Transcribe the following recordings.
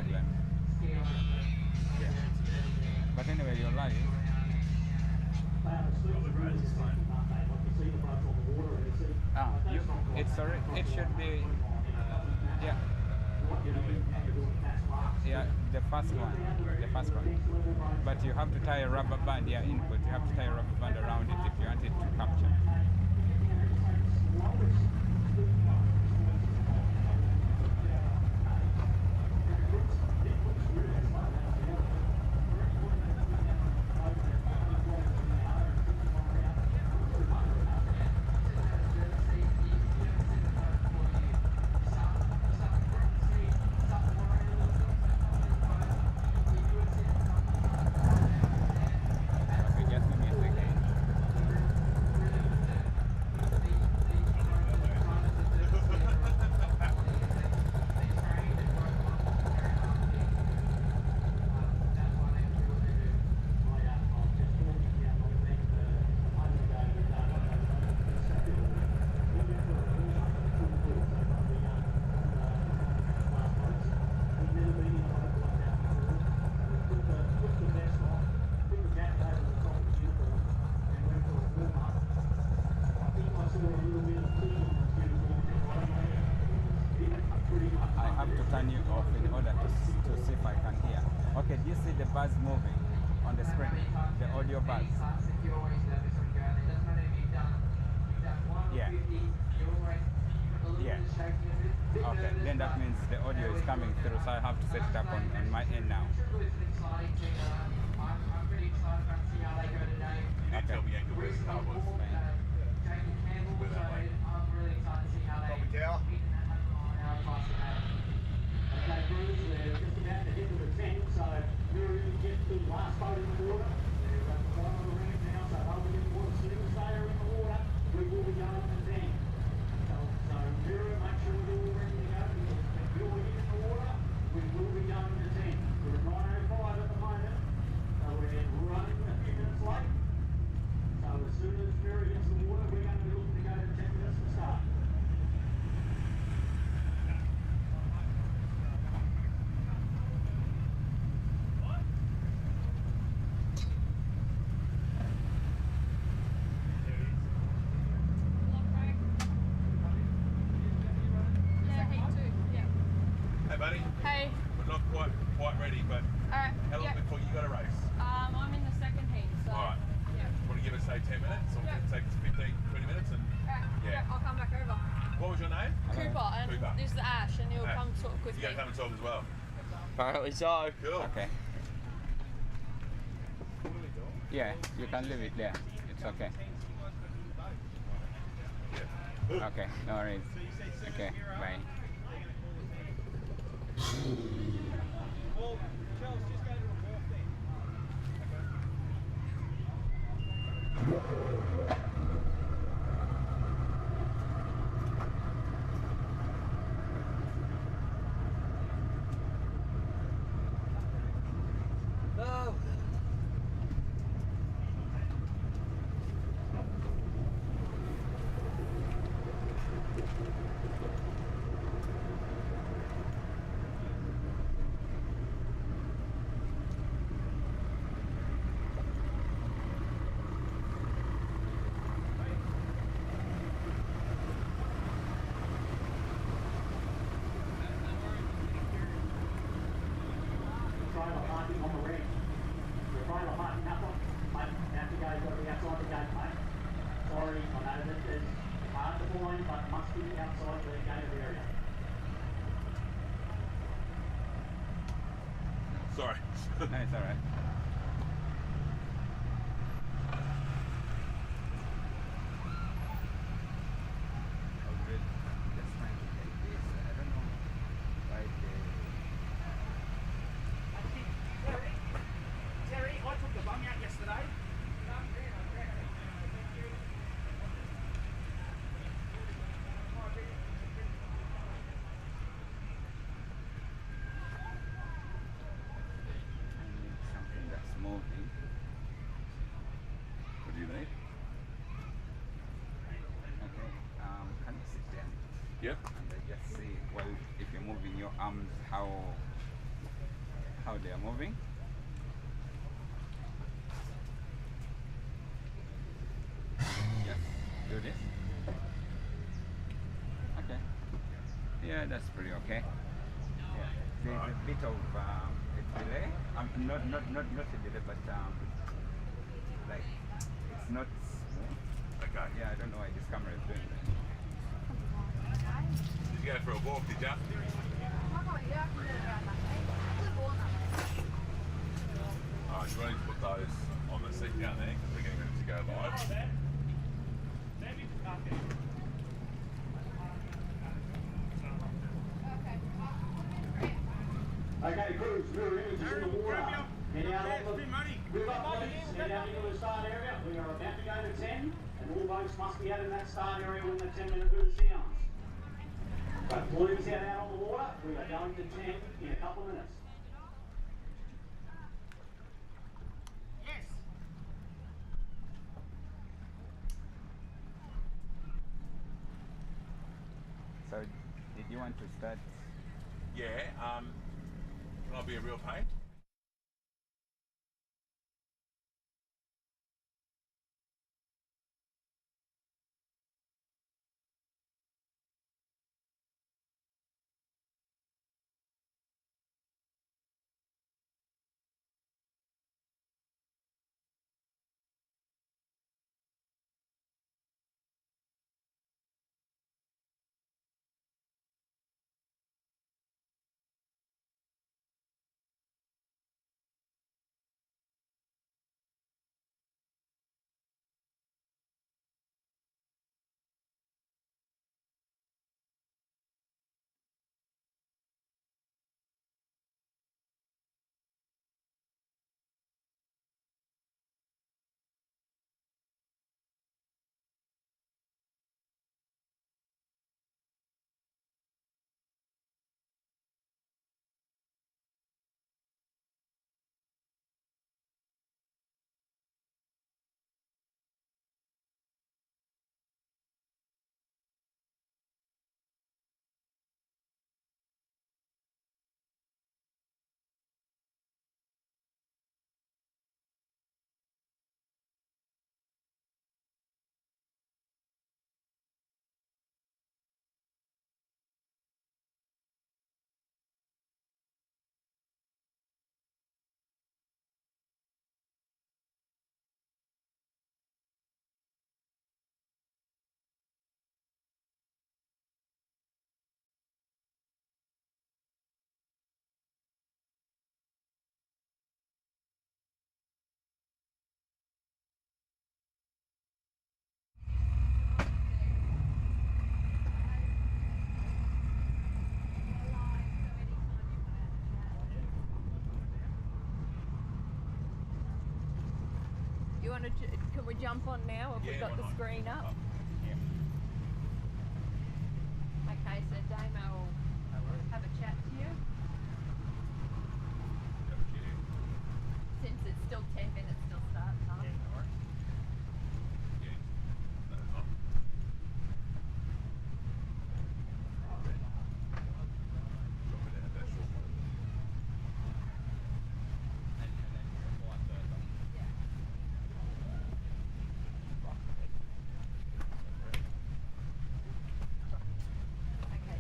problem. Yeah. But anyway, you're live. It should be, yeah. Yeah, the first one. But you have to tie a rubber band, yeah, input. You have to tie a rubber band around it if you want it to capture. Buzz moving on the screen, the audio buzz. Yeah. Yeah. Okay, then that means the audio is coming through, so I have to set it up on my end now. Okay, Bruce, we're just about to hit to the 10, so you're in to get the last boat in the water. We're at the bottom of the ramp now, so while we get the water sooner or later in the water, we will be going to 10. So Mira, make sure we're all ready to go, because if you're in the water, we will be going to 10. We're at 9:05 at the moment, so we're running a few minutes late. So as soon as Mira hits the water, we're going to be looking to go to 10 minutes to start. Quite ready, but how long before you got a race? I'm in the second heat, so alright. Yeah. Want to give us say 10 minutes, or take us 15, 20 minutes, and yeah, I'll come back over. What was your name? Cooper, and Cooper. this is Ash, and he'll come talk with You me. gotta come and talk as well. Apparently so. Cool. Okay. Yeah, you can leave it there. It's okay. Yeah. Okay, no worries. Okay, bye. Well, Charles, just go to a walk then. Sorry. No, it's alright. Terry, I took the bung out yesterday. What do you need? Okay, can you sit there? Yep. And I just see, well, if you're moving your arms, how how they are moving. Just do this. Okay. Yeah, that's pretty okay. Yeah. There's a bit of a delay. Not a delay, but like it's not smooth. Okay. Yeah, I don't know why this camera is doing that. Did you go for a walk, did you? Alright, you ready to put those on the seat down there because we're getting ready to go live. Okay, crews, mirror images in the water. Head out on the river, please. Head out into the start area. We are about to go to 10, and all boats must be out in that start area when the 10-minute boom sounds. But please head out on the water. We are going to 10 in a couple of minutes. Yes. So, did you want to start? Yeah, can I be a real pain? You want to? Can we jump on now? If Yeah, we've got why the not? screen up. Oh, Okay, so Damo will have a chat to you. Since it's still 10 minutes till start time. yeah. No, it's not. Drop it down, that's short. Okay,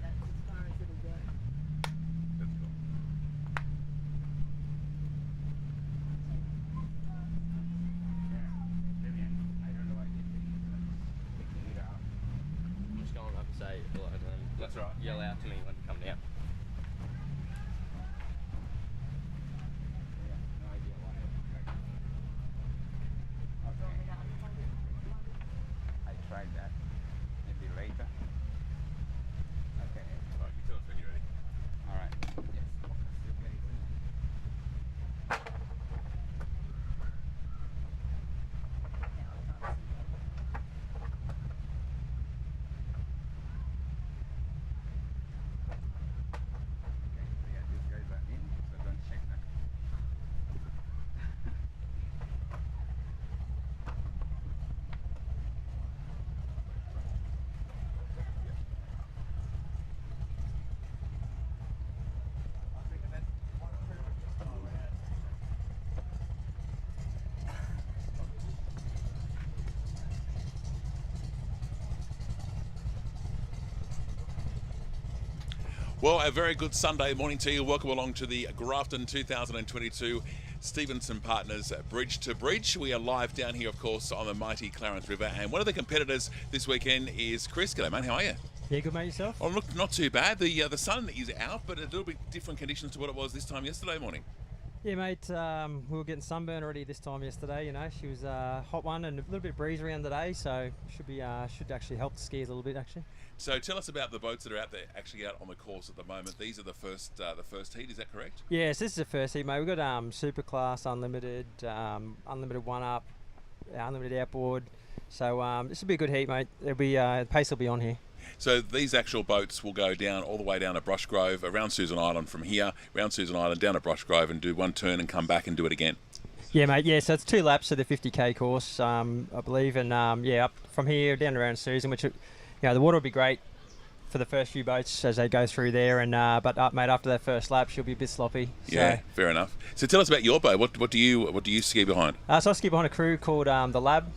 that's as far as it'll go. That's cool. I don't know why they picking it out. I'm just going up and say hello to them. That's right. Yell out to me when you come down. Yeah, no idea why. Okay. I tried that. Maybe later. Okay. Right, you tell us when you're ready. All right. Yes. Still getting through. Okay. So yeah, these guys are in, so don't check that. Well, a very good Sunday morning to you. Welcome along to the Grafton 2022 Stevenson Partners Bridge to Bridge. We are live down here, of course, on the mighty Clarence River. And one of the competitors this weekend is Chris. G'day, mate. How are you? Yeah, good, mate. Yourself? Oh, look, not too bad. The sun is out, but a little bit different conditions to what it was this time yesterday morning. Yeah, mate. We were getting sunburn already this time yesterday. You know, she was a hot one and a little bit breezy around today, so should actually help the skiers a little bit actually. So tell us about the boats that are out there, actually out on the course at the moment. These are the first heat. Is that correct? Yes, this is the first heat, mate. We've got super class, unlimited, unlimited one up, unlimited outboard. So this will be a good heat, mate. It'll be the pace will be on here. So these actual boats will go down all the way down to Brushgrove, around Susan Island from here, around Susan Island, down to Brushgrove and do one turn and come back and do it again. Yeah, mate. Yeah, so it's 2 laps of the 50k course, I believe, and yeah, up from here down to around Susan, which, you know, the water will be great for the first few boats as they go through there, and but mate, after that first lap, she'll be a bit sloppy. So. Yeah, fair enough. So tell us about your boat. What do you ski behind? So I ski behind a crew called the Lab.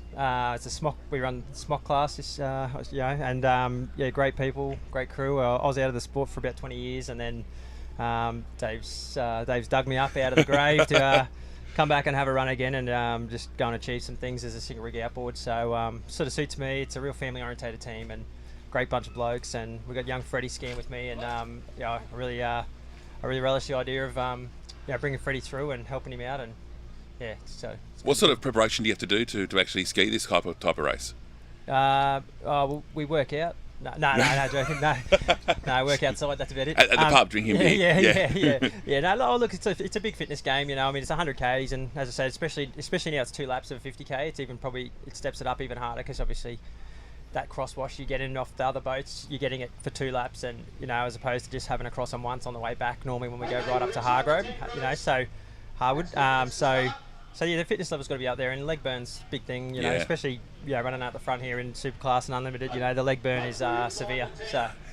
It's a smock. We run smock class, you know, and yeah, great people, great crew. I was out of the sport for about 20 years, and then Dave's dug me up out of the grave to come back and have a run again, and just go and achieve some things as a single rig outboard. So sort of suits me. It's a real family orientated team and great bunch of blokes, and we've got young Freddie skiing with me, and yeah, I really relish the idea of yeah, bringing Freddie through and helping him out, and yeah. So what sort of preparation do you have to do to actually ski this type of race? Well, we work out. No, joking. No, work outside. That's about it. At the pub, drinking beer. Yeah. No, look, it's a big fitness game. You know, I mean, it's 100 k's, and as I said, especially now it's 2 laps of 50k. It's even probably it steps it up even harder because obviously that cross wash you get in off the other boats, you're getting it for 2 laps, and you know, as opposed to just having a cross on once on the way back. Normally, when we go right up to Hargrove, you know, so Harwood. So yeah, the fitness level's got to be up there, and leg burn's a big thing, you know, especially running out the front here in super class and unlimited. You know, the leg burn is severe.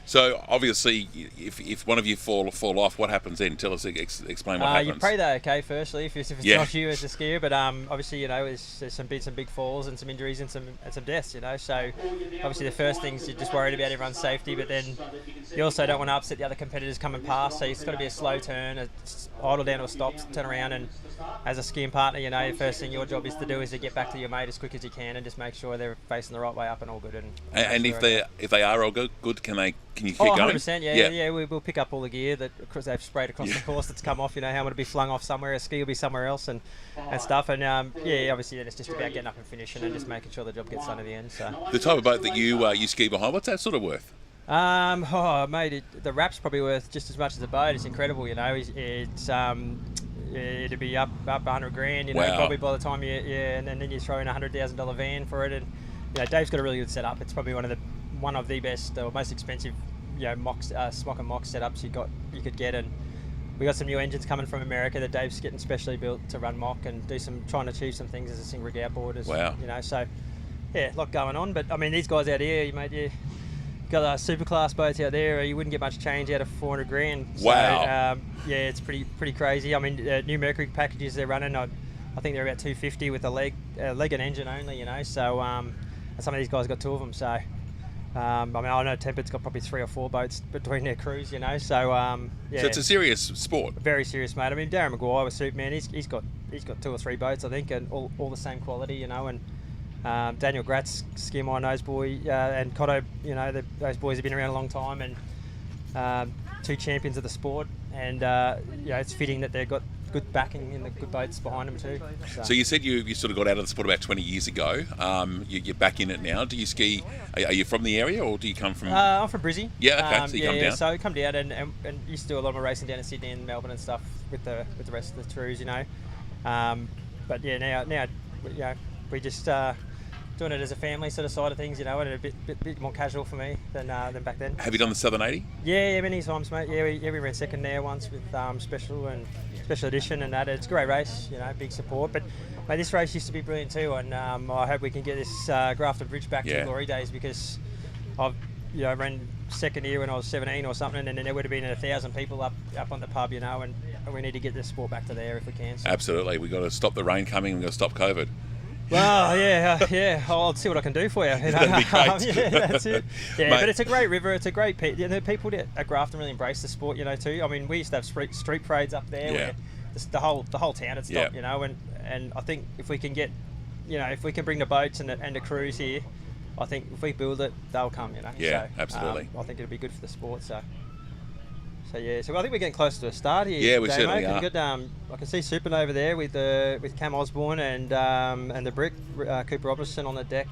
So obviously, if one of you fall off, what happens then? Tell us, explain what happens. You pray they're okay firstly, if it's not you as a skier, but obviously, you know, there's some big falls and some injuries and some deaths, you know. So obviously the first things, you're just worried about everyone's safety, but then you also don't want to upset the other competitors coming past. So it's got to be a slow turn, idle down to a stop, turn around, and as a skiing partner, you know, the first thing your job is to do is to get back to your mate as quick as you can and just make sure they're facing the right way up and all good. And if they are all good, can you keep going? 100%, yeah. We'll pick up all the gear that they've sprayed across the course that's come off. You know, helmet will be flung off somewhere, a ski will be somewhere else, and stuff. And yeah, obviously then it's just about getting up and finishing and just making sure the job gets done at the end. So the type of boat that you ski behind, what's that sort of worth? Mate, the wrap's probably worth just as much as the boat. It's incredible, you know. It's it'd be up 100 grand, you know, probably by the time and then you throw in $100,000 van for it, and you know, Dave's got a really good setup. It's probably one of the best or most expensive, you know, smock and mock setups you could get, and we got some new engines coming from America that Dave's getting specially built to run mock and trying to achieve some things as a single rig outboard, you know. So yeah, a lot going on, but I mean, these guys out here, mate, got super class boats out there. You wouldn't get much change out of 400 grand. Wow. So, yeah, it's pretty crazy. I mean, new Mercury packages they're running, I think they're about 250 with a leg and engine only, you know. So and some of these guys got 2 of them. So I mean, I know Tempered's got probably 3 or 4 boats between their crews, you know. So yeah. So it's a serious sport. Very serious, mate. I mean, Darren Maguire was Superman. He's got 2 or 3 boats, I think, and all the same quality, you know. And Daniel Gratz, ski my nose boy, and Cotto, you know, those boys have been around a long time, and 2 champions of the sport, and you know, it's fitting that they've got good backing in the good boats behind them too. So you said you sort of got out of the sport about 20 years ago. You're back in it now. Do you ski? Are you from the area, or do you come from? I'm from Brizzy. Yeah, okay. So you come down. So I come down and used to do a lot of my racing down in Sydney and Melbourne and stuff with the rest of the crews, you know. But yeah, now you know, we just doing it as a family sort of side of things, you know, and a bit more casual for me than back then. Have you done the Southern 80? Yeah, many times, mate. Yeah, we ran second there once with special edition and that. It's a great race, you know, big support. But mate, this race used to be brilliant too, and I hope we can get this Grafton Bridge back to glory days, because I've ran second here when I was 17 or something, and then there would have been 1,000 people up on the pub, you know, and we need to get this sport back to there if we can. So. Absolutely, we've got to stop the rain coming. We've got to stop COVID. Well, yeah. I'll see what I can do for you. You know? That'd be great. Yeah, that's it. Yeah, Mate. but it's a great river. It's a great the people at Grafton really embrace the sport, you know, too. I mean, we used to have street parades up there Yeah. where the whole town would stop, Yeah. you know, and I think if we can get, you know, if we can bring the boats and the crews here, I think if we build it, they'll come, you know. Yeah, so, absolutely. I think it'll be good for the sport. So yeah. So I think we're getting close to a start here. Yeah, we Damo. certainly are. Good, I can see Supernova there with Cam Osborne and the Brick Cooper Robertson on the deck.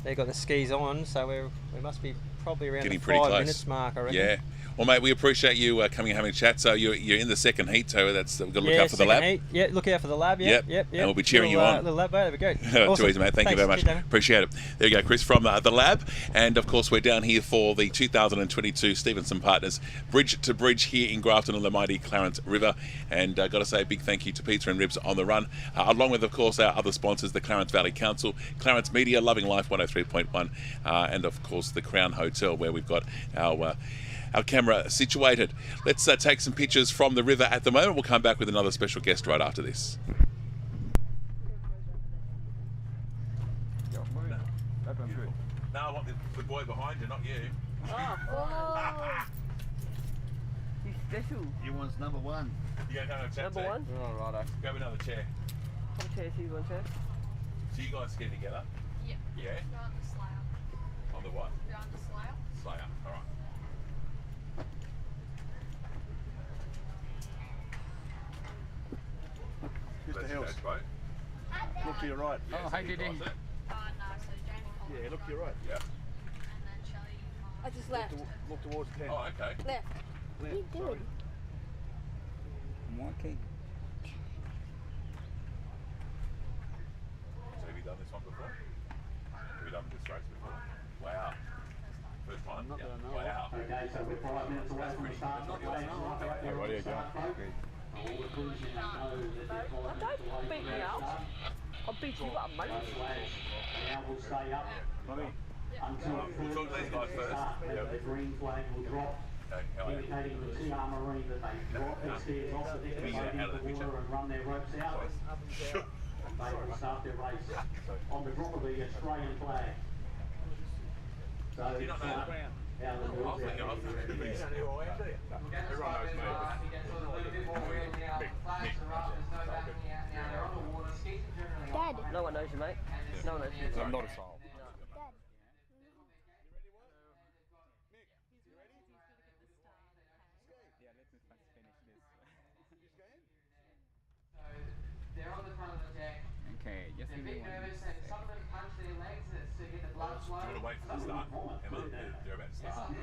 They got the skis on, so we must be probably around Getting the pretty 5 close. minutes mark, I reckon. Yeah. Well, mate, we appreciate you coming and having a chat. So you're in the second heat, so we've got to look out for the second lab. heat. Yeah, look out for the lab. Yep. Yep. And we'll be cheering little, you on. Little lab boat, there we go. Too Awesome. easy, mate. Thank you Thanks. very much. Cheers, Damo. Appreciate it. There you go, Chris, from the lab. And, of course, we're down here for the 2022 Stevenson Partners Bridge to Bridge here in Grafton on the mighty Clarence River. And got to say a big thank you to Pizza and Ribs on the run, along with, of course, our other sponsors, the Clarence Valley Council, Clarence Media, Loving Life 103.1, and, of course, the Crown Hotel, where we've got our camera situated. Let's take some pictures from the river at the moment. We'll come back with another special guest right after this. That one's good. No, I want the boy behind you, not you. He's special. He wants number one. You going to have a chat? Number one? Oh, righto. Grab another chair. What chair is he one chair? So you guys ski together? Yeah. Yeah. We're on the slough. On the what? We're on the slough. Slayer. All right. Mr. Hills, Boat. look to your right. Oh, hey, Diddy. Oh, no, so Jamie called Yeah, look to your right. Yeah. and then Shelley. I just left. Look towards the tent. Oh, okay. Left. What are you doing? I'm walking. So have you done this one before? Have you done this race before? Wow. First time? Not that I know of. Wow. Okay, so we're 5 minutes away from the start. Pretty Right awesome. there Hey, on what the are you start doing? boat. Good. All the crews in that know that they're 5 minutes away Don't beat from me the up. start. I'll beat you up, mate. Those flags now will stay up Mommy. until We'll talk to these guys first. start. The green flag will drop, Okay, how are you? indicating to the TR Marine that they drop their stairs off the deck of the boat Out of the into the picture. water and run their ropes out. And they will start their race on the drop of the Australian flag. So Do you not know that? how the rules I think out I've there. heard it. Everyone knows me. Dad. No one knows you, mate. No one knows you. I'm not a soul. Dad. Yeah, let me finish this. They're on the front of the deck. Okay, just They're a give me bit one. nervous and some of them punch their legs to get the blood flow. Do you want to wait for the start? Emma, they're about to start.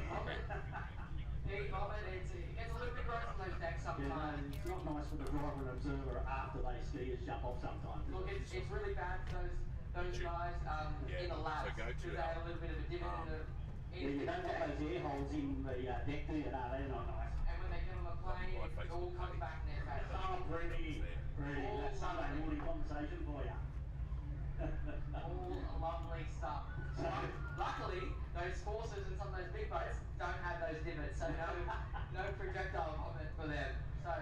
Big vomit. It gets a little bit gross on those decks Yeah, no, sometimes. it's not nice for the driver and observer after they skiers jump off sometimes. Look, it's really bad for those guys Yeah, in the labs so go to because they had a little bit of a divot Yeah, you don't want those air holes in the deck, do you? No, they're not nice. and when they get on the plane, it all comes back in their face. Oh, Brady, that's Sunday morning conversation for you. All lovely stuff. So, luckily, those forces and some of those big boats don't have those divots, so no projectile vomit for them. So,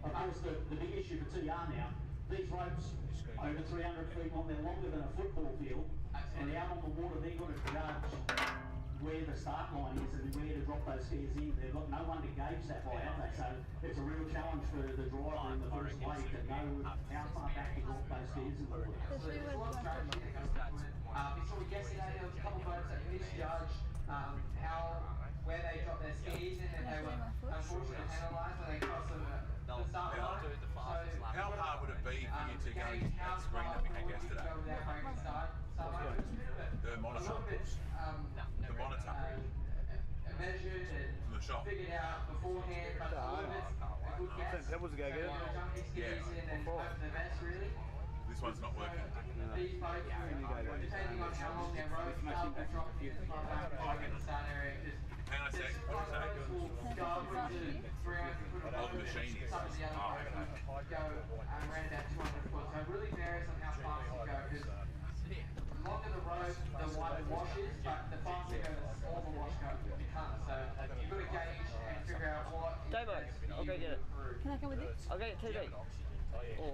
Of course, the big issue for TR now, these ropes over 300 feet long, they're longer than a football field, and out on the water, they've got to judge where the start line is and where to drop those skiers in. They've got no one to gauge that by, have they? So it's a real challenge for the driver in the first wave to know how far back to drop those skiers in the water. so there's a lot of strategy that goes into it. We saw yesterday there was a couple of boats that misjudged where they dropped their skis in, and they were unfortunately penalised when they crossed the start line. How hard would it be for you to go to that screen that we had yesterday? The monitor. The monitor. Measured From the shop. and figured out beforehand, but a little bit a good guess. That was a go getter. Jump these skis in and hope for the best, really. This one's not working. These boats, depending on how long their ropes are, will drop you far back in the start area. Hang on a sec. What did you say? Will go upwards to 300 foot of Oh, the water, machine is. some of the other Oh, boats okay. go around about 200 foot. So it really varies on how fast you go, because the longer the rope, the wider the wash is, but the faster you go, the smaller the wash becomes. So you've got to gauge and figure out what Damo, I'll go get it. Can I come with you? I'll go get TV. Or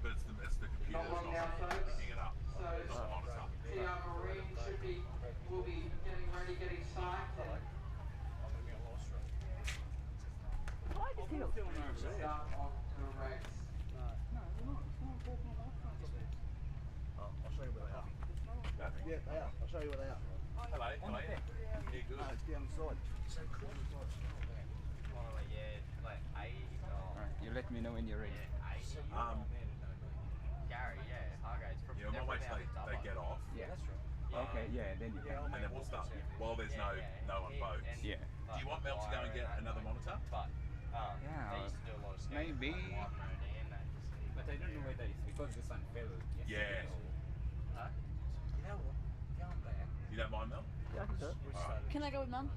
But it's the computer Not that's long now, not folks. picking it up. So It's not the monitor. TR Marine will be getting ready, getting psyched, and start off the race. I'll show you where they are. Yeah, they are. I'll show you where they are. Hello. Yeah, good. No, it's down the side. Like 80 Alright, you let me know when you're ready. Gary, Hargrave's from Yeah, I might wait till they get off, Yeah. Okay, yeah, then you can. and then we'll start. While there's no on boats. Yeah. Do you want Mel to go and get another monitor? But Yeah, they used to do a lot of skating. maybe. But I don't know whether it's because the sun fell yesterday. Yeah. You know what? Down there. You don't mind, Mel? Yeah, I can do it. Alright. Can I go with Mum?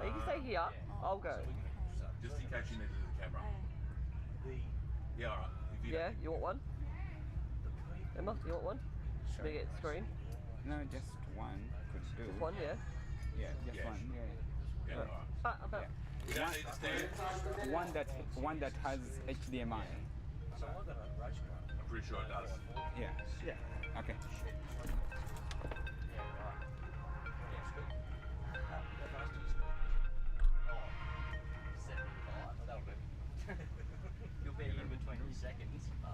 You can stay here. I'll go. Just in case you need to do the camera. Yeah, alright. If you Yeah, you want one? Emma, you want one? Should we get the screen? No, just one could do. Just one, yeah. Yeah, just Yeah. one. Yeah. Yeah, alright. About. You don't need to stand. One that has HDMI. I'm pretty sure it does. Yeah. Yeah. Okay. You'll be in between your seconds. I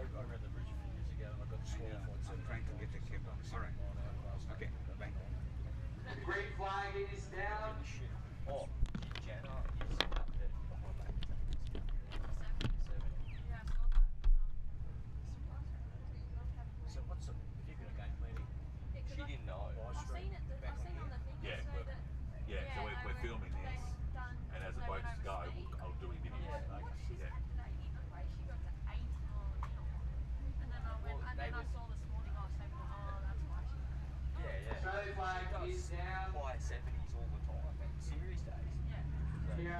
ran the bridge a few years ago and I got disqualified. I'm trying to get the cable. Alright. Okay. Bye. The green flag is down. Oh, Jenna is up there. Yeah, I saw that. So what's the, if you've got a game planning? Yeah, 'cause She didn't know. I've seen it. I've seen on the thing Yeah, yesterday but- that. Yeah, so we're they filming went- this, they've done- and as the they went boats go, overspeed. I'll do a video. Like, what she's Yeah. had today in the race, she got to 80 miles an hour. And then I went, Well, and they then I was- saw this morning, I was saying, oh, that's why she. Yeah. Australia flag She is does down. high 70s all the time. Serious days. Yeah. Here,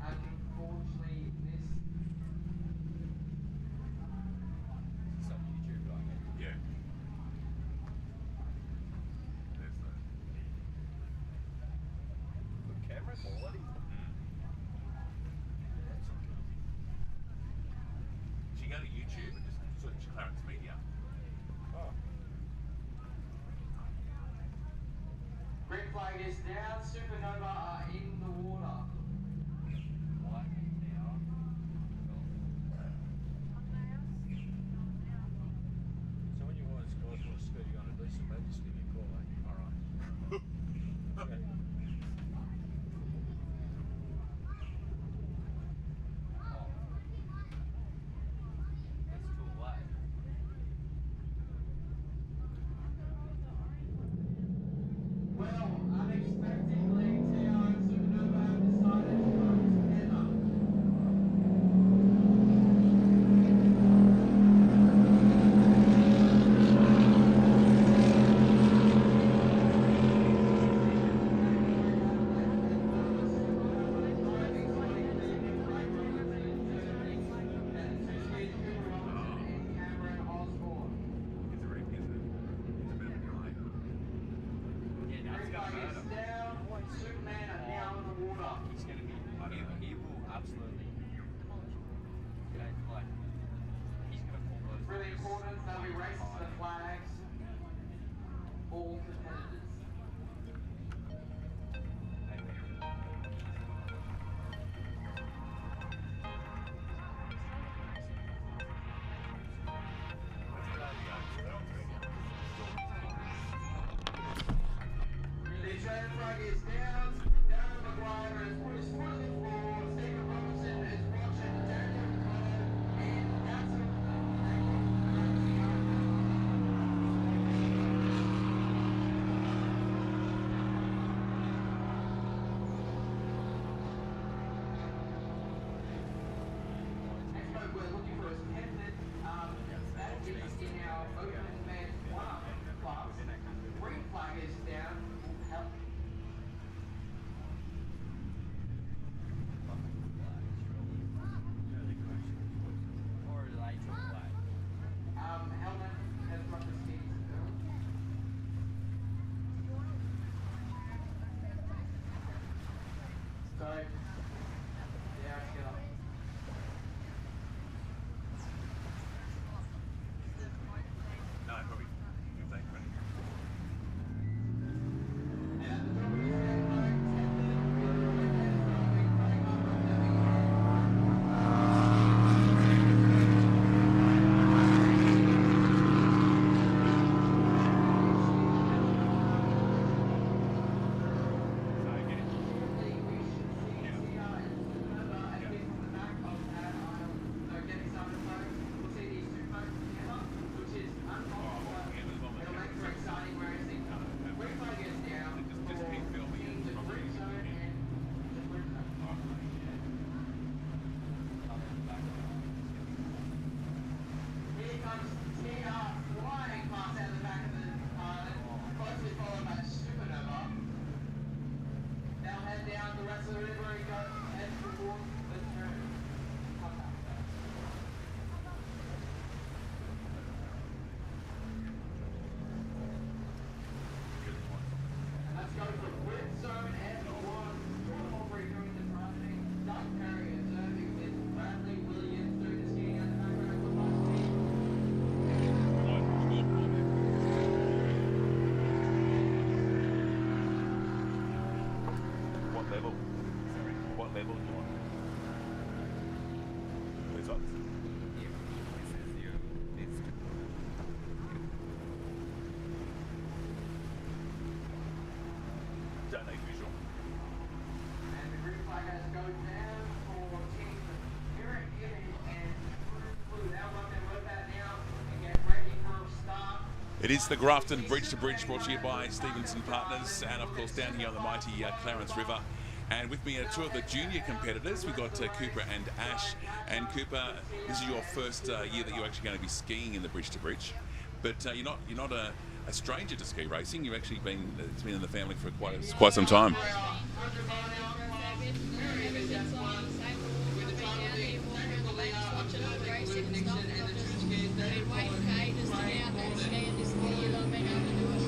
unfortunately, this It's on YouTube, right? Yeah. There's the. Good camera quality. She go to YouTube and just search Clarence Media. green flag is down. Supernova are in the water. White now. So when you guys want to speed on a decent boat, just give me a call, eh? Alright. Okay. That's too wide. Well, unexpectedly, TR level you want. These ones. Don't need visual. And the green flag has to go down for team Eric Gibbons and Blue. They'll work that now and get ready for start. It is the Grafton Bridge to Bridge, brought to you by Stevenson Partners, and of course down here on the mighty Clarence River. And with me are two of the junior competitors. We've got Cooper and Ash. And Cooper, this is your first year that you're actually going to be skiing in the Bridge to Bridge, but you're not a stranger to ski racing. You've actually it's been in the family for quite some time.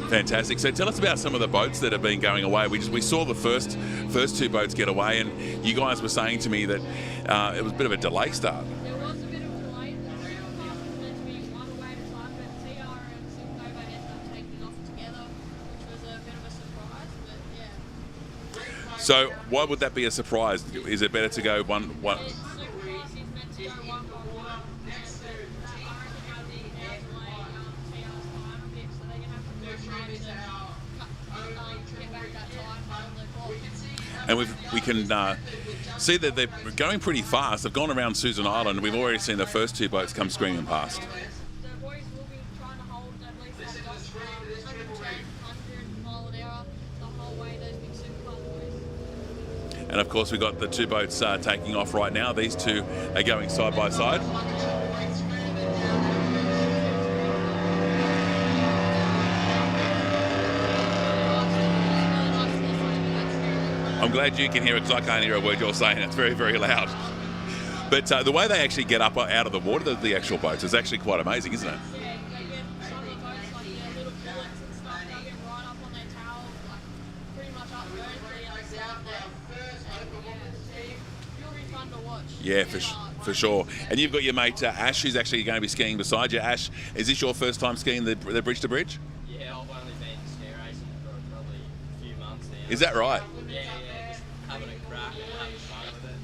Fantastic. So tell us about some of the boats that have been going away. We saw the first two boats get away, and you guys were saying to me that it was a bit of a delay start. There was a bit of a delay. The super class was meant to be one away at a time, but TR and Silver ended up taking off together, which was a bit of a surprise. But yeah. So why would that be a surprise? Is it better to go one? Super class is meant to go one by one. I reckon that'll be now delay TR's time a bit, so they're gonna have to work hard to get back that time on the clock. And we can see that they're going pretty fast. They've gone around Susan Island. We've already seen the first two boats come screaming past. The boys will be trying to hold at least that 110, 100 mile an hour the whole way, those big super class boys. And of course we've got the two boats taking off right now. These two are going side by side. I'm glad you can hear it because I can't hear a word you're saying. It's very, very loud. But the way they actually get up out of the water, the actual boats, is actually quite amazing, isn't it? Yeah, they get some of the boats, like their little bullets and stuff, they'll get right up on their towels, like pretty much up vertically on the south there. It'll be fun to watch. Yeah, for sure. And you've got your mate Ash, who's actually going to be skiing beside you. Ash, is this your first time skiing the Bridge to Bridge? Yeah, I've only been ski racing for probably a few months now. Is that right? Yeah, just having a crack and having fun with it.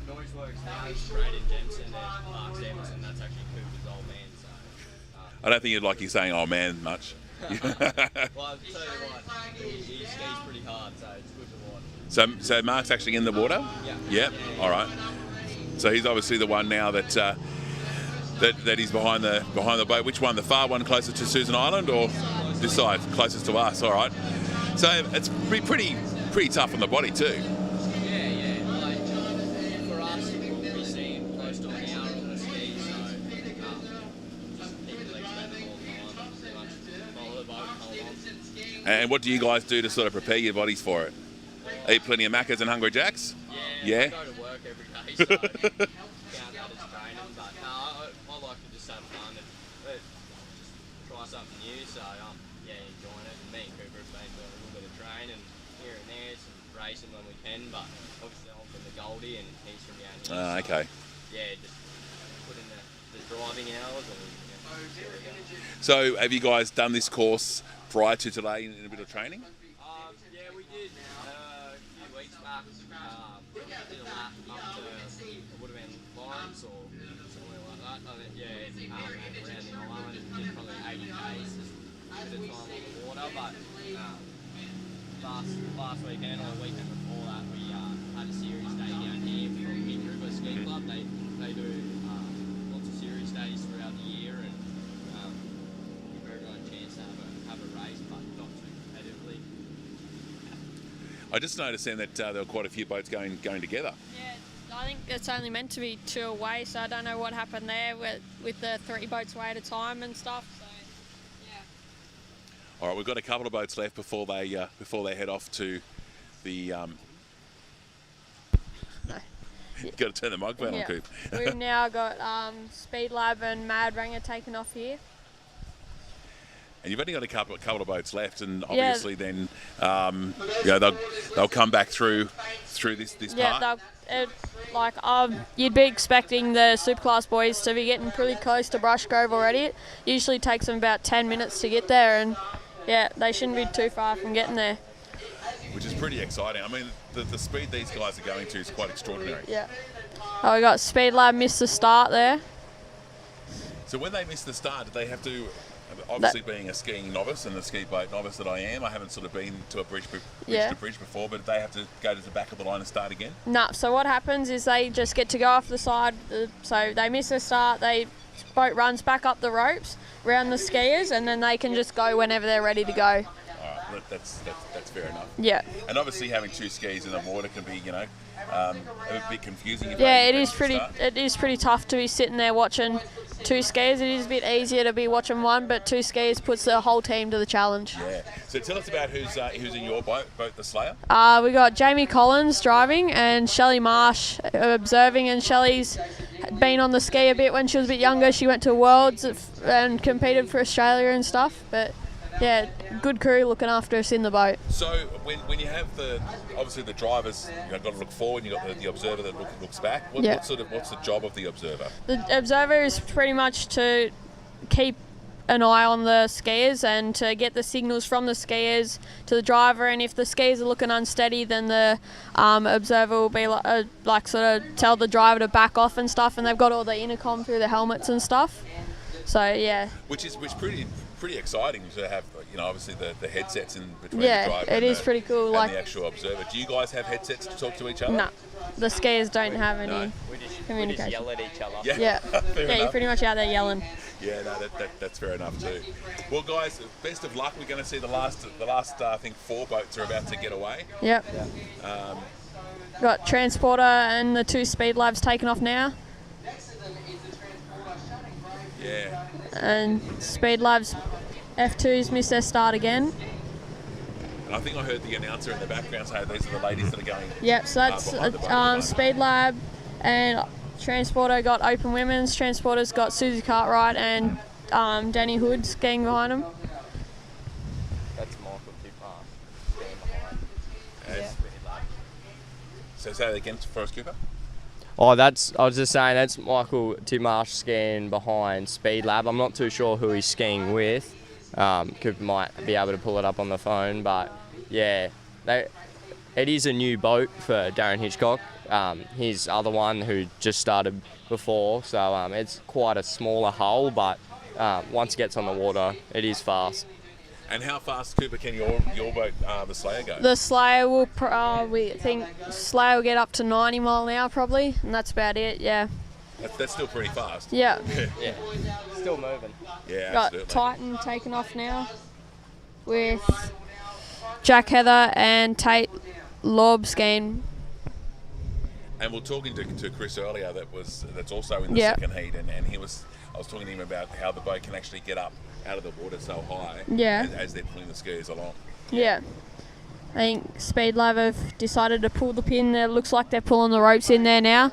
But Noise Works now, Braden Jensen and Mark Stevenson, that's actually Cooper's old man, so... I don't think you'd like you saying "oh man" much. Well, I'll tell you what, he skis pretty hard, so it's good to watch. So Mark's actually in the water? Yeah. Yep. All right. So he's obviously the one now that that he's behind the boat. Which one? The far one closer to Susan Island, or this side closest to us? All right. So it's pretty tough on the body too. Yeah. Like, for us, we'll be seeing close to an hour on the skis, so just keep your legs bending all the time, pretty much follow the boat, hold on. And what do you guys do to sort of prepare your bodies for it? Eat plenty of Maccas and Hungry Jacks? Yeah. I go to work every day, so count that as training. But no, I like to just have fun and just try something new. So enjoying it. And me and Cooper have been doing a little bit of training here and there, some racing when we can. But obviously I'm from the Goldie and he's from down here. Okay. Yeah, just put in the driving hours and. So have you guys done this course prior to today in a bit of training? Yeah, we did a few weeks back. We did a lap up to, it would have been Lawrence or somewhere like that. I think, around the island, did probably 80 days, just a bit of time on the water. But last weekend or the weekend before that, we had a series day down here from Big River Ski Club. They do lots of series days throughout the year and give everyone a chance to have a race, but not too competitively. I just noticed then that there were quite a few boats going together. Yeah, I think it's only meant to be two away, so I don't know what happened there with the three boats away at a time and stuff. So, yeah. All right, we've got a couple of boats left before they head off to the. Got to turn the microphone on, Coop. We've now got Speed Lab and Mad Ranger taken off here. And you've only got a couple of boats left, and obviously then they'll come back through this part. You'd be expecting the Superclass boys to be getting pretty close to Brush Grove already. It usually takes them about 10 minutes to get there, and yeah, they shouldn't be too far from getting there. which is pretty exciting. I mean, the speed these guys are going to is quite extraordinary. Yeah. Oh, we got Speed Lab missed the start there. So when they miss the start, do they have to, obviously being a skiing novice and a ski boat novice that I am, I haven't sort of been to a bridge to bridge before, but they have to go to the back of the line and start again? No, so what happens is they just get to go off the side, so they miss the start, boat runs back up the ropes, round the skiers, and then they can just go whenever they're ready to go. All right, that's fair enough. Yeah. And obviously having two skis in the water can be, a bit confusing. Yeah, it is pretty tough to be sitting there watching two skis. It is a bit easier to be watching one, but two skis puts the whole team to the challenge. Yeah. So tell us about who's in your boat the Slayer. We got Jamie Collins driving and Shelley Marsh observing, and Shelley's been on the ski a bit when she was a bit younger. She went to Worlds and competed for Australia and stuff, but yeah, good crew looking after us in the boat. So when you have obviously the drivers, got to look forward, you've got the observer that looks back. What's the job of the observer? The observer is pretty much to keep an eye on the skiers and to get the signals from the skiers to the driver, and if the skiers are looking unsteady, then the observer will be like sort of tell the driver to back off and stuff, and they've got all the intercom through the helmets and stuff. So yeah. Which pretty exciting to have, obviously the headsets in between the driver it is pretty cool. And the actual observer. Do you guys have headsets to talk to each other? No, the skiers don't have any communication. We just yell at each other. Yeah, you're pretty much out there yelling. Yeah, no, that's fair enough too. Well, guys, best of luck. We're going to see the last I think 4 boats are about to get away. Yep. Got Transporter and the 2 Speed Labs taking off now. Yeah. And Speed Labs F2s missed their start again. And I think I heard the announcer in the background say these are the ladies that are going. Yep, so that's Speed Lab and Transporter got Open Women's. Transporter's got Susie Cartwright and Danny Hood skiing behind them. That's Michael Dupas skiing behind. Speed Lab. So say that again, Forrest Cooper? I was just saying that's Michael Dumas skiing behind Speed Lab. I'm not too sure who he's skiing with. Cooper might be able to pull it up on the phone, but yeah, it is a new boat for Darren Hitchcock. His other one who just started before, so it's quite a smaller hull, but once it gets on the water, it is fast. And how fast, Cooper, can your boat, the Slayer, go? The Slayer will, we think Slayer will get up to 90 mile an hour probably, and that's about it, yeah. That's still pretty fast. Yeah. Yeah, still moving. Yeah, got absolutely. Titan taking off now with Jack Heather and Tate Lobb skiing. And we're talking to Chris earlier that's also in the second heat, and I was talking to him about how the boat can actually get up out of the water so high as they're pulling the skiers along. Yeah. I think Speed Lab have decided to pull the pin. It looks like they're pulling the ropes in there now.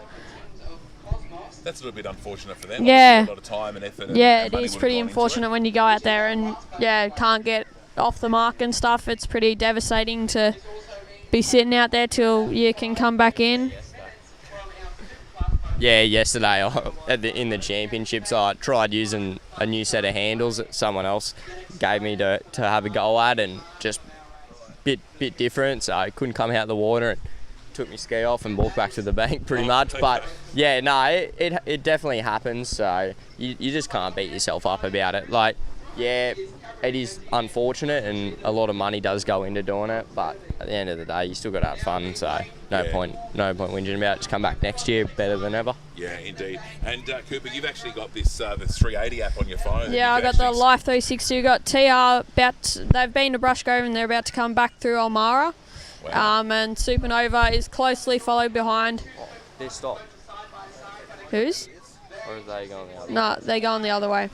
That's a little bit unfortunate for them. Yeah. A lot of time and effort. Yeah, and it is pretty unfortunate when you go out there and can't get off the mark and stuff. It's pretty devastating to be sitting out there till you can come back in. Yeah, yesterday in the championships, I tried using a new set of handles that someone else gave me to have a go at, and just bit different. So I couldn't come out the water and took my ski off and walked back to the bank pretty much. But yeah, no, it definitely happens. So you just can't beat yourself up about it. Like, yeah, it is unfortunate and a lot of money does go into doing it, but at the end of the day, you still got to have fun. So no point whinging about it. Just come back next year better than ever. Yeah, indeed. And Cooper, you've actually got this the 380 app on your phone. Yeah, I got the Life 360. We got TR they've been to Brushgrove and they're about to come back through Almara. Wow. And Supernova is closely followed behind. Oh, they stopped. Whose? Or are they going the other way? No, they're going the other way.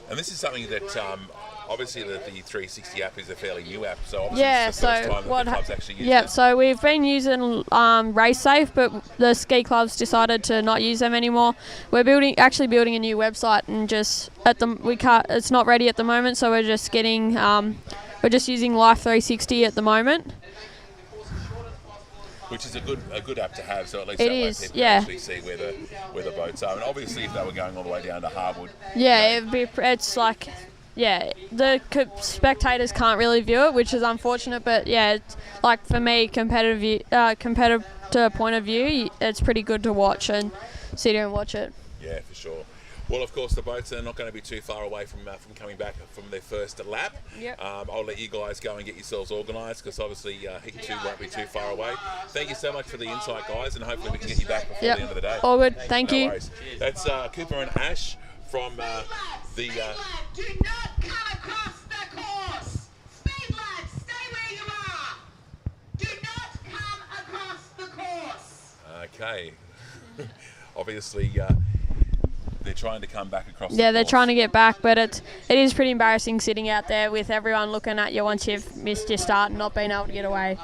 And this is something that obviously the 360 app is a fairly new app, so obviously it's the first time that the club's actually used it. So we've been using Race Safe, but the ski clubs decided to not use them anymore. We're actually building a new website, and just it's not ready at the moment, so we're just getting we're just using Life 360 at the moment. Which is a good app to have, so at least it that way is, people can actually see where the boats are. And obviously, if they were going all the way down to Harwood, it's like yeah, the spectators can't really view it, which is unfortunate. But yeah, it's, like for me, competitor point of view, it's pretty good to watch and sit here and watch it. Yeah, for sure. Well, of course, the boats are not going to be too far away from coming back from their first lap. Yep. I'll let you guys go and get yourselves organised because obviously Heat 2 won't be too far away. Thank you so much for the insight, guys, and hopefully we can get you back before the end of the day. All good. Thank you. Worries. That's Cooper and Ash from the... Do not come across the course! Speed lads, stay where you are! Do not come across the course! Okay. Obviously... they're trying to come back across. Yeah, they're trying to get back, but it is pretty embarrassing sitting out there with everyone looking at you once you've missed your start and not being able to get away.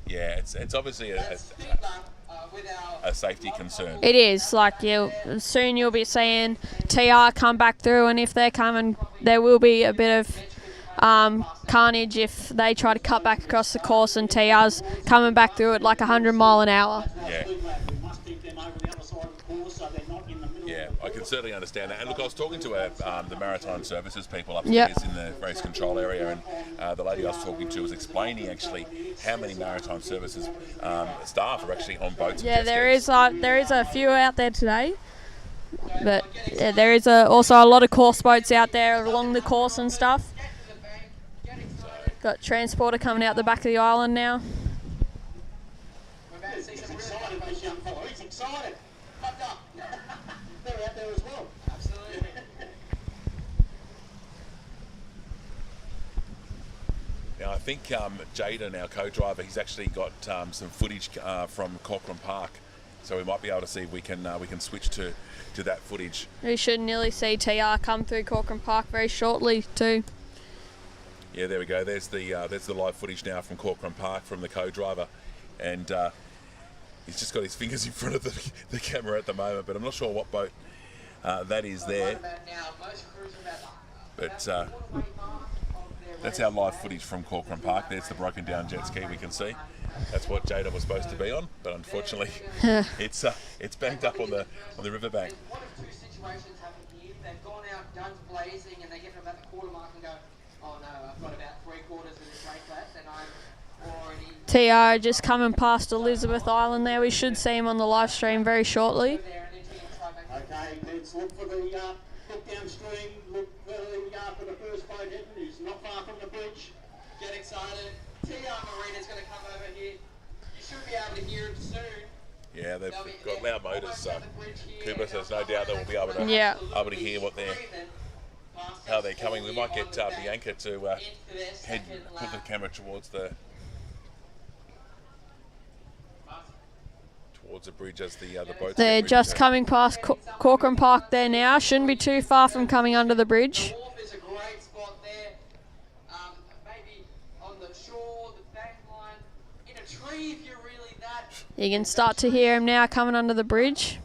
Yeah, it's obviously a safety concern. It is. Like, soon you'll be seeing TR come back through, and if they're coming, there will be a bit of carnage if they try to cut back across the course and TR's coming back through at like 100 mile an hour. Yeah. Yeah, I can certainly understand that. And look, I was talking to the Maritime Services people upstairs in the race control area, and the lady I was talking to was explaining actually how many Maritime Services staff are actually on boats. Yeah, there is a few out there today, but yeah, there is also a lot of course boats out there along the course and stuff. Got transporter coming out the back of the island now. He's excited, this young fellow. He's excited. Pumped up. They're out there as well. Absolutely. Now I think Jaden, our co-driver, he's actually got some footage from Cochrane Park, so we might be able to see if we can switch to that footage. We should nearly see TR come through Cochrane Park very shortly too. Yeah, there we go. There's the live footage now from Cochrane Park from the co-driver, and he's just got his fingers in front of the camera at the moment, but I'm not sure what boat that is there. But that's our live footage from Cochrane Park. There's the broken down jet ski we can see. That's what Jada was supposed to be on, but unfortunately it's banked up on the riverbank. One of two situations happen here. They've gone out, guns blazing, and they get to about the quarter mark and go, oh no, I've got about 3/4 of this race left, and I'm already... TR just coming past Elizabeth Island there. We should see him on the live stream very shortly. Okay, let's look for the look downstream, look for the first boat hitting. He's not far from the bridge. Get excited. TR Marina's going to come over here. You should be able to hear him soon. Yeah, they've got loud motors, so Cooper says no doubt they will be able to hear what how they're coming. We might get Bianca to put the camera towards the bridge as the boats. They're just coming past Cochrane Park there now. Shouldn't be too far from coming under the bridge. Is a great spot there. Maybe on the shore, the bank line, in a tree if you're really that. You can start to hear him now coming under the bridge.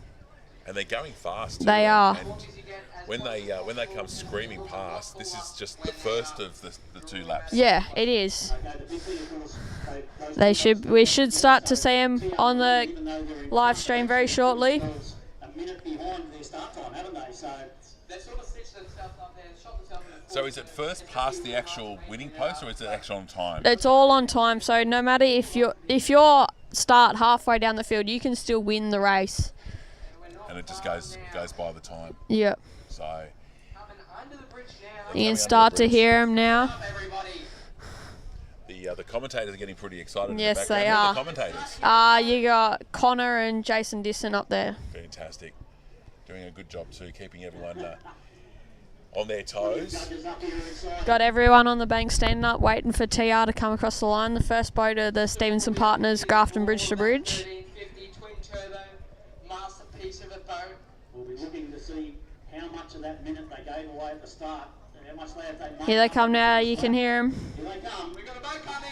And they're going fast. They are. And when they come screaming past, this is just the first of the 2 laps. Yeah, it is. We should start to see him on the live stream very shortly. A minute behind their start time, haven't they? So They've sort of stitched themselves up there and shot themselves in the So is it first past the actual winning post, or is it actually on time? It's all on time, so no matter if you start halfway down the field, you can still win the race. And it just goes by the time. Yep. So you can start to hear him now. The commentators are getting pretty excited. Yes, in the they background. are. The commentators. You got Connor and Jason Disson up there. Fantastic. Doing a good job too, keeping everyone on their toes. Got everyone on the bank standing up, waiting for TR to come across the line. The first boat of the Stevenson Partners, Grafton bridge to bridge. 1350 twin turbo, masterpiece of a boat. we'll be looking to see how much of that minute they gave away at the start. How much they have they Here they come now, you can hear them. Here they come. We've got a boat coming.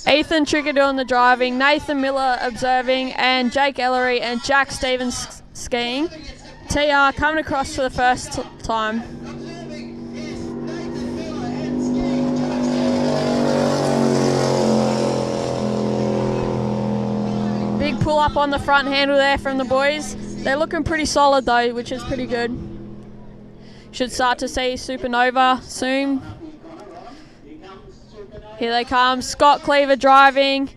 Ethan Trigger doing the driving, Nathan Miller observing, and Jake Ellery and Jack Stevens skiing. TR coming across for the first time. Big pull up on the front handle there from the boys. They're looking pretty solid though, which is pretty good. Should start to see Supernova soon. Here they come. Scott Cleaver driving.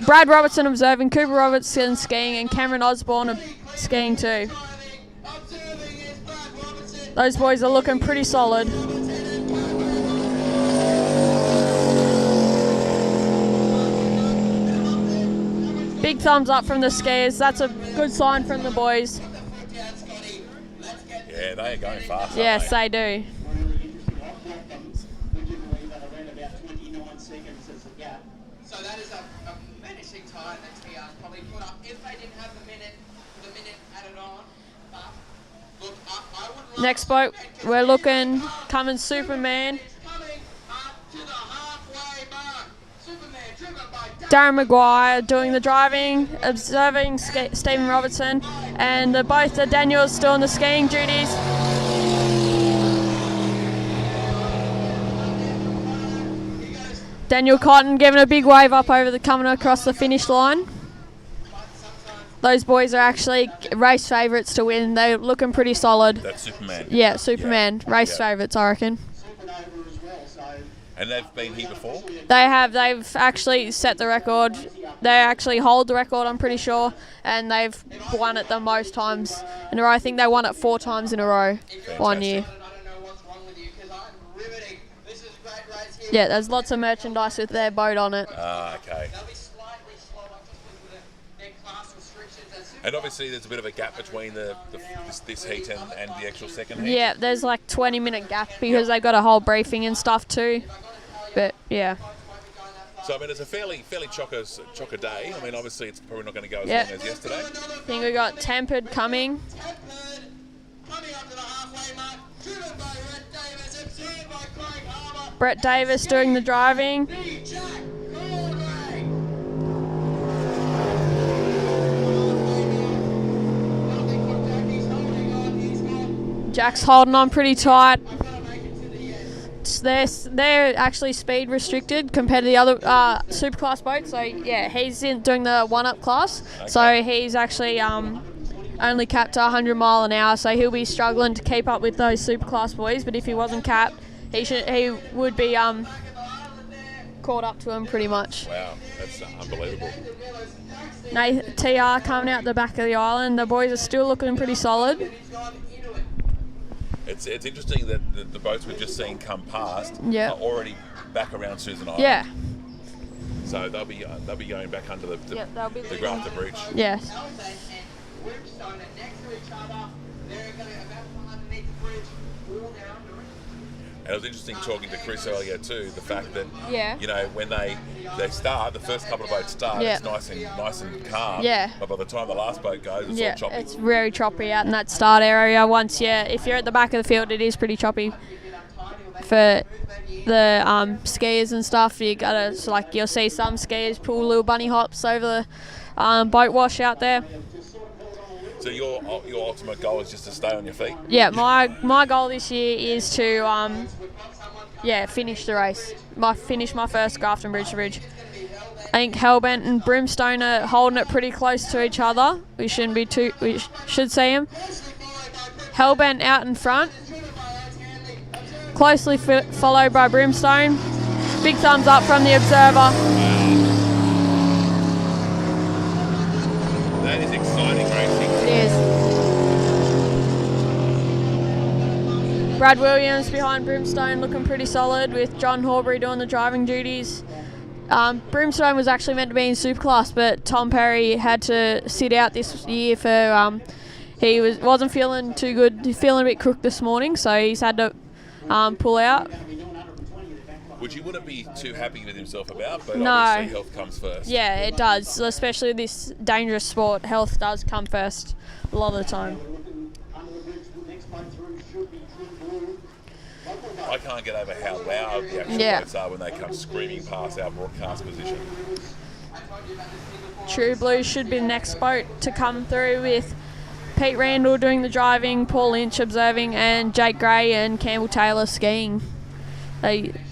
Brad Robertson observing. Cooper Robertson skiing. And Cameron Osborne skiing too. Those boys are looking pretty solid. Big thumbs up from the skiers. That's a good sign from the boys. Yeah, they are going fast. Yes, they do. So that is a menacing time that TR's probably put up if they didn't have the minute added on. But look, I would love Next boat, we're looking, coming Superman. coming up to the halfway mark. Superman driven by Darren Maguire doing the driving, observing Stephen Robertson, and both the Daniels doing the skiing duties. Daniel Cotton giving a big wave up over the coming across the finish line. Those boys are actually race favourites to win. They're looking pretty solid. That's Superman. Yeah, Superman. Yeah. Race favourites, I reckon. And they've been here before? They have. They've actually set the record. They actually hold the record, I'm pretty sure, and they've won it the most times in a row. I think they won it 4 times in a row one year. Yeah, there's lots of merchandise with their boat on it. Ah, okay. And obviously there's a bit of a gap between this heat and the actual second heat. Yeah, there's like 20-minute gap because they've got a whole briefing and stuff too. But yeah. So I mean, it's a fairly chocker day. I mean, obviously it's probably not going to go as Yep. long as yesterday. I think we got Tempered coming. Brett Davis doing the driving. Jack's holding on pretty tight. They're actually speed restricted compared to the other superclass boats. So yeah, he's doing the one-up class. Okay. So he's actually only capped to 100 mile an hour. So he'll be struggling to keep up with those superclass boys. But if he wasn't capped, he would be caught up to him pretty much. Wow, that's unbelievable. TR coming out the back of the island. The boys are still looking pretty solid. It's interesting that the boats we've just seen come past are already back around Susan Island. Yeah. So they'll be going back under the Grafton Bridge. Yes. And it was interesting talking to Chris earlier too, the fact that Yeah. you know, when they start, the first couple of boats start, Yeah. it's nice and calm. Yeah. But by the time the last boat goes, it's all choppy. It's very choppy out in that start area. If you're at the back of the field, it is pretty choppy. For the skiers and stuff, you gotta you'll see some skiers pull little bunny hops over the boat wash out there. So your ultimate goal is just to stay on your feet? Yeah, my goal this year is to finish the race. Finish my first Grafton Bridge to Bridge. I think Hellbent and Brimstone are holding it pretty close to each other. We should see them. Hellbent out in front, closely followed by Brimstone. Big thumbs up from the observer. That is exciting racing. It is. Brad Williams behind Brimstone looking pretty solid with John Horbury doing the driving duties. Brimstone was actually meant to be in Superclass, but Tom Perry had to sit out this year for he wasn't feeling too good. He's feeling a bit crook this morning, so he's had to pull out. Which he wouldn't be too happy with himself about, but No. obviously health comes first. Yeah, it does. Especially this dangerous sport, health does come first a lot of the time. I can't get over how loud the actual boats are when they come screaming past our broadcast position. True Blues should be the next boat to come through with Pete Randall doing the driving, Paul Lynch observing, and Jake Gray and Campbell Taylor skiing.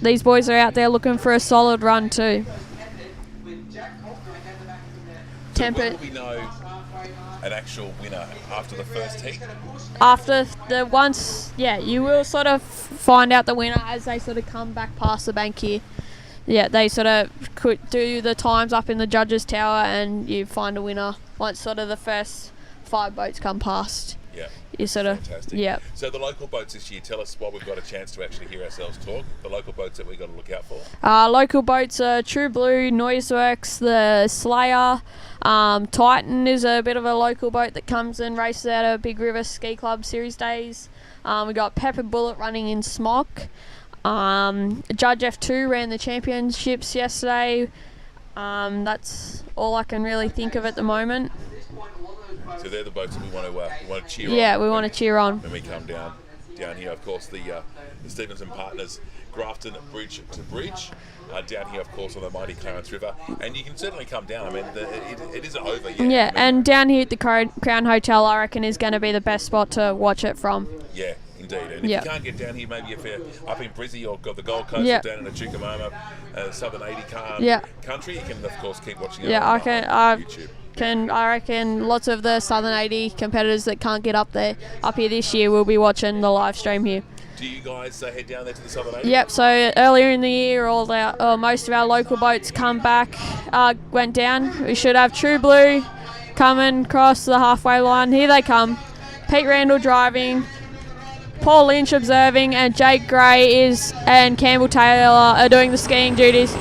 These boys are out there looking for a solid run too. So when will we know an actual winner after the first heat? After the once, yeah, you will sort of find out the winner as they sort of come back past the bank here. Yeah, they sort of could do the times up in the judges' tower, and you find a winner once sort of the first 5 boats come past. Yeah. You sort of, fantastic. yeah. So the local boats this year, tell us what we've got a chance to actually hear ourselves talk. The local boats that we've got to look out for. Local boats are True Blue, Noiseworks, the Slayer. Titan is a bit of a local boat that comes and races out of Big River Ski Club Series days. We got Pepper Bullet running in Smock. Judge F2 ran the championships yesterday. That's all I can really think of at the moment. So they're the boats that we want to cheer on. Yeah, we want to cheer on. When we come down here, of course, the Stevenson Partners, Grafton Bridge to Bridge, down here, of course, on the mighty Clarence River. And you can certainly come down. I mean, it isn't over yet. Yeah, I mean, and down here at the Crown Hotel, I reckon, is going to be the best spot to watch it from. Yeah, indeed. And if you can't get down here, maybe if you're up in Brizzy or got the Gold Coast or down in the Chukamoma, Southern 80 country, you can, of course, keep watching it on YouTube. I reckon lots of the Southern 80 competitors that can't get up here this year will be watching the live stream here. Do you guys head down there to the Southern 80? Yep, so earlier in the year, most of our local boats went down. We should have True Blue coming across the halfway line. Here they come. Pete Randall driving, Paul Lynch observing, and Jake Gray and Campbell Taylor are doing the skiing duties.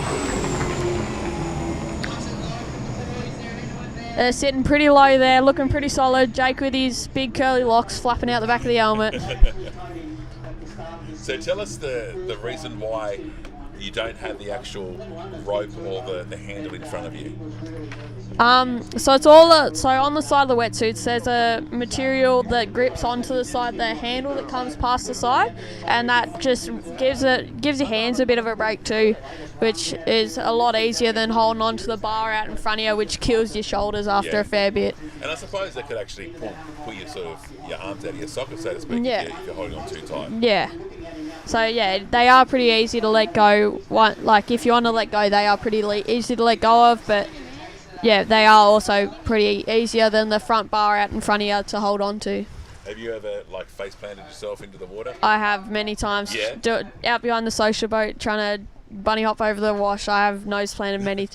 They're sitting pretty low there, looking pretty solid. Jake with his big curly locks flapping out the back of the helmet. So tell us the reason why you don't have the actual rope or the handle in front of you. So it's all so on the side of the wetsuits there's a material that grips onto the side, the handle that comes past the side, and that just gives your hands a bit of a break too, which is a lot easier than holding onto the bar out in front of you, which kills your shoulders after a fair bit. And I suppose that could actually pull your arms out of your socket, so to speak, if you're holding on too tight. Yeah. So yeah, they are pretty easy to let go. Like if you want to let go, they are pretty easy to let go of, but yeah, they are also pretty easier than the front bar out in front of you to hold on to. Have you ever face planted yourself into the water? I have many times. Yeah. Out behind the social boat trying to bunny hop over the wash. I have face planted many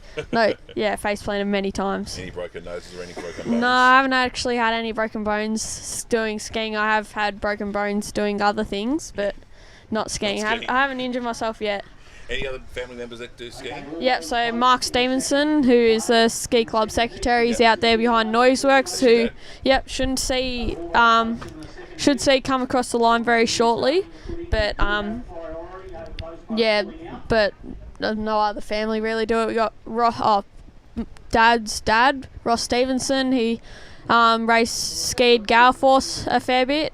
times. Any broken noses or any broken bones? No, I haven't actually had any broken bones doing skiing. I have had broken bones doing other things, but not skiing. I haven't injured myself yet. Any other family members that do skiing? Yep, so Mark Stevenson, who is the ski club secretary, is out there behind Noiseworks, who should see come across the line very shortly. But but no other family really do it. We got Dad's dad, Ross Stevenson. He skied Gale Force a fair bit.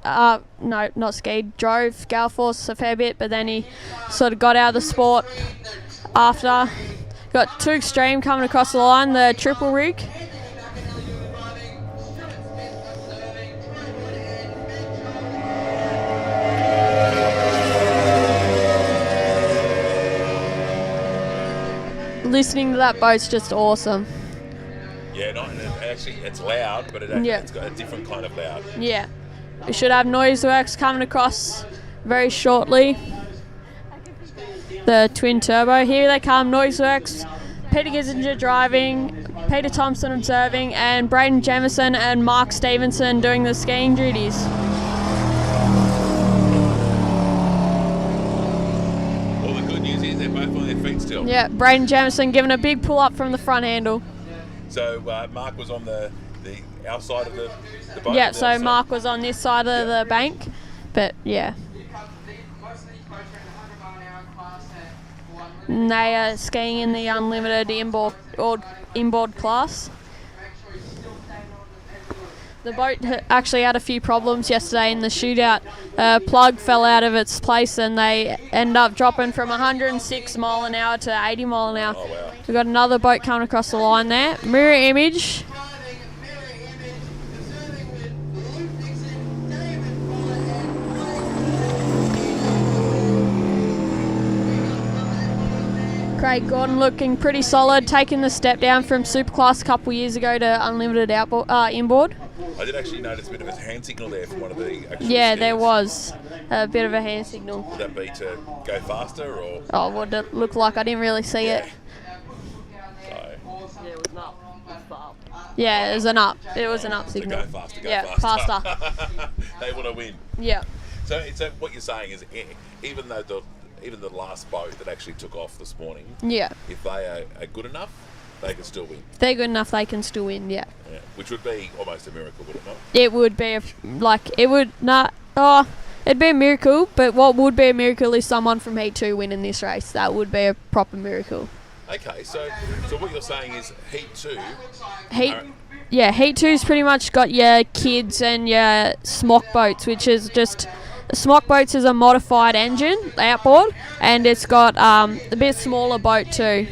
No, not skied, drove Gale Force a fair bit, but then he sort of got out of the sport after. Got Two Extreme coming across the line, the triple rig. Listening to that boat's just awesome. Yeah, actually it's loud, but it's got a different kind of loud. Yeah. We should have Noiseworks coming across very shortly. The twin turbo. Here they come, Noiseworks. Peter Gissinger driving, Peter Thompson observing, and Braden Jamison and Mark Stevenson doing the skiing duties. All the good news is they're both on their feet still. Yeah, Braden Jamison giving a big pull up from the front handle. So Mark was on the outside of the boat? Yeah, so Mark was on this side of the bank, but yeah. And they are skiing in the unlimited inboard class. The boat actually had a few problems yesterday in the shootout. A plug fell out of its place and they ended up dropping from 106 mile an hour to 80 mile an hour. Oh, wow. We've got another boat coming across the line there. Mirror image. Craig Gordon looking pretty solid, taking the step down from Superclass a couple years ago to unlimited inboard. I did actually notice a bit of a hand signal there from one of the actual Yeah, skiers. there was a bit of a hand signal. Would that be to go faster or? Oh, what did it look like? I didn't really see it. So, Yeah, it was not. It was up. Yeah, it was an up. It was an up to signal. go faster, go Yeah, faster. faster. They want to win. Yeah. So what you're saying is, even the last boat that actually took off this morning, Yeah. if they are good enough, they can still win. If they're good enough, they can still win. Yeah. Yeah. Which would be almost a miracle, would it not? It would be it'd be a miracle. But what would be a miracle is someone from Heat 2 winning this race. That would be a proper miracle. Okay, so what you're saying is Heat 2. Heat 2's pretty much got your kids and your smock boats, which is just smock boats is a modified engine outboard, and it's got a bit smaller boat too.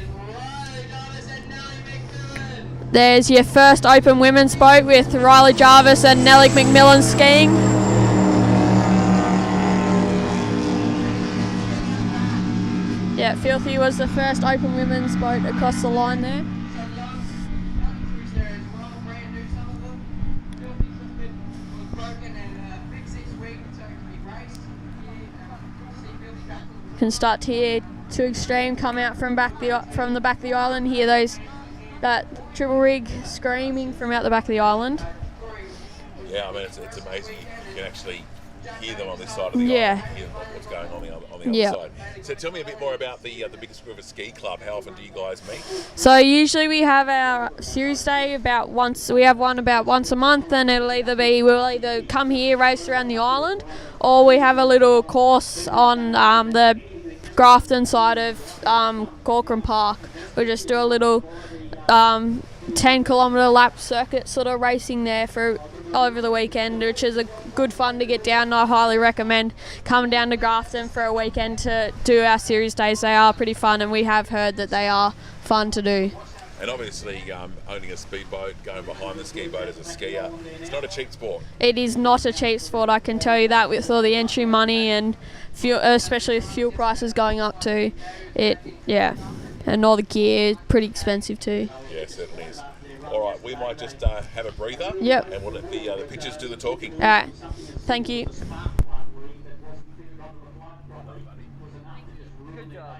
There's your first open women's boat with Riley Jarvis and Nellie McMillan skiing. Yeah, Filthy was the first open women's boat across the line there. Can start to hear Two Extreme come out from the back of the island. Hear that triple rig screaming from out the back of the island. Yeah, I mean it's amazing. You can actually hear them on this side of the island. Hear what's going on the other side. So tell me a bit more about the Biggest River Ski Club. How often do you guys meet? So usually we have our series day about once. We have one about once a month, and we'll either come here, race around the island, or we have a little course on the Grafton side of Corcoran Park. We just do a little 10-kilometre lap circuit sort of racing there for over the weekend, which is a good fun to get down. I highly recommend coming down to Grafton for a weekend to do our series days. They are pretty fun, and we have heard that they are fun to do. And obviously, owning a speedboat, going behind the ski boat as a skier, it's not a cheap sport. It is not a cheap sport, I can tell you that, with all the entry money and fuel, especially with fuel prices going up too. And all the gear, pretty expensive too. Yeah, it certainly is. All right, we might just have a breather. Yep. And we'll let the pictures do the talking. All right. Thank you. Good job.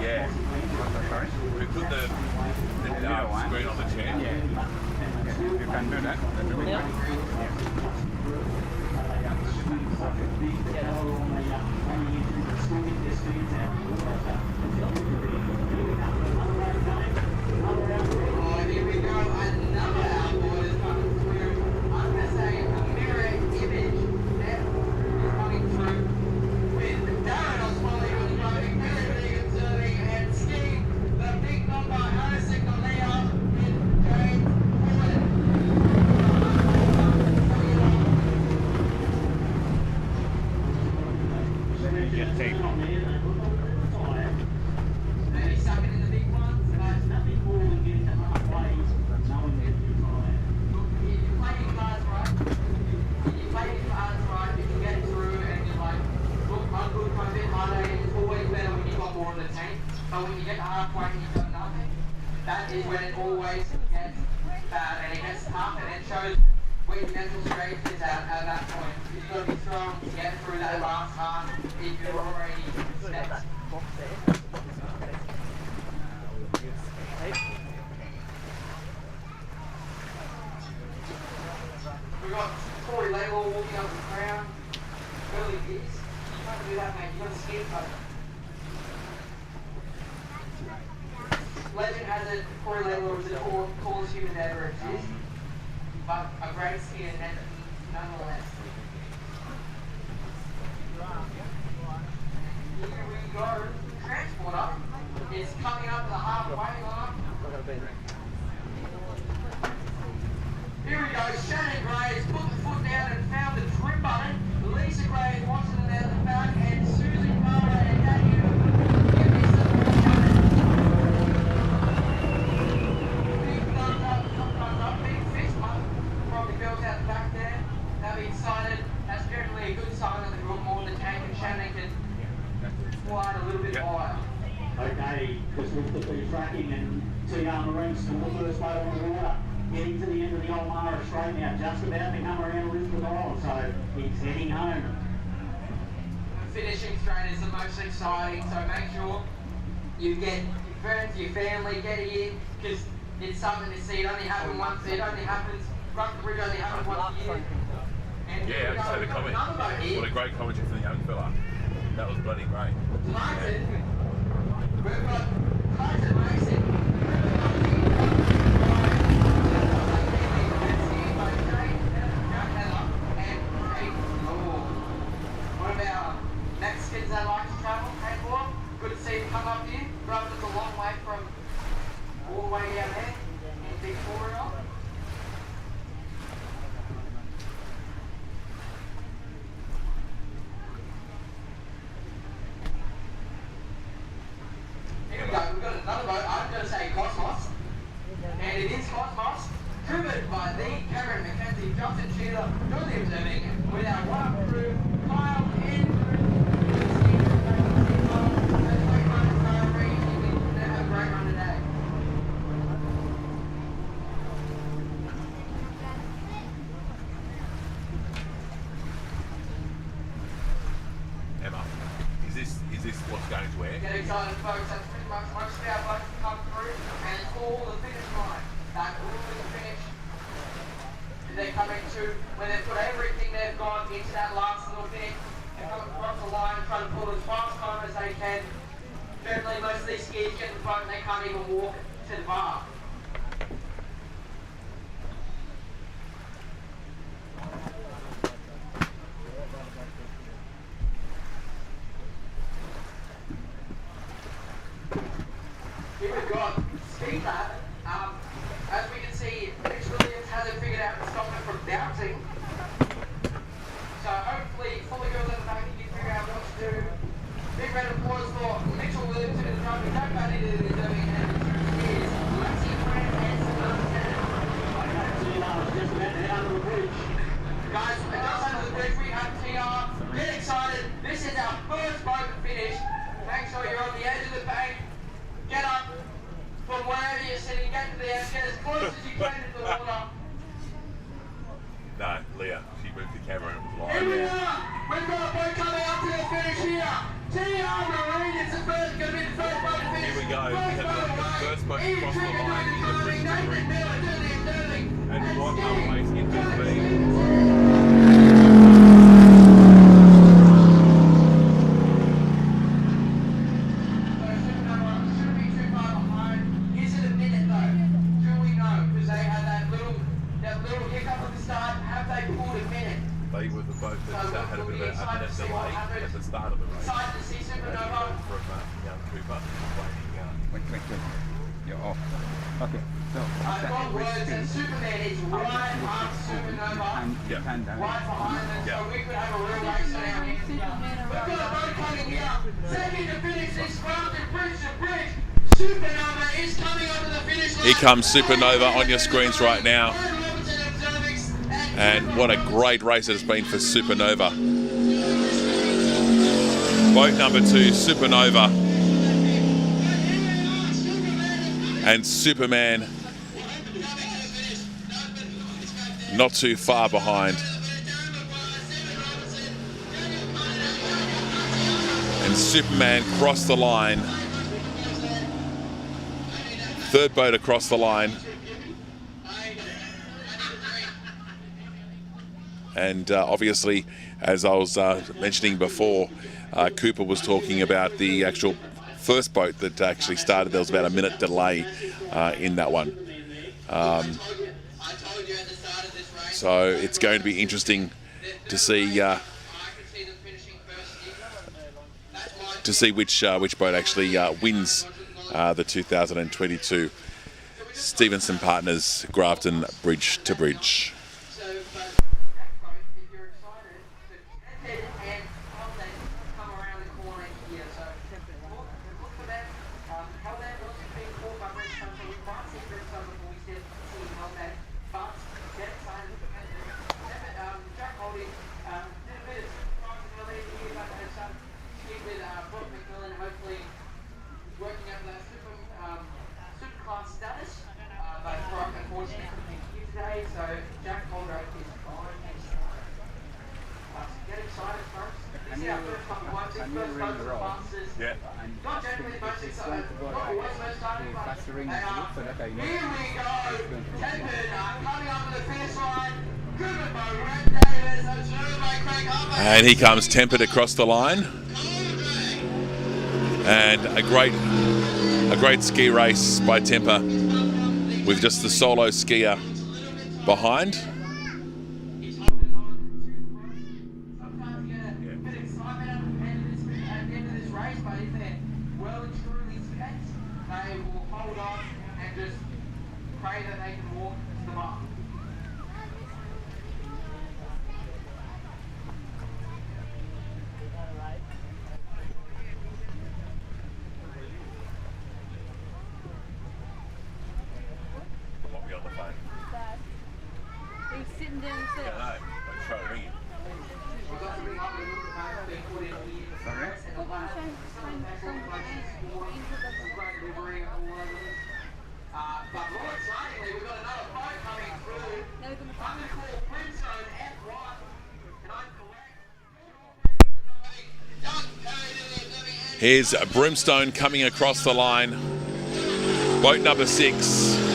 Yeah. We put the screen on the chair. Yeah. You can do that. Here we go. Another outboard is coming through. I'm going to say a mirror image there is coming through with Darren Oswald driving very big and serving and skiing the big number Harrison Galea with James Ford. Get tape. Maybe sucking in the big ones, but nothing more than getting to halfway and knowing that you're tired. Look, if you play your cards right, you can get through and you're like, look, I'm good, I'm a bit harder, and it's always better when you've got more in the tank. But when you get to halfway and you've got nothing, that is when it always gets and it gets tough, and it shows where your mental strength is at that point. You've got to be strong to get through that last half if you're already set. We've got Corey Label walking up the crown. Early years. You can't do that, mate. You've got to skip over. Legend has it, Corey Label was the coolest human to ever exist. But a great skier nonetheless. Here we go. Transporter is coming up to the halfway line. Here we go. Shannon Gray has put the foot down and found the trim button. Lisa Gray is watching it out the back, and Susan Carter and Daniel give me some more coming. Big thumbs up, big fist bump from the girls out the back there. They'll be excited. That's generally a good sign that they've got more in the tank, and Shannon can fly a little bit higher. Okay, just looked at the tracking and TR Marine still the first boat on the water. Getting to the end of the old Mara straight now, just about to come around Elizabeth Island, so he's heading home. Finishing straight is the most exciting, so make sure you get your friends, your family, get it in, because it's something to see. It only happens once. It only happens. Grafton Bridge only happens once a year. And Yeah, I just had a comment. What a great commentary from the young fella. That was bloody great. Clayton, we've got Clayton Racing. Mexicans that like to travel, hey boy, good to see you come up here. Grafton's a long way from all the way down there in Victoria. Here we go, we've got another boat. I'm going to say Cosmos, and it is Cosmos, driven by the Cameron Mackenzie, Justin Sheila, Julie observing with our one crew, Kyle and Emma, is this what's going to air? Get excited, folks. That's pretty much most of our boats come through, and it's all the finish line. That will be the finish. They're coming to when they put everything they've got into that last little bit and come across the line, try to pull as fast time as they can. Generally, most of these skiers get in the boat and they can't even walk to the bar. Here we've got Speed Lab. As we can see, Mitch Williams hasn't figured out to stop it from bouncing. So hopefully, all the girls at the back can figure out what to do. Big round of applause for Mitchell Williams in the drum. We don't go into the deserving hand of two skiers. Lexi Grant and Samantha Cannon. Just about to head under the bridge. Guys, just under the bridge, we have TR. Get excited. This is our first boat finish. Make sure you're on the edge of the bank. Get up from wherever you're sitting, get to the end, get as close as you can to the water. No, Leah, she moved the camera and it was Here we live. are! We've got a boat coming up to the finish here. TR Marine is the first, going to be the first boat to finish. Here we go. We have the first boat to cross the line in the Bridge to Bridge. And what a race it has been. They were the boat that had a bit of a minute delay at the start of the race. From young Cooper Wait. You're off. Okay. So after got every words spin, and Superman is right up Supernova, you can down. right behind them, so we could have a real race on our hands here. We've got a boat coming here, second to finish this Grafton Bridge to Bridge. Supernova is coming onto the finish line. Here comes Supernova on your screens right now. And what a great race it has been for Supernova. Boat number 2, Supernova. And Superman not too far behind. And Superman crossed the line. Third boat across the line. And obviously, as I was mentioning before, Cooper was talking about the actual first boat that actually started. There was about a minute delay in that one. So it's going to be interesting to see which boat actually wins the 2022 Stevenson Partners Grafton Bridge to Bridge. And he comes Tempered across the line, and a great ski race by Temper with just the solo skier behind. Here's Brimstone coming across the line. Boat number 6.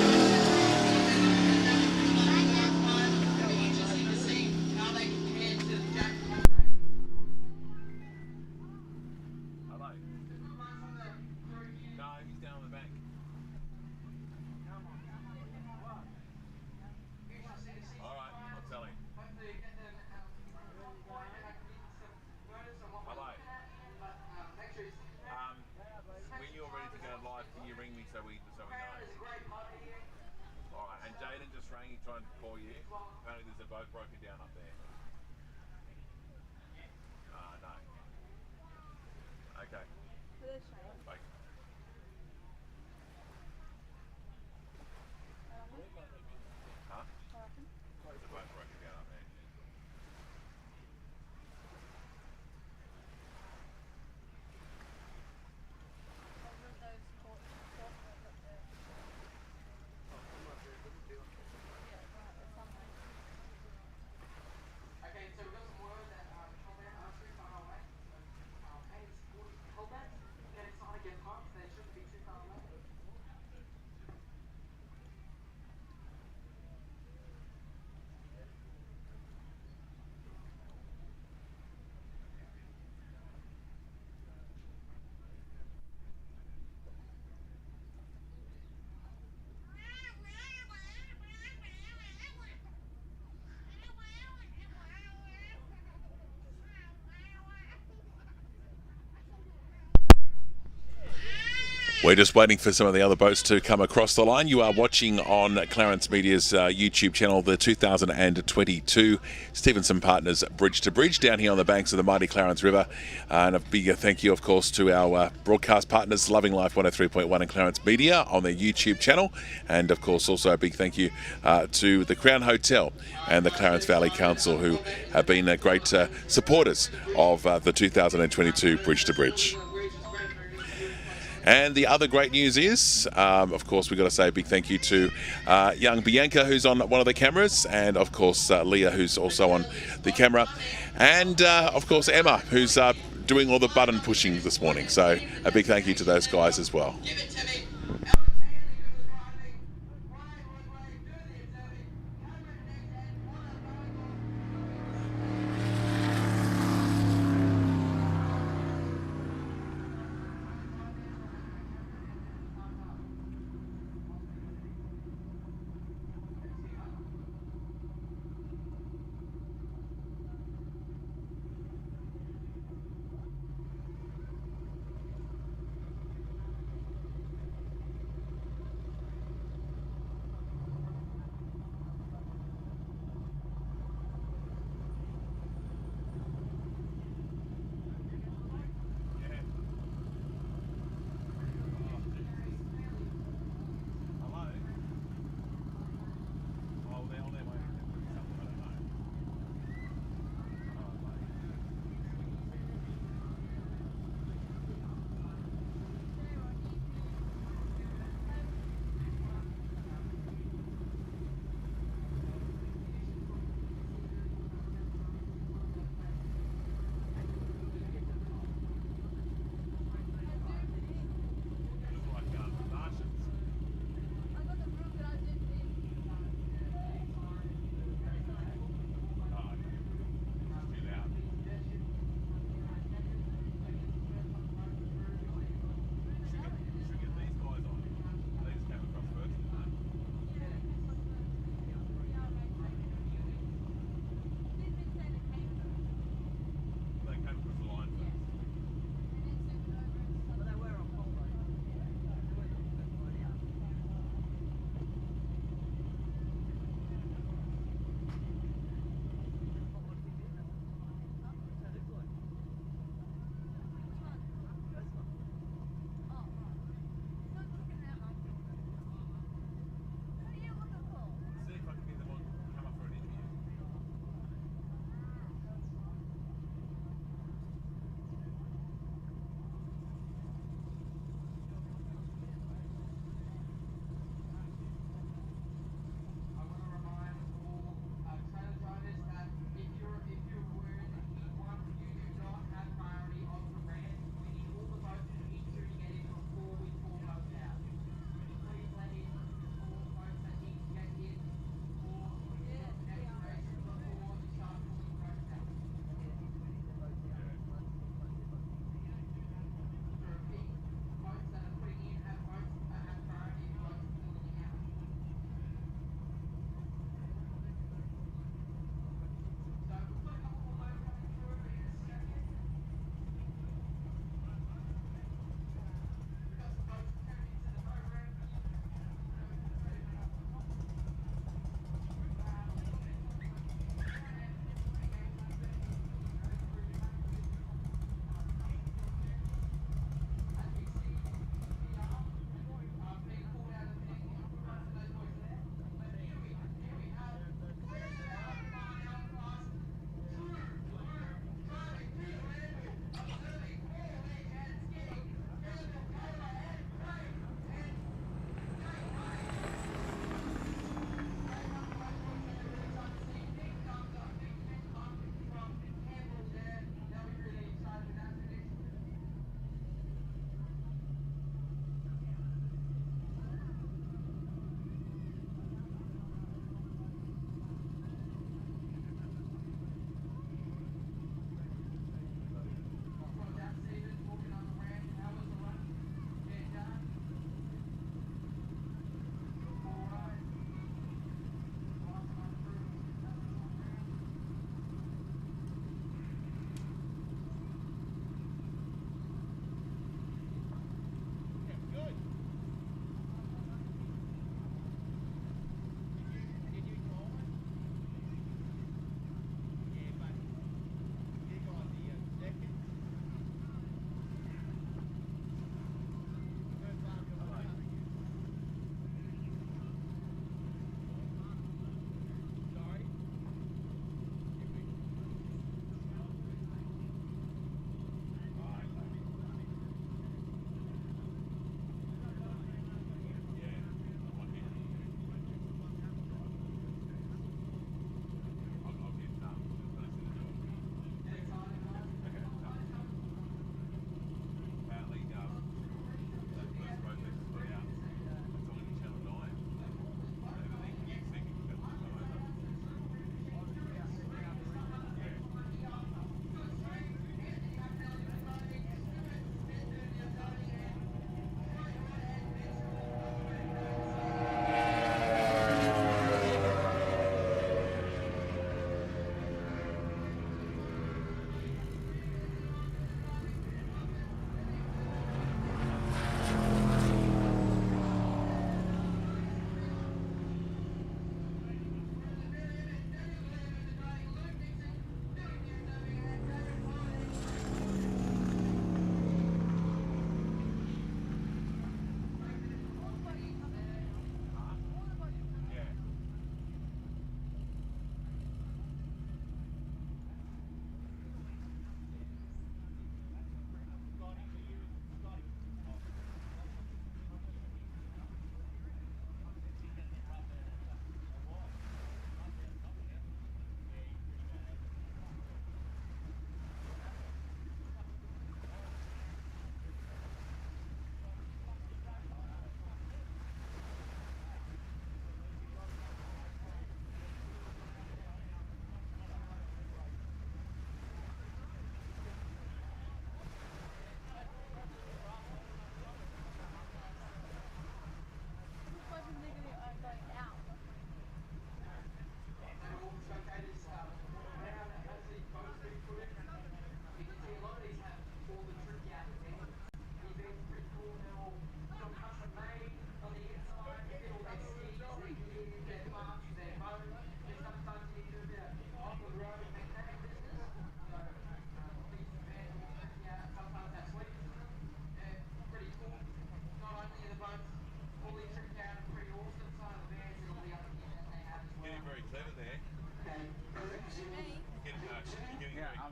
We're just waiting for some of the other boats to come across the line. You are watching on Clarence Media's YouTube channel the 2022 Stevenson Partners Bridge to Bridge down here on the banks of the mighty Clarence River. And a big thank you, of course, to our broadcast partners, Loving Life 103.1 and Clarence Media on their YouTube channel. And, of course, also a big thank you to the Crown Hotel and the Clarence Valley Council, who have been great supporters of the 2022 Bridge to Bridge. And the other great news is, of course, we've got to say a big thank you to young Bianca, who's on one of the cameras, and of course Leah, who's also on the camera, and of course Emma, who's doing all the button pushing this morning. So a big thank you to those guys as well.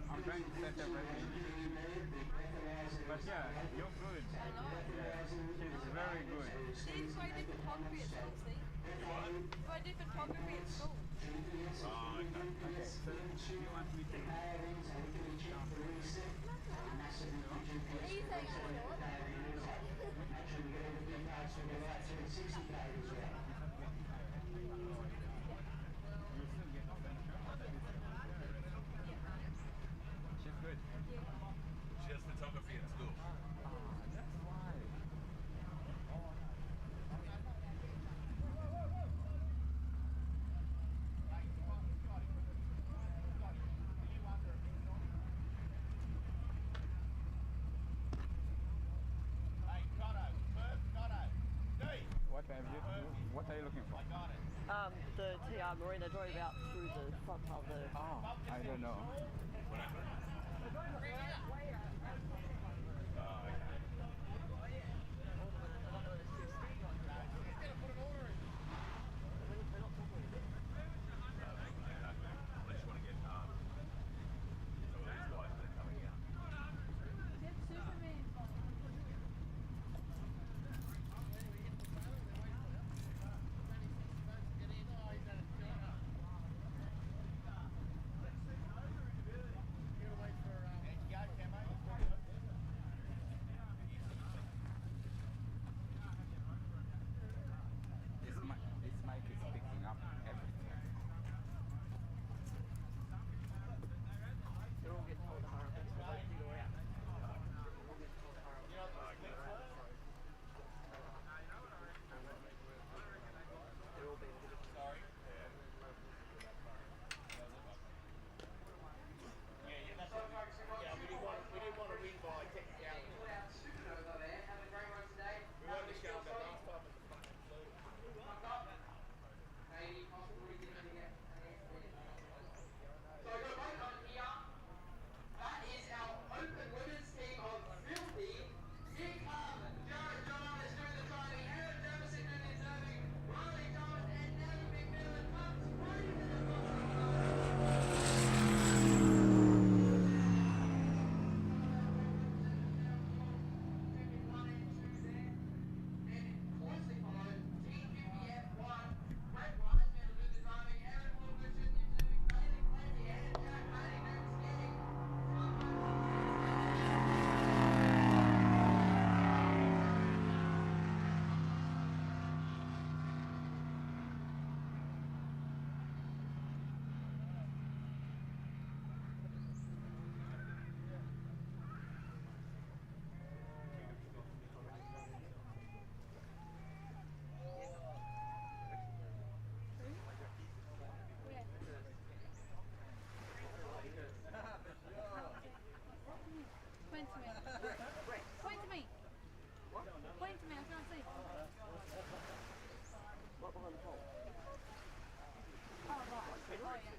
I'm trying to set everything. But yeah, you're good. Yeah, she's very good. See, it's like different photography at school, see? It's like different photography at school. Okay, so do you want me to? He's saying I know it. You still get the same shot, but that is she's good. She has photography at school. That's why. What are you looking for? The TR Marina drove out through the front part of the... Oh, I don't know. This mic is picking up everything. They're all getting told to hurry up, so don't figure out. They're all getting told to hurry up. They're all being given... Sorry? We didn't want to win by technicality. Supernova there, having a great run today. We wanted to show them that last time at the fucking flu. Maybe possibly getting it. So we've got both on here. That is our open women's team of Filthy. Nick Harmon, Jared John is doing the driving, Aaron Jefferson doing the serving, Riley Thomas and Nellie McMillan comes running to the Point to me. Point to me. What? Point to me, I can't see. Right behind the pole. Oh, right. Oh, yeah.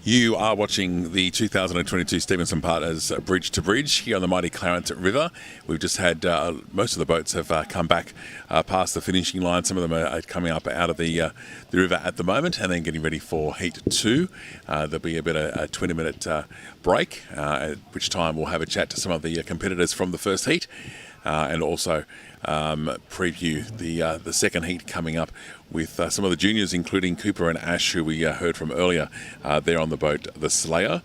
You are watching the 2022 Stevenson Partners Bridge to Bridge here on the mighty Clarence River. We've just had most of the boats have come back past the finishing line. Some of them are coming up out of the river at the moment and then getting ready for Heat 2. There'll be a bit of a 20-minute break, at which time we'll have a chat to some of the competitors from the first heat and also preview the second heat coming up with some of the juniors, including Cooper and Ash, who we heard from earlier there on the boat, the Slayer,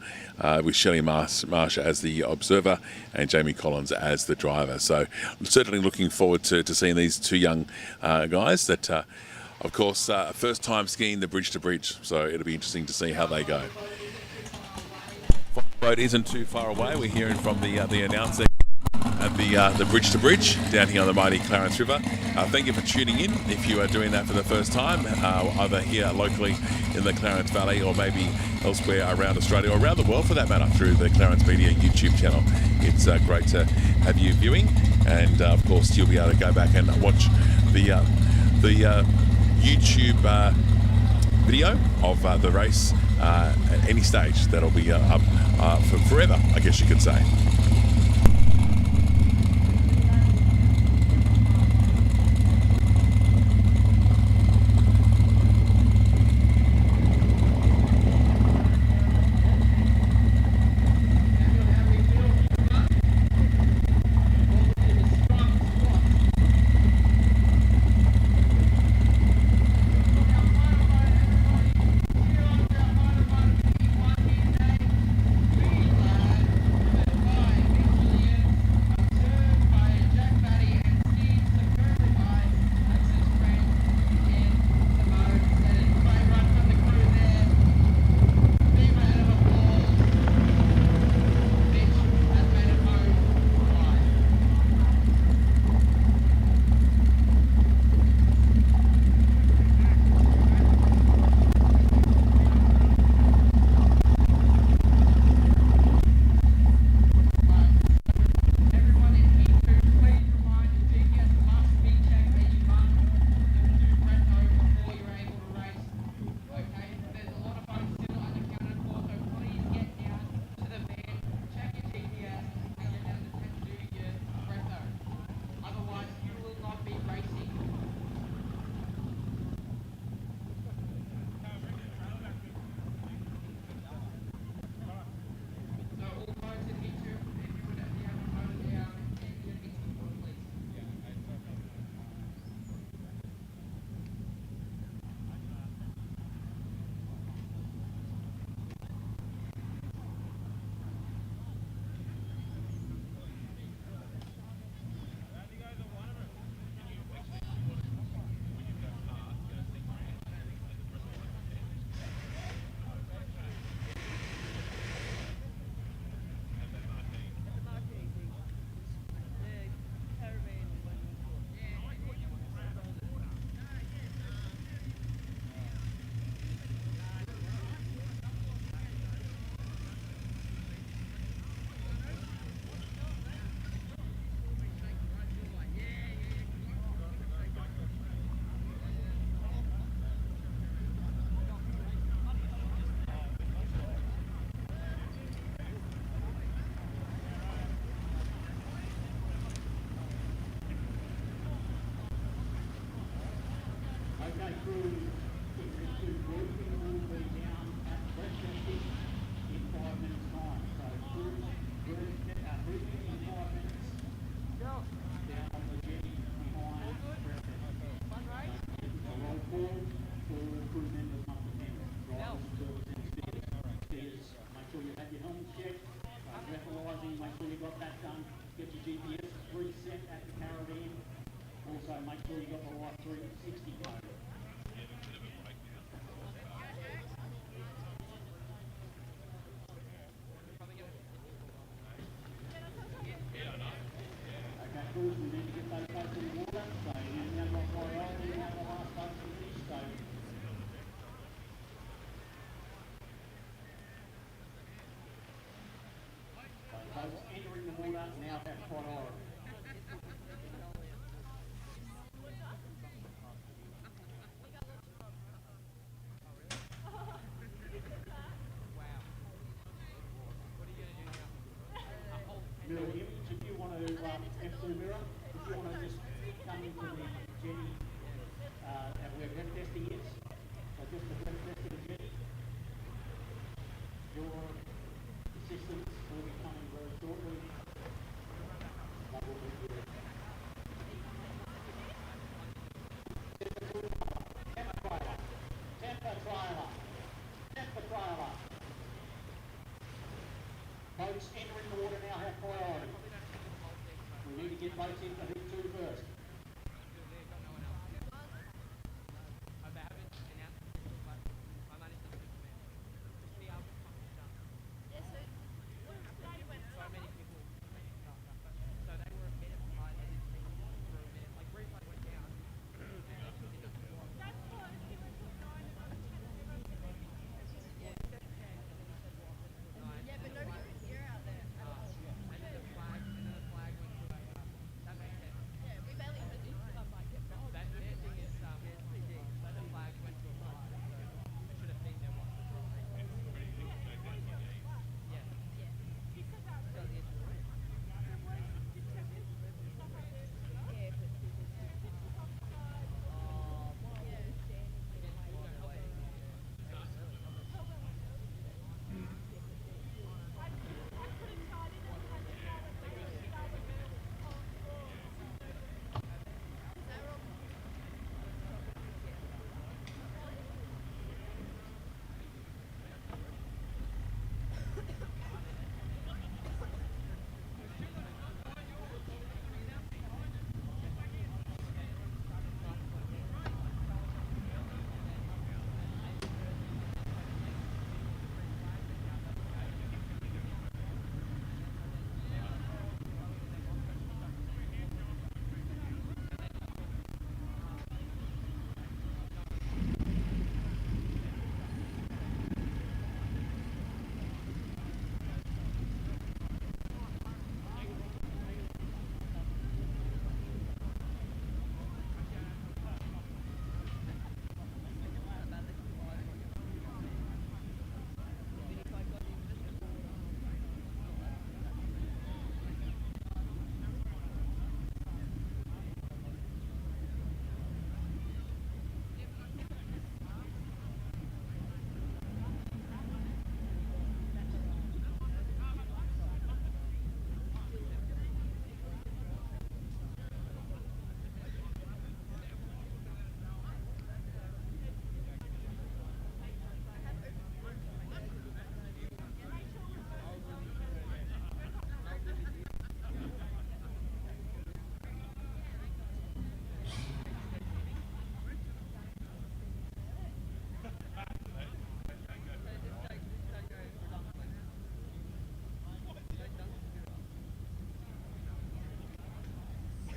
with Shelley Marsh as the observer and Jamie Collins as the driver. So certainly looking forward to seeing these two young guys that, of course, first time skiing the bridge to bridge. So it'll be interesting to see how they go. The boat isn't too far away. We're hearing from the announcer at the bridge to bridge down here on the mighty Clarence River. Thank you for tuning in if you are doing that for the first time, either here locally in the Clarence Valley or maybe elsewhere around Australia or around the world for that matter through the Clarence Media YouTube channel. It's great to have you viewing, and of course you'll be able to go back and watch the YouTube video of the race at any stage. That'll be up for forever, I guess you could say. F2 mirror. If you want to just come into the Jenny, where web testing is, so just the web testing Jenny, your assistants will be coming very shortly. That will be good. Temper trailer. Boats entering the water now have priority. We need to get boats into heat 2 first.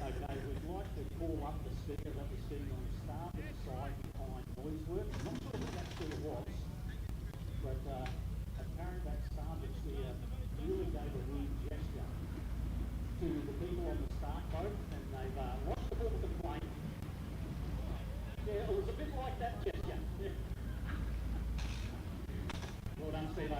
Okay, we'd like to call up the speaker that was sitting on the starboard side behind noise work. Not sure what that still was, but apparently that starboard steer really gave a weird gesture to the people on the start boat, and they've lost the ball with the plane. Yeah, it was a bit like that gesture. Yeah. Well done, Steve.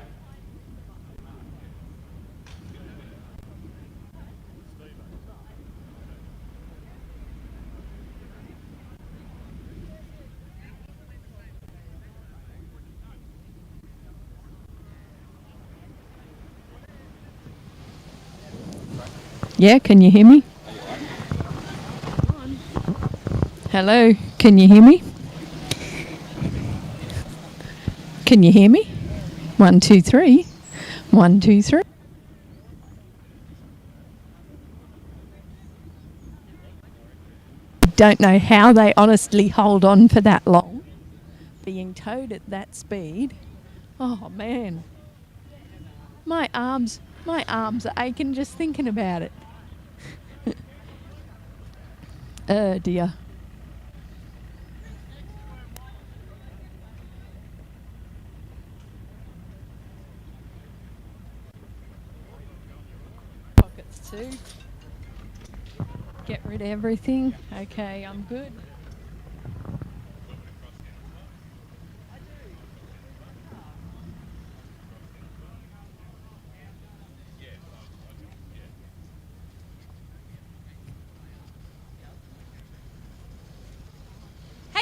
Yeah, can you hear me? Hello, can you hear me? Can you hear me? 1, 2, 3. 1, 2, 3. Don't know how they honestly hold on for that long, being towed at that speed. Oh man, my arms are aching just thinking about it. Oh dear. Pockets too. Get rid of everything. Okay, I'm good.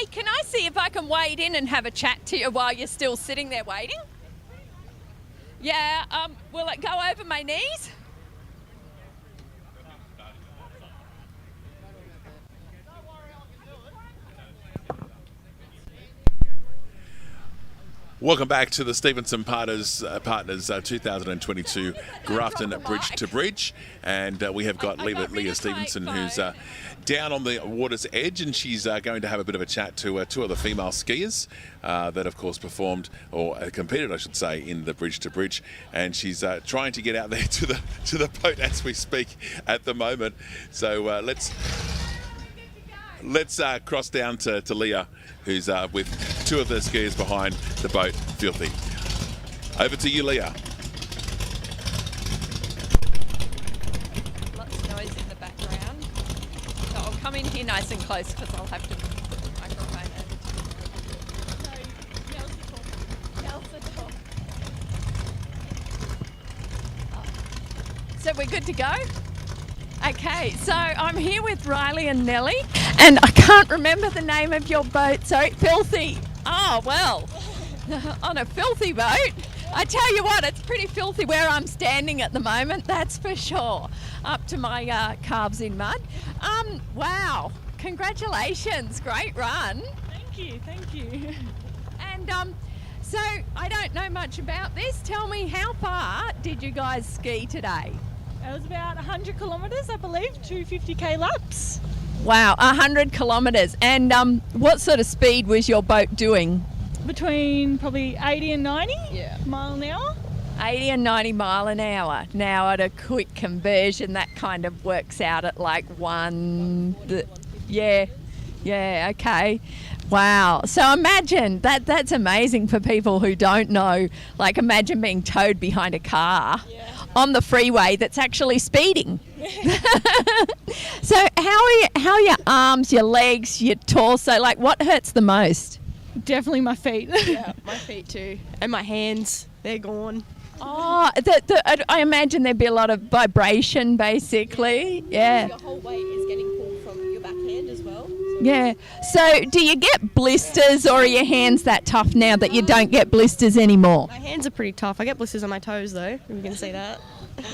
Hey, can I see if I can wade in and have a chat to you while you're still sitting there waiting? Yeah, will it go over my knees? Welcome back to the Stevenson Partners 2022 Grafton Bridge to Bridge, and we have got Leah Stevenson, who's down on the water's edge, and she's going to have a bit of a chat to two of the female skiers that, of course, performed or competed, I should say, in the Bridge to Bridge, and she's trying to get out there to the boat as we speak at the moment. So let's cross down to Leah, who's with two of the skiers behind the boat, Filthy. Over to you, Leah. Lots of noise in the background. So I'll come in here nice and close because I'll have to put the microphone over to you. Nell's the talk. So we're good to go? Okay, so I'm here with Riley and Nellie, and I can't remember the name of your boat. Sorry, Filthy. Oh, well, on a filthy boat. I tell you what, it's pretty filthy where I'm standing at the moment, that's for sure. Up to my calves in mud. Wow, congratulations, great run. Thank you. And so I don't know much about this. Tell me, how far did you guys ski today? It was about 100 kilometres, I believe, 250k laps. Wow, 100 kilometres. And what sort of speed was your boat doing? Between probably 80 and 90 mile an hour. 80 and 90 mile an hour. Now at a quick conversion, that kind of works out at like okay. Wow. So imagine, that's amazing for people who don't know. Like, imagine being towed behind a car on the freeway that's actually speeding. So how are your arms, your legs, your torso? Like, what hurts the most? Definitely my feet. Yeah, my feet too. And my hands, they're gone. Oh, I imagine there'd be a lot of vibration, basically. Yeah. Your whole weight is getting pulled from your backhand as well. Yeah. So do you get blisters, or are your hands that tough now that you don't get blisters anymore? My hands are pretty tough. I get blisters on my toes though, if you can see that.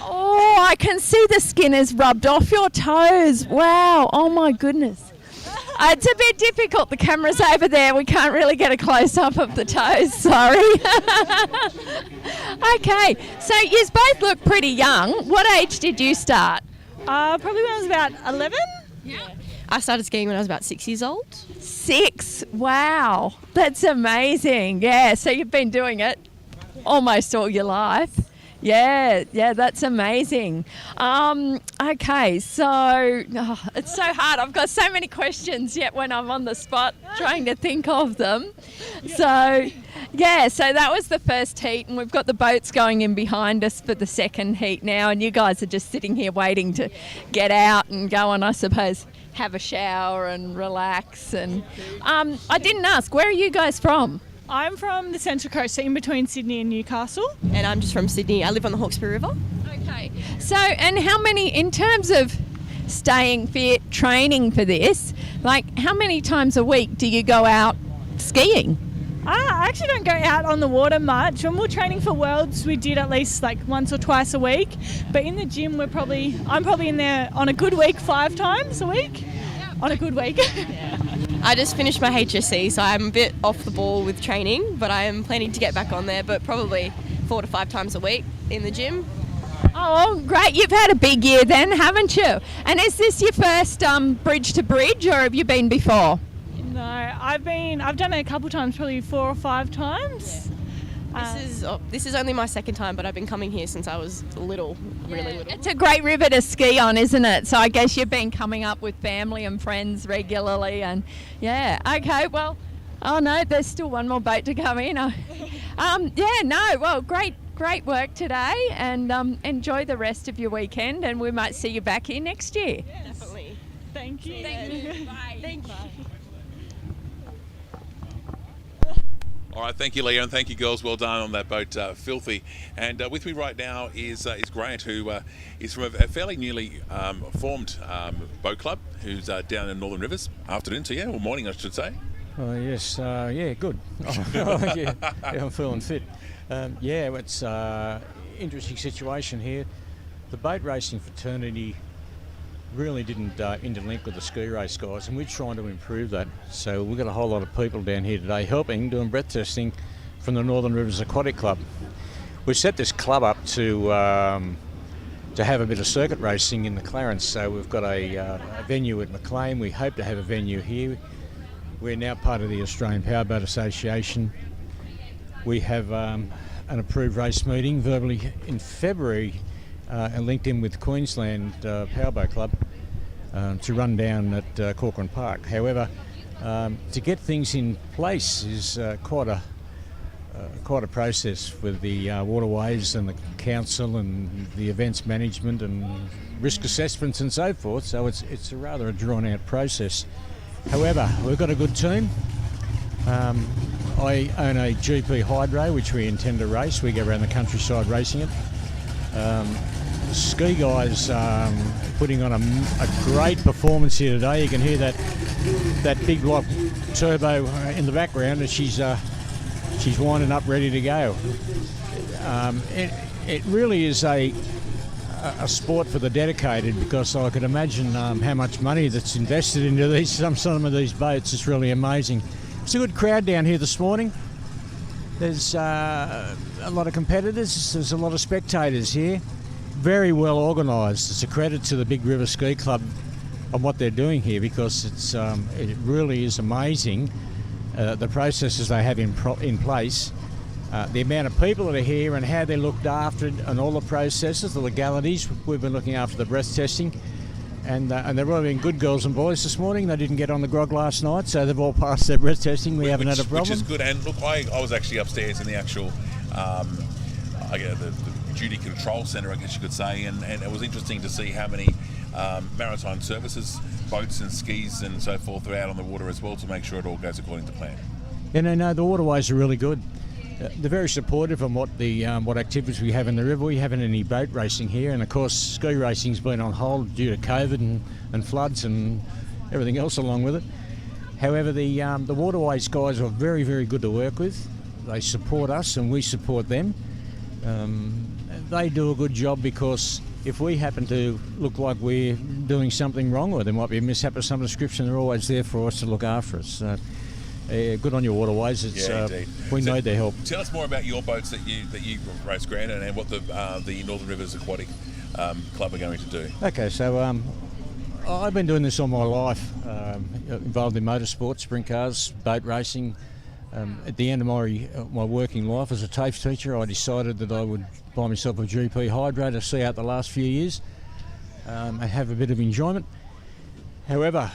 Oh, I can see the skin is rubbed off your toes. Wow. Oh my goodness. It's a bit difficult. The camera's over there. We can't really get a close-up of the toes. Sorry. Okay. So you both look pretty young. What age did you start? Probably when I was about 11. Yeah. I started skiing when I was about 6 years old. 6? Wow. That's amazing. Yeah. So you've been doing it almost all your life. Yeah, that's amazing. Okay, so it's so hard. I've got so many questions yet when I'm on the spot trying to think of them. So, yeah, so that was the first heat, and we've got the boats going in behind us for the second heat now, and you guys are just sitting here waiting to get out and go and, I suppose, have a shower and relax. And I didn't ask, where are you guys from? I'm from the Central Coast, so in between Sydney and Newcastle. And I'm just from Sydney. I live on the Hawkesbury River. Okay. So, and how many, in terms of staying fit, training for this, like how many times a week do you go out skiing? I actually don't go out on the water much. When we're training for Worlds, we did at least like once or twice a week. But in the gym, I'm probably in there on a good week 5 times a week. On a good week. I just finished my HSC, so I'm a bit off the ball with training, but I am planning to get back on there, but probably 4 to 5 times a week in the gym. Oh, great. You've had a big year then, haven't you? And is this your first bridge to bridge, or have you been before? No, I've done it a couple times, probably 4 or 5 times. This is only my second time, but I've been coming here since I was little, really little. It's a great river to ski on, isn't it? So I guess you've been coming up with family and friends regularly, and yeah, okay, well, oh no, there's still one more boat to come in. Well, great work today, and enjoy the rest of your weekend, and we might see you back here next year. Yes. Definitely. Thank you. Thank you. Bye. Thank you. All right, thank you, Leah, and thank you, girls. Well done on that boat, Filthy. And with me right now is Grant, who is from a fairly newly formed boat club, who's down in Northern Rivers. Afternoon to you, or morning, I should say. Yes, yeah, good. Yeah, I'm feeling fit. Yeah, it's interesting situation here. The boat racing fraternity really didn't interlink with the ski race guys, and we're trying to improve that. So we've got a whole lot of people down here today helping, doing breath testing from the Northern Rivers Aquatic Club. We've set this club up to have a bit of circuit racing in the Clarence. So we've got a venue at Maclean. We hope to have a venue here. We're now part of the Australian Powerboat Association. We have an approved race meeting verbally in February and linked in with Queensland Powerboat Club to run down at Corcoran Park. However, to get things in place is quite a process with the waterways and the council and the events management and risk assessments and so forth. So it's a rather drawn out process. However, we've got a good team. I own a GP Hydro, which we intend to race. We go around the countryside racing it. The ski guys putting on a great performance here today. You can hear that big block turbo in the background, and she's winding up ready to go. It really is a sport for the dedicated, because I could imagine how much money that's invested into some of these boats. It's really amazing. It's a good crowd down here this morning. There's a lot of competitors. There's a lot of spectators here. Very well organised. It's a credit to the Big River Ski Club on what they're doing here, because it really is amazing the processes they have in place. The amount of people that are here and how they're looked after, and all the processes, the legalities. We've been looking after the breath testing, and they've all been good girls and boys this morning. They didn't get on the grog last night, so they've all passed their breath testing. We haven't had a problem. Which is good. And look, I was actually upstairs in the actual, the duty control centre, I guess you could say, and it was interesting to see how many maritime services, boats and skis and so forth are out on the water as well, to make sure it all goes according to plan. Yeah, no, the waterways are really good. They're very supportive on what activities we have in the river. We haven't any boat racing here, and of course ski racing's been on hold due to COVID and floods and everything else along with it. However, the waterways guys are very, very good to work with. They support us and we support them. They do a good job, because if we happen to look like we're doing something wrong, or there might be a mishap of some description, they're always there for us to look after us. Good on your waterways. Indeed. We need their help. Tell us more about your boats that you race, Grant, and what the Northern Rivers Aquatic Club are going to do. Okay, so I've been doing this all my life, involved in motorsport, sprint cars, boat racing. At the end of my working life as a TAFE teacher, I decided that I would buy myself a GP Hydro to see out the last few years and have a bit of enjoyment. However,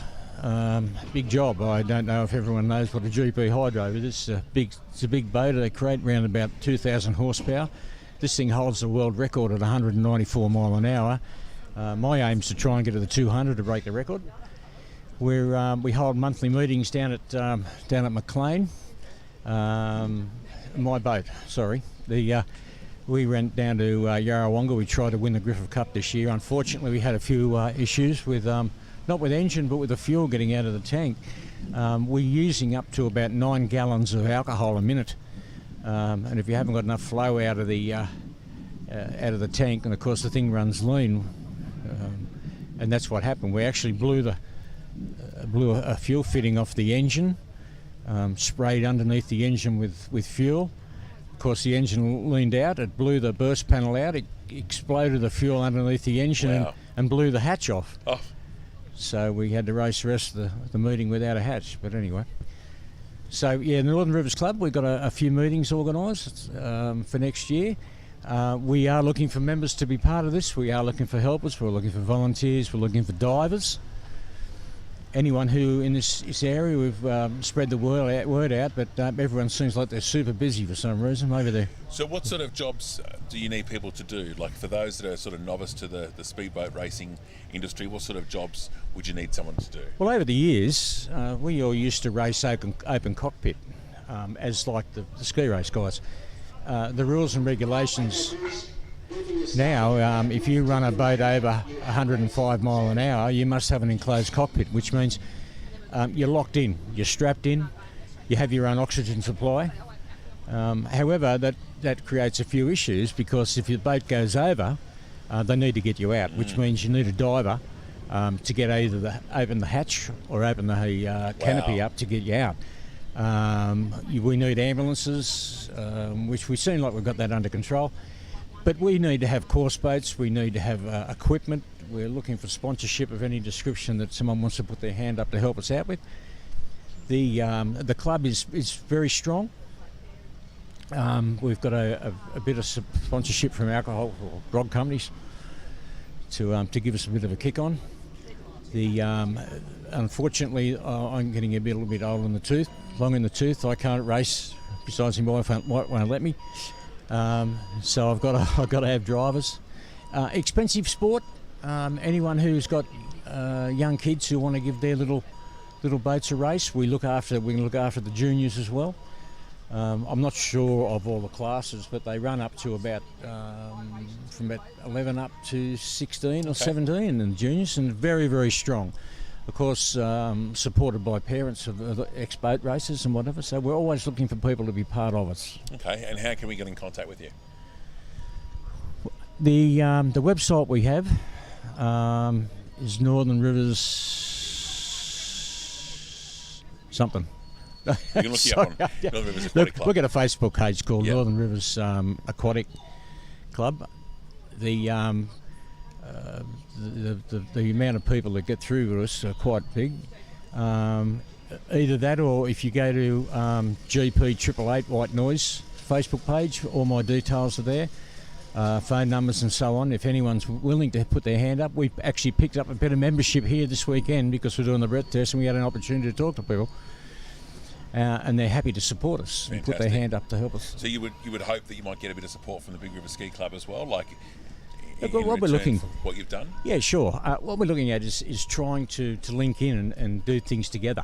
big job. I don't know if everyone knows what a GP Hydro is. It's a big boat. They create around about 2,000 horsepower. This thing holds the world record at 194 mile an hour. My aim is to try and get to the 200 to break the record. We hold monthly meetings down at Maclean. My boat, sorry. We went down to Yarrawonga. We tried to win the Griffith Cup this year. Unfortunately, we had a few issues with not with engine, but with the fuel getting out of the tank. We're using up to about 9 gallons of alcohol a minute, and if you haven't got enough flow out of the tank, and of course the thing runs lean, and that's what happened. We actually blew a fuel fitting off the engine, sprayed underneath the engine with fuel. Of course, the engine leaned out. It blew the burst panel out. It exploded the fuel underneath the engine. Wow. and blew the hatch off. Oh. So we had to race the rest of the meeting without a hatch. But anyway. So, yeah, the Northern Rivers Club, we've got a few meetings organised for next year. We are looking for members to be part of this. We are looking for helpers. We're looking for volunteers. We're looking for divers. Anyone who in this area, we've spread the word out, but everyone seems like they're super busy for some reason over there. So what sort of jobs do you need people to do? Like for those that are sort of novice to the speedboat racing industry, what sort of jobs would you need someone to do? Well, over the years, we all used to race open cockpit, as like the ski race guys. The rules and regulations now, if you run a boat over 105 mile an hour, you must have an enclosed cockpit, which means you're locked in, you're strapped in, you have your own oxygen supply. However, that creates a few issues, because if your boat goes over, they need to get you out, which means you need a diver to get either open the hatch or open the canopy up to get you out. We need ambulances, which we seem like we've got that under control. But we need to have course boats, we need to have equipment. We're looking for sponsorship of any description that someone wants to put their hand up to help us out with. The club is very strong. We've got a bit of sponsorship from alcohol or grog companies to give us a bit of a kick on. Unfortunately, I'm getting a little bit long in the tooth. I can't race. Besides, my wife won't let me. So I've got to have drivers. Expensive sport. Anyone who's got young kids who want to give their little boats a race, we can look after the juniors as well. I'm not sure of all the classes, but they run up to about from about 11 up to 16 or 17 in the juniors, and very, very strong. Of course, supported by parents of ex-boat racers and whatever, so we're always looking for people to be part of us. Okay, and how can we get in contact with you? The website we have is Northern Rivers something. You can look you up on Northern Rivers Aquatic Club. We've got a Facebook page called Yep. Northern Rivers Aquatic Club. The amount of people that get through to us are quite big. Either that, or if you go to GP 888 White Noise Facebook page, all my details are there. Phone numbers and so on. If anyone's willing to put their hand up, we've actually picked up a bit of membership here this weekend because we're doing the breath test and we had an opportunity to talk to people. And they're happy to support us and put their hand up to help us. So you would hope that you might get a bit of support from the Big River Ski Club as well, like what we're looking for what you've done. Yeah, sure. What we're looking at is trying to link in and do things together.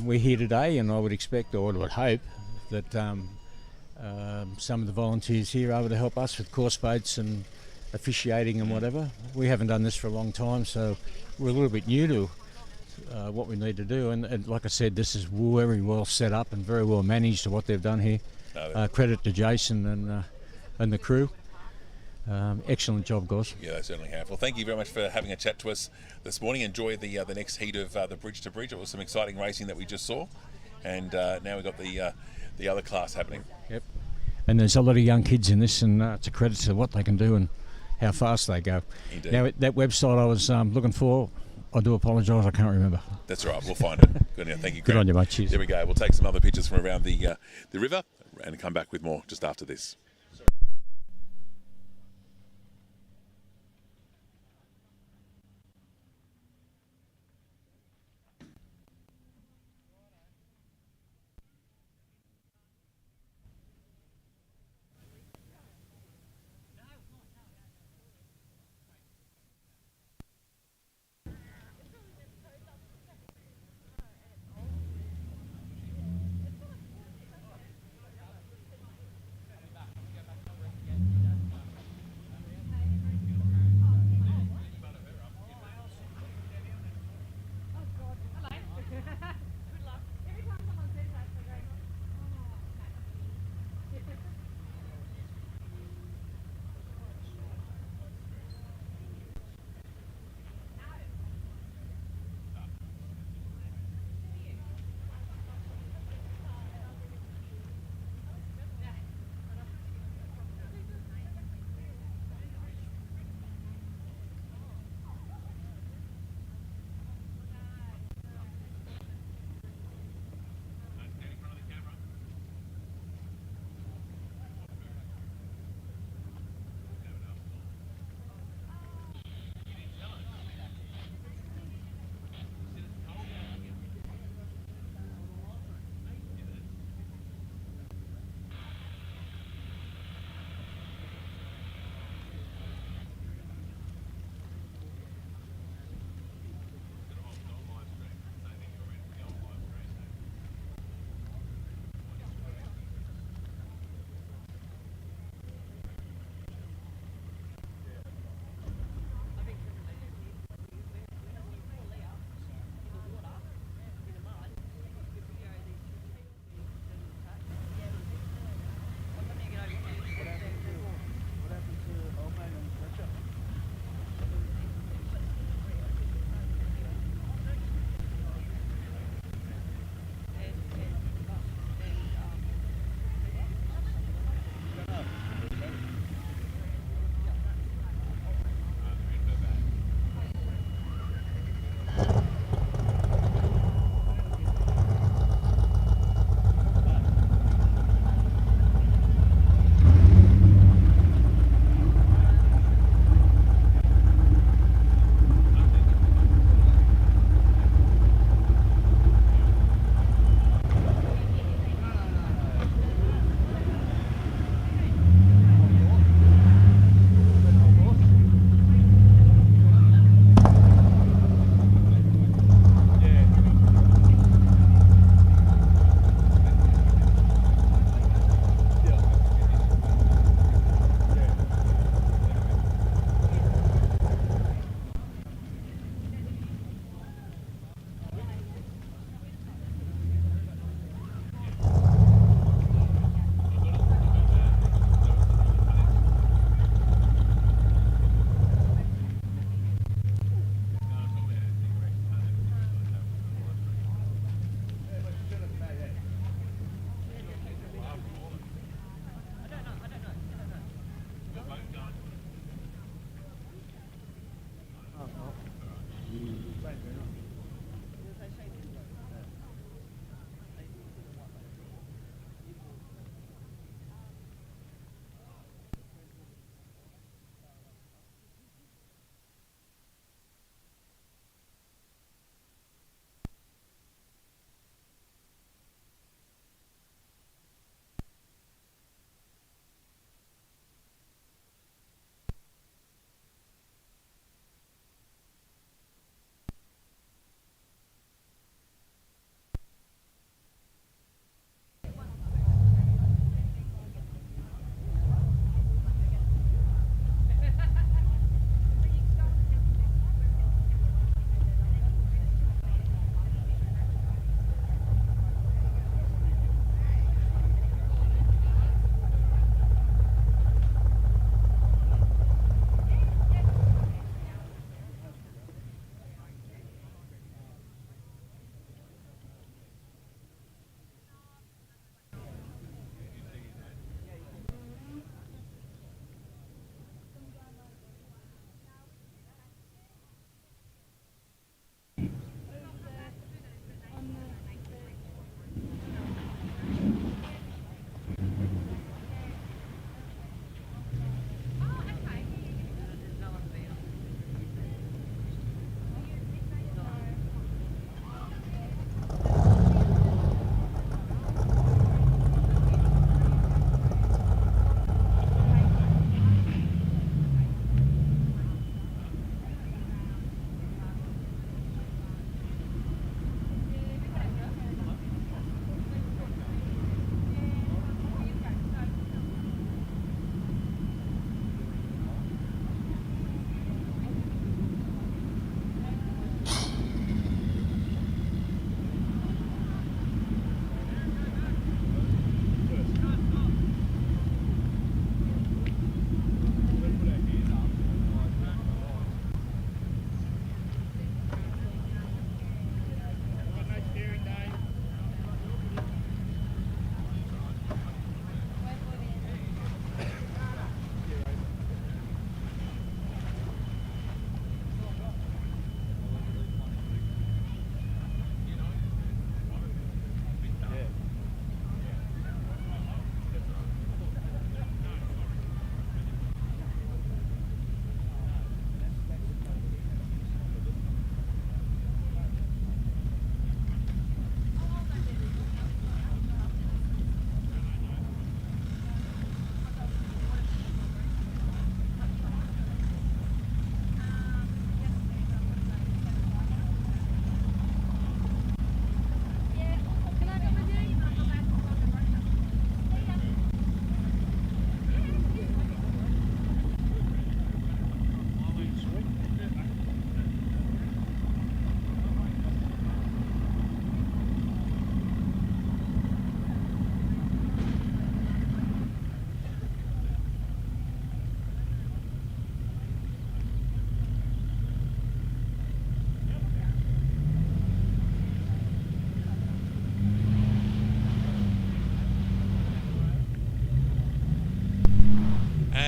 We're here today, and I would expect, or would hope, that some of the volunteers here are able to help us with course boats and officiating and whatever. We haven't done this for a long time, so we're a little bit new to what we need to do, and like I said, this is very well set up and very well managed to what they've done here. Credit to Jason and the crew. Excellent job, guys. Yeah, they certainly have. Well, thank you very much for having a chat to us this morning. Enjoy the next heat of the Bridge to Bridge. It was some exciting racing that we just saw, and now we've got the other class happening. Yep. And there's a lot of young kids in this, and it's a credit to what they can do and how fast they go. Indeed. Now, that website I was looking for, I do apologise, I can't remember. That's all right, we'll find it. Good, thank you, Grant. Good on you, mate. Cheers. There we go. We'll take some other pictures from around the river and come back with more just after this.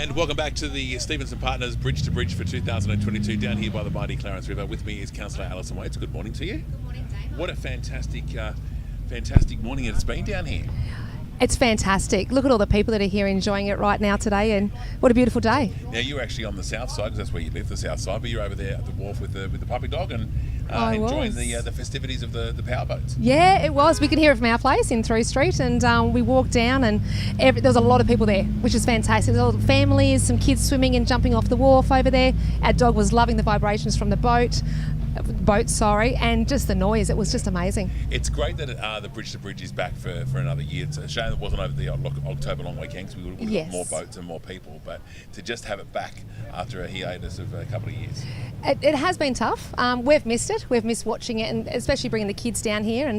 And welcome back to the Stevenson Partners Bridge to Bridge for 2022 down here by the mighty Clarence River. With me is Councillor Alison Waits. Good morning to you. Good morning, Dave. What a fantastic morning it's been down here. It's fantastic. Look at all the people that are here enjoying it right now today, and what a beautiful day. Now, you're actually on the south side, because that's where you live, the south side, but you're over there at the wharf with the puppy dog and enjoying the festivities of the powerboats. Yeah, it was. We could hear it from our place in Through Street, and we walked down, and there was a lot of people there, which is fantastic. There were families, some kids swimming and jumping off the wharf over there. Our dog was loving the vibrations from the boat, and just the noise. It was just amazing. It's great that the Bridge to Bridge is back for another year. It's a shame it wasn't over the October long weekend, because we would have got more boats and more people, but to just have it back after a hiatus of a couple of years. It has been tough. We've missed it. We've missed watching it, and especially bringing the kids down here.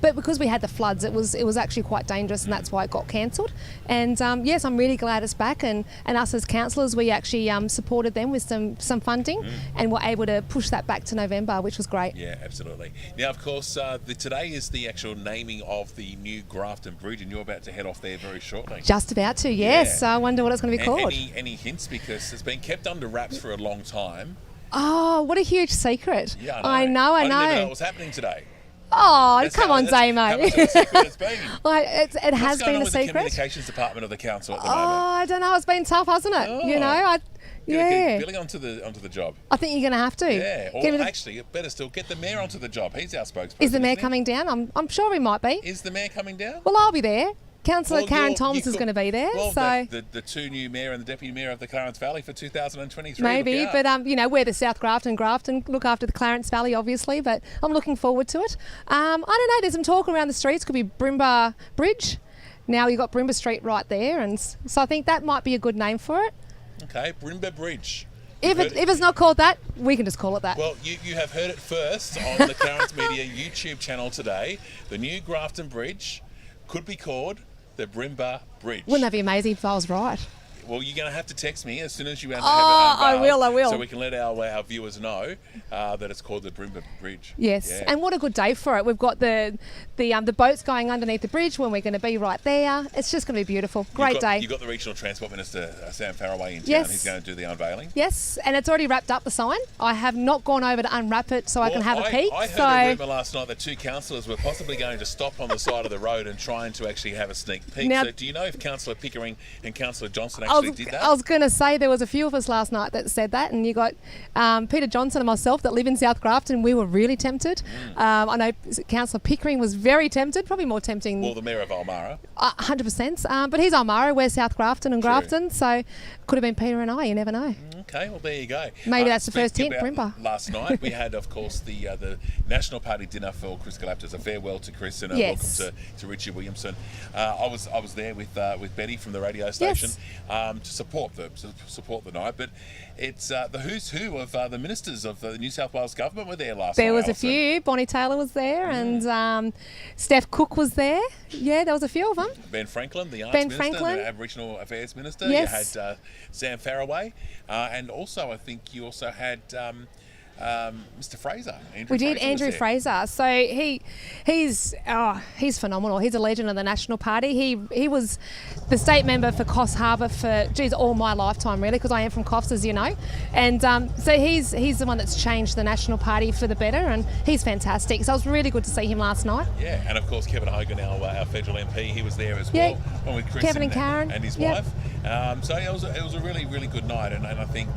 But because we had the floods, it was actually quite dangerous, and that's why it got cancelled. And yes, I'm really glad it's back. And us as councillors, we actually supported them with some funding, and were able to push that back to November, which was great. Yeah, absolutely. Now, of course, today is the actual naming of the new Grafton Bridge, and you're about to head off there very shortly. Just about to, yes. Yeah. So I wonder what it's going to be called. Any hints? Because it's been kept under wraps for a long time. Oh, what a huge secret. Yeah, I know. I didn't even know what was happening today. Oh, come on, Damo. How much of a secret it's been. It has been a with secret. The communications department of the council at the Oh, moment? I don't know. It's been tough, hasn't it? Oh. You know, Get Billy onto the job. I think you're going to have to. Yeah, or actually, better still, get the mayor onto the job. He's our spokesperson. Is the mayor coming down? I'm sure he might be. Is the mayor coming down? Well, I'll be there. Councillor Karen Thomas is going to be there. Well, so the two new mayor and the deputy mayor of the Clarence Valley for 2023. Maybe, but we're the South Grafton, look after the Clarence Valley, obviously. But I'm looking forward to it. I don't know. There's some talk around the streets. Could be Brimba Bridge. Now you've got Brimba Street right there, and so I think that might be a good name for it. Okay, Brimba Bridge. If it's not called that, we can just call it that. Well, you have heard it first on the Clarence Media YouTube channel today. The new Grafton Bridge could be called the Brimba Bridge. Wouldn't that be amazing if I was right? Well, you're going to have to text me as soon as you have it I will. So we can let our viewers know that it's called the Brimba Bridge. Yes, yeah. And what a good day for it. We've got the boats going underneath the bridge when we're going to be right there. It's just going to be beautiful. Great day. You've got the Regional Transport Minister, Sam Faraway, in town. Yes. He's going to do the unveiling. Yes, and it's already wrapped up, the sign. I have not gone over to unwrap it so I can have a peek. I heard a rumour last night that two councillors were possibly going to stop on the side of the road and trying to actually have a sneak peek. Now, so do you know if Councillor Pickering and Councillor Johnson actually did that? I was going to say there was a few of us last night that said that, and you got Peter Johnson and myself that live in South Grafton. We were really tempted. I know Councillor Pickering was very tempted, probably more tempting. Well, the Mayor of Ulmarra. 100%. But he's Ulmarra, we're South Grafton and Grafton, so could have been Peter and I, you never know. Okay, well, there you go. Maybe that's the first hint, Brimba. Last night we had, of course, the National Party dinner for Chris Galaptas, a farewell to Chris and a welcome to Richie Williamson. I was there with Betty from the radio station to support the night, but it's the who's who of the ministers of the New South Wales government were there last night. There was a few. Bonnie Taylor was there, and Steph Cook was there. Yeah, there was a few of them. Ben Franklin, the Arts Minister, and the Aboriginal Affairs Minister. Yes. You had Sam Faraway, and also I think you also had Mr. Fraser. We did, Andrew Fraser. So he's phenomenal. He's a legend of the National Party. He was the state member for Coffs Harbour for all my lifetime, really, because I am from Coffs, as you know. And so he's the one that's changed the National Party for the better, and he's fantastic. So it was really good to see him last night. Yeah, and of course Kevin Hogan, our federal MP, he was there as well. Along with Chris Kevin and Karen and his wife. So it was a really, really good night, and I think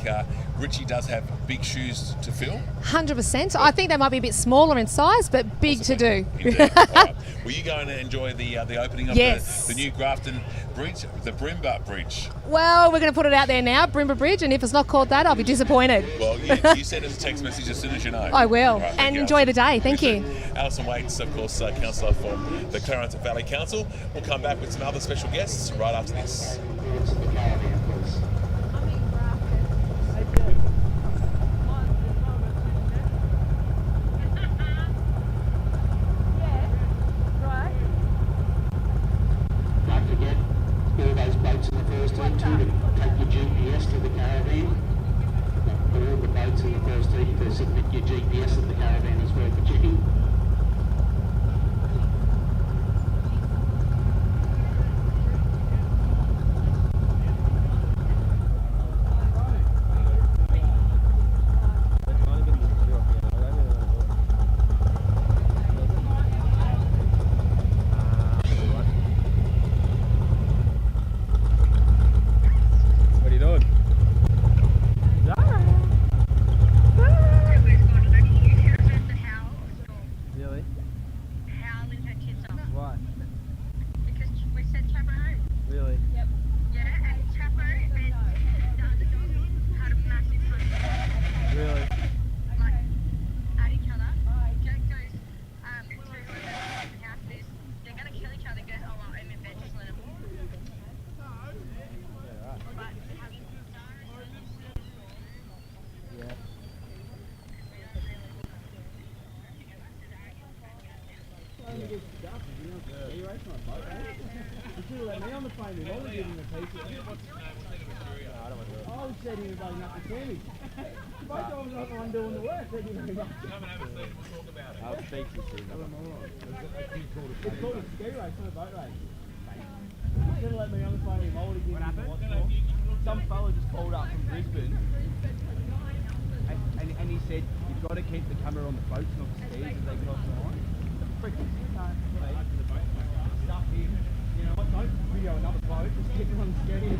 Richie does have big shoes to fill. 100%. I think they might be a bit smaller in size, but big to do. Right. Were you going to enjoy the opening of the new Grafton Bridge, the Brimba Bridge? Well, we're going to put it out there now, Brimba Bridge, and if it's not called that, I'll be disappointed. Well, you send us a text message as soon as you know. I will. Right, and enjoy the day. Thank you. Alison Waits, of course, councillor for the Clarence Valley Council. We'll come back with some other special guests right after this. Boats in the first heat too, to take your GPS to the caravan. All the boats in the first heat to submit your GPS at the caravan as well for checking. Let me on the phone. We've already given him a piece. I was setting everybody up to Sammy. Both of them not the one doing the work. Thank you very much. Come and have a seat. We'll talk about it. I'll speak to you soon. It's called a ski race, not a boat race. You should have let me on the phone. We've already given him what for. Some fella just called up from Brisbane, and he said you've got to keep the camera on the boats, not the skis, as they cross the line. The freaking Stuff here. You know what? Don't video another boat. Just keep it on the skis.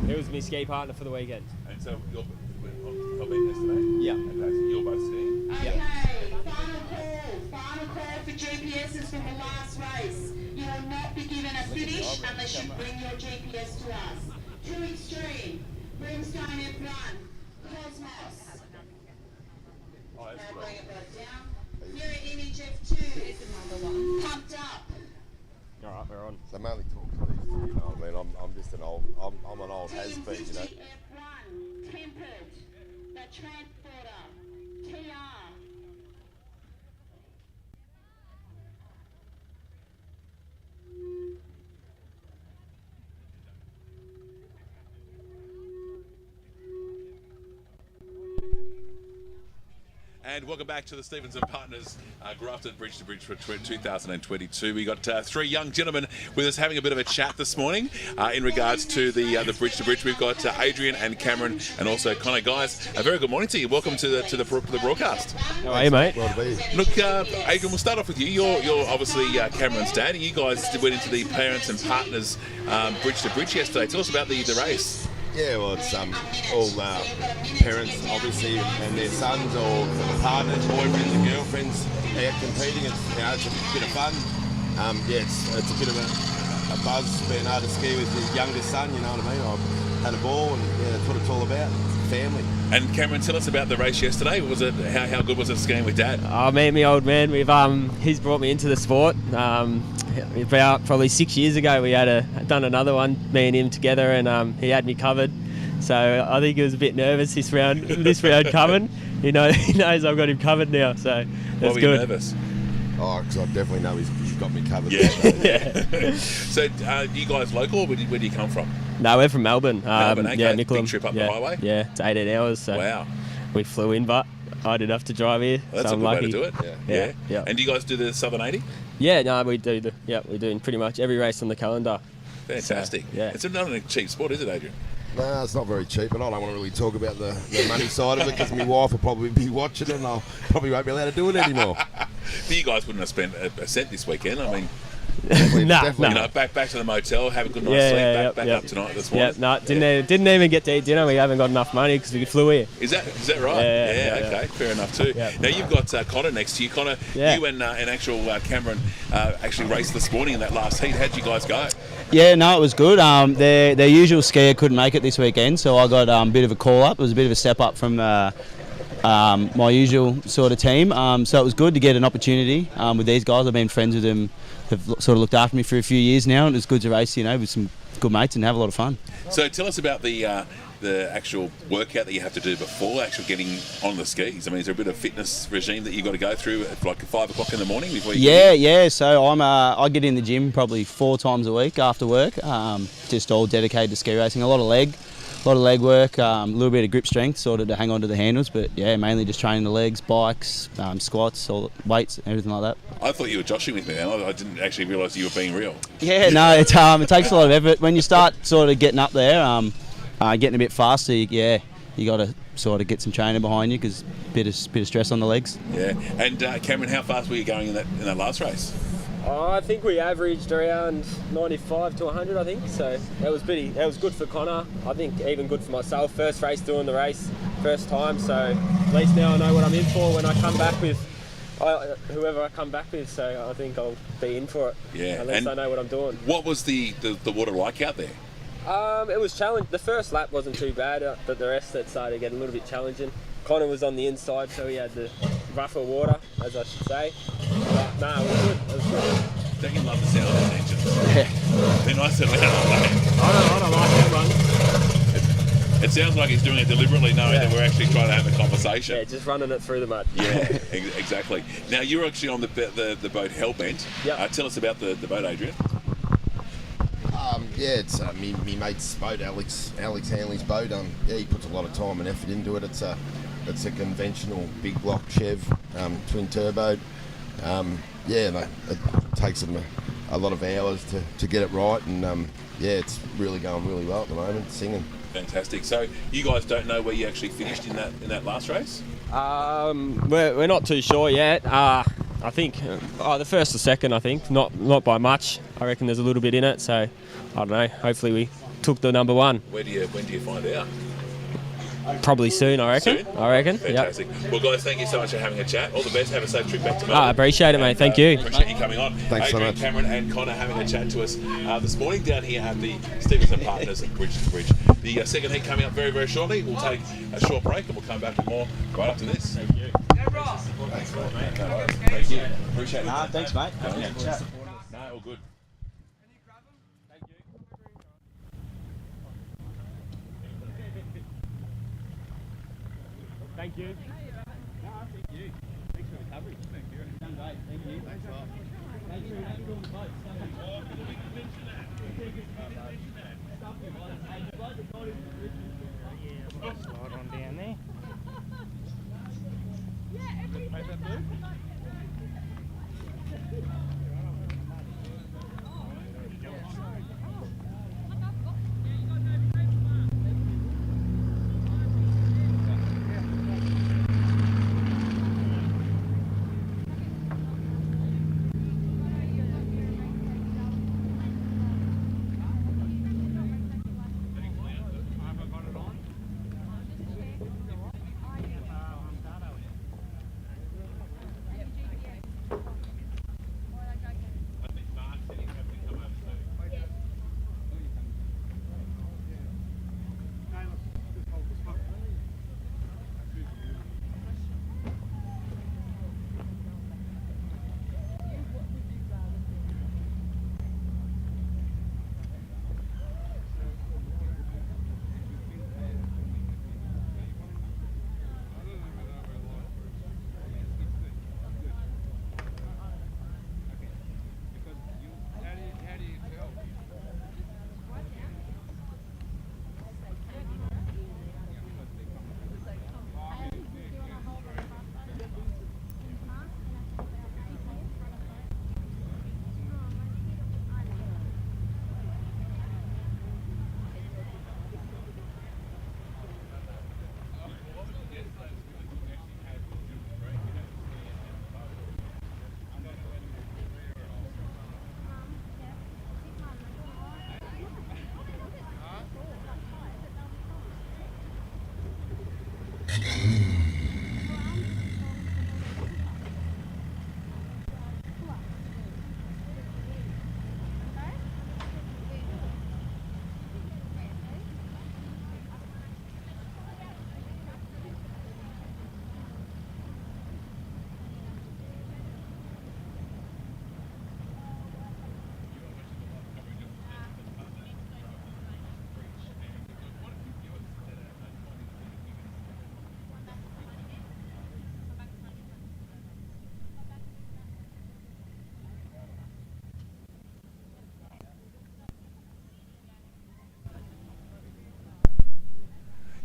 It was my ski partner for the weekend. And so you're been yesterday? Yeah. Okay, so you're both skiing? Okay, final call for GPSs from the last race. You will not be given a finish unless you bring your GPS to us. True Extreme, Brimstone F1, Cosmos. Oh, that's Now cool. bring it back down. Mirror Image F2, Pumped Up. All right, we're on. So I'm only talking to these two, you know what I mean? I'm just an old, I'm an old has-been, you know? F1, Tempered, the Transporter, TR. And welcome back to the Stevens and Partners Grafton Bridge to Bridge for 2022. We got three young gentlemen with us having a bit of a chat this morning in regards to the Bridge to Bridge. We've got Adrian and Cameron and also Connor. Guys, a very good morning to you. Welcome to the broadcast. How are you, mate? Well to be. Look, Adrian, we'll start off with you. You're obviously Cameron's dad. You guys went into the Parents and Partners Bridge to Bridge yesterday. Tell us about the race. Yeah, well, it's all parents, obviously, and their sons or partners, boyfriends and girlfriends out competing. It's a bit of fun. It's a bit of a buzz being able to ski with your youngest son, you know what I mean? I've had a ball, and that's what it's all about. It's family. And Cameron, tell us about the race yesterday. Was it how good was it skiing with Dad? Oh, me and my old man, he's brought me into the sport. About probably 6 years ago, we had done another one, me and him together, and he had me covered. So I think he was a bit nervous this round coming. He knows I've got him covered now, so that's Why were good. you nervous? Oh, because I definitely know he's got me covered. Yeah. So, you guys local? Where do you come from? No, we're from Melbourne. Melbourne, okay. Yeah, Nicholm. Big trip up the highway? Yeah, it's 18 hours. So Wow. we flew in, but I didn't have to drive here. Well, that's so a I'm good lucky. way to do it. Yeah. Yeah. And do you guys do the Southern 80? Yeah, no, we do. We're doing pretty much every race on the calendar. Fantastic. So, yeah. It's not a cheap sport, is it, Adrian? No, it's not very cheap, but I don't want to really talk about the money side of it because my wife will probably be watching it and I probably won't be allowed to do it anymore. But you guys wouldn't have spent a cent this weekend. I mean, definitely. You know, back to the motel, have a good night's sleep, back up tonight this morning. No, didn't even get to eat dinner. We haven't got enough money because we flew here. Is that right? Yeah, Okay, fair enough too. Yeah. Now you've got Connor next to you. Connor, you and actual Cameron actually raced this morning in that last heat. How'd you guys go? Yeah, no, it was good. Their usual skier couldn't make it this weekend, so I got a bit of a call up. It was a bit of a step up from my usual sort of team. So it was good to get an opportunity with these guys. I've been friends with them, have sort of looked after me for a few years now, and it's good to race, with some good mates and have a lot of fun. So tell us about the the actual workout that you have to do before actually getting on the skis? I mean, is there a bit of fitness regime that you've got to go through at like 5 o'clock in the morning before you Yeah. So I get in the gym probably 4 times a week after work, just all dedicated to ski racing. A lot of leg work, a little bit of grip strength sort of to hang on to the handles, but yeah, mainly just training the legs, bikes, squats, all weights, everything like that. I thought you were joshing with me, and I didn't actually realise you were being real. Yeah, no, it takes a lot of effort. When you start sort of getting up there, getting a bit faster, you got to sort of get some training behind you because bit of stress on the legs. Yeah, and Cameron, how fast were you going in that last race? I think we averaged around 95 to 100, I think. So that was good for Connor. I think even good for myself. First race doing the race, first time. So at least now I know what I'm in for when I come back with whoever I come back with. So I think I'll be in for it. Yeah, at least I know what I'm doing. What was the water like out there? It was challenging. The first lap wasn't too bad, but the rest it started getting a little bit challenging. Connor was on the inside, so he had the rougher water, as I should say. But no, it was good. It was good. Don't you love the sound of those engines? Yeah. They're nice and loud. I don't like that one. It sounds like he's doing it deliberately, knowing that we're actually trying to have a conversation. Yeah, just running it through the mud. Yeah, exactly. Now, you're actually on the boat Hellbent. Yep. Tell us about the boat, Adrian. It's me mate's boat, Alex Hanley's boat. He puts a lot of time and effort into it. It's a conventional big block Chev, twin turbo. It takes them a lot of hours to get it right, and it's really going really well at the moment. Singing. Fantastic. So you guys don't know where you actually finished in that last race? We're not too sure yet. I think the first or second. I think not by much. I reckon there's a little bit in it. So I don't know. Hopefully we took the number one. When do you find out? Probably soon, I reckon. Soon? I reckon. Fantastic. Yep. Well, guys, thank you so much for having a chat. All the best. Have a safe trip back to Melbourne. I appreciate it, mate. Thank you. Appreciate you coming on. Thanks so Adrian, much. Cameron and Connor having a chat to us this morning down here at the Stevenson Partners at Bridge to Bridge. The second heat coming up very, very shortly. We'll take a short break and we'll come back with more right after this. Thank you. Thanks, mate. No worries. Thank you. Appreciate it. Thanks, mate. No, all good. Thank you. Thank you. Thanks for the coverage. Thank you. Done great. Thank you. Thanks, Rob. Thank you. Thank you on the boat. Slide on down there.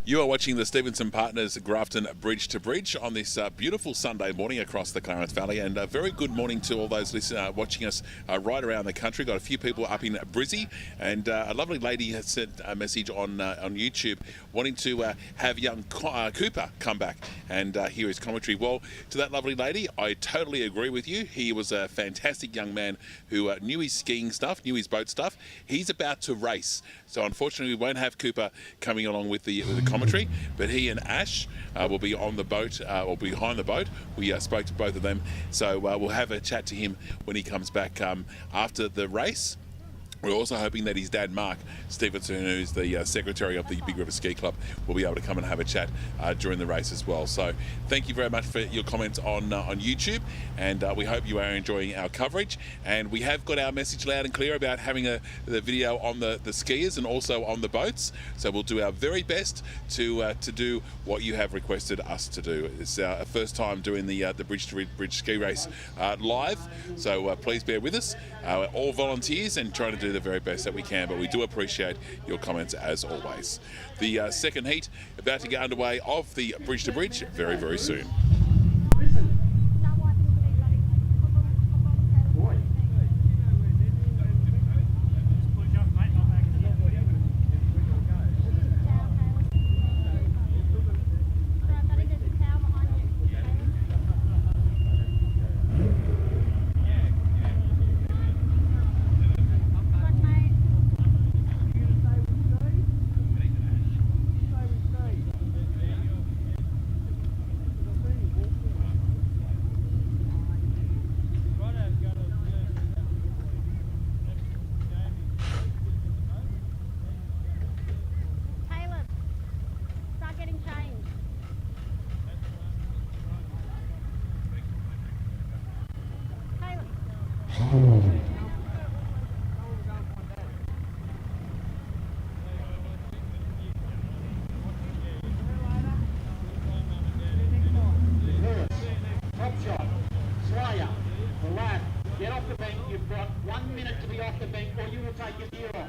You are watching the Stevenson Partners Grafton Bridge to Bridge on this beautiful Sunday morning across the Clarence Valley, and a very good morning to all those watching us right around the country. Got a few people up in Brizzy, and a lovely lady has sent a message on YouTube wanting to have young Cooper come back and hear his commentary. Well, to that lovely lady, I totally agree with you. He was a fantastic young man who knew his skiing stuff, knew his boat stuff. He's about to race, so unfortunately we won't have Cooper coming along with the commentary, but he and Ash will be on the boat or behind the boat. We spoke to both of them, so we'll have a chat to him when he comes back after the race. We're also hoping that his dad, Mark Stevenson, who's the secretary of the Big River Ski Club, will be able to come and have a chat during the race as well. So thank you very much for your comments on YouTube, and we hope you are enjoying our coverage. And we have got our message loud and clear about having the video on the skiers and also on the boats. So we'll do our very best to do what you have requested us to do. It's our first time doing the Bridge to Bridge ski race live, so please bear with us. We're all volunteers and trying to do the very best that we can, but we do appreciate your comments as always. The second heat about to get underway of the Bridge to Bridge very, very soon. Top shot, Slayer, the lad, get off the bank. You've got 1 minute to be off the bank or you will take your gear off.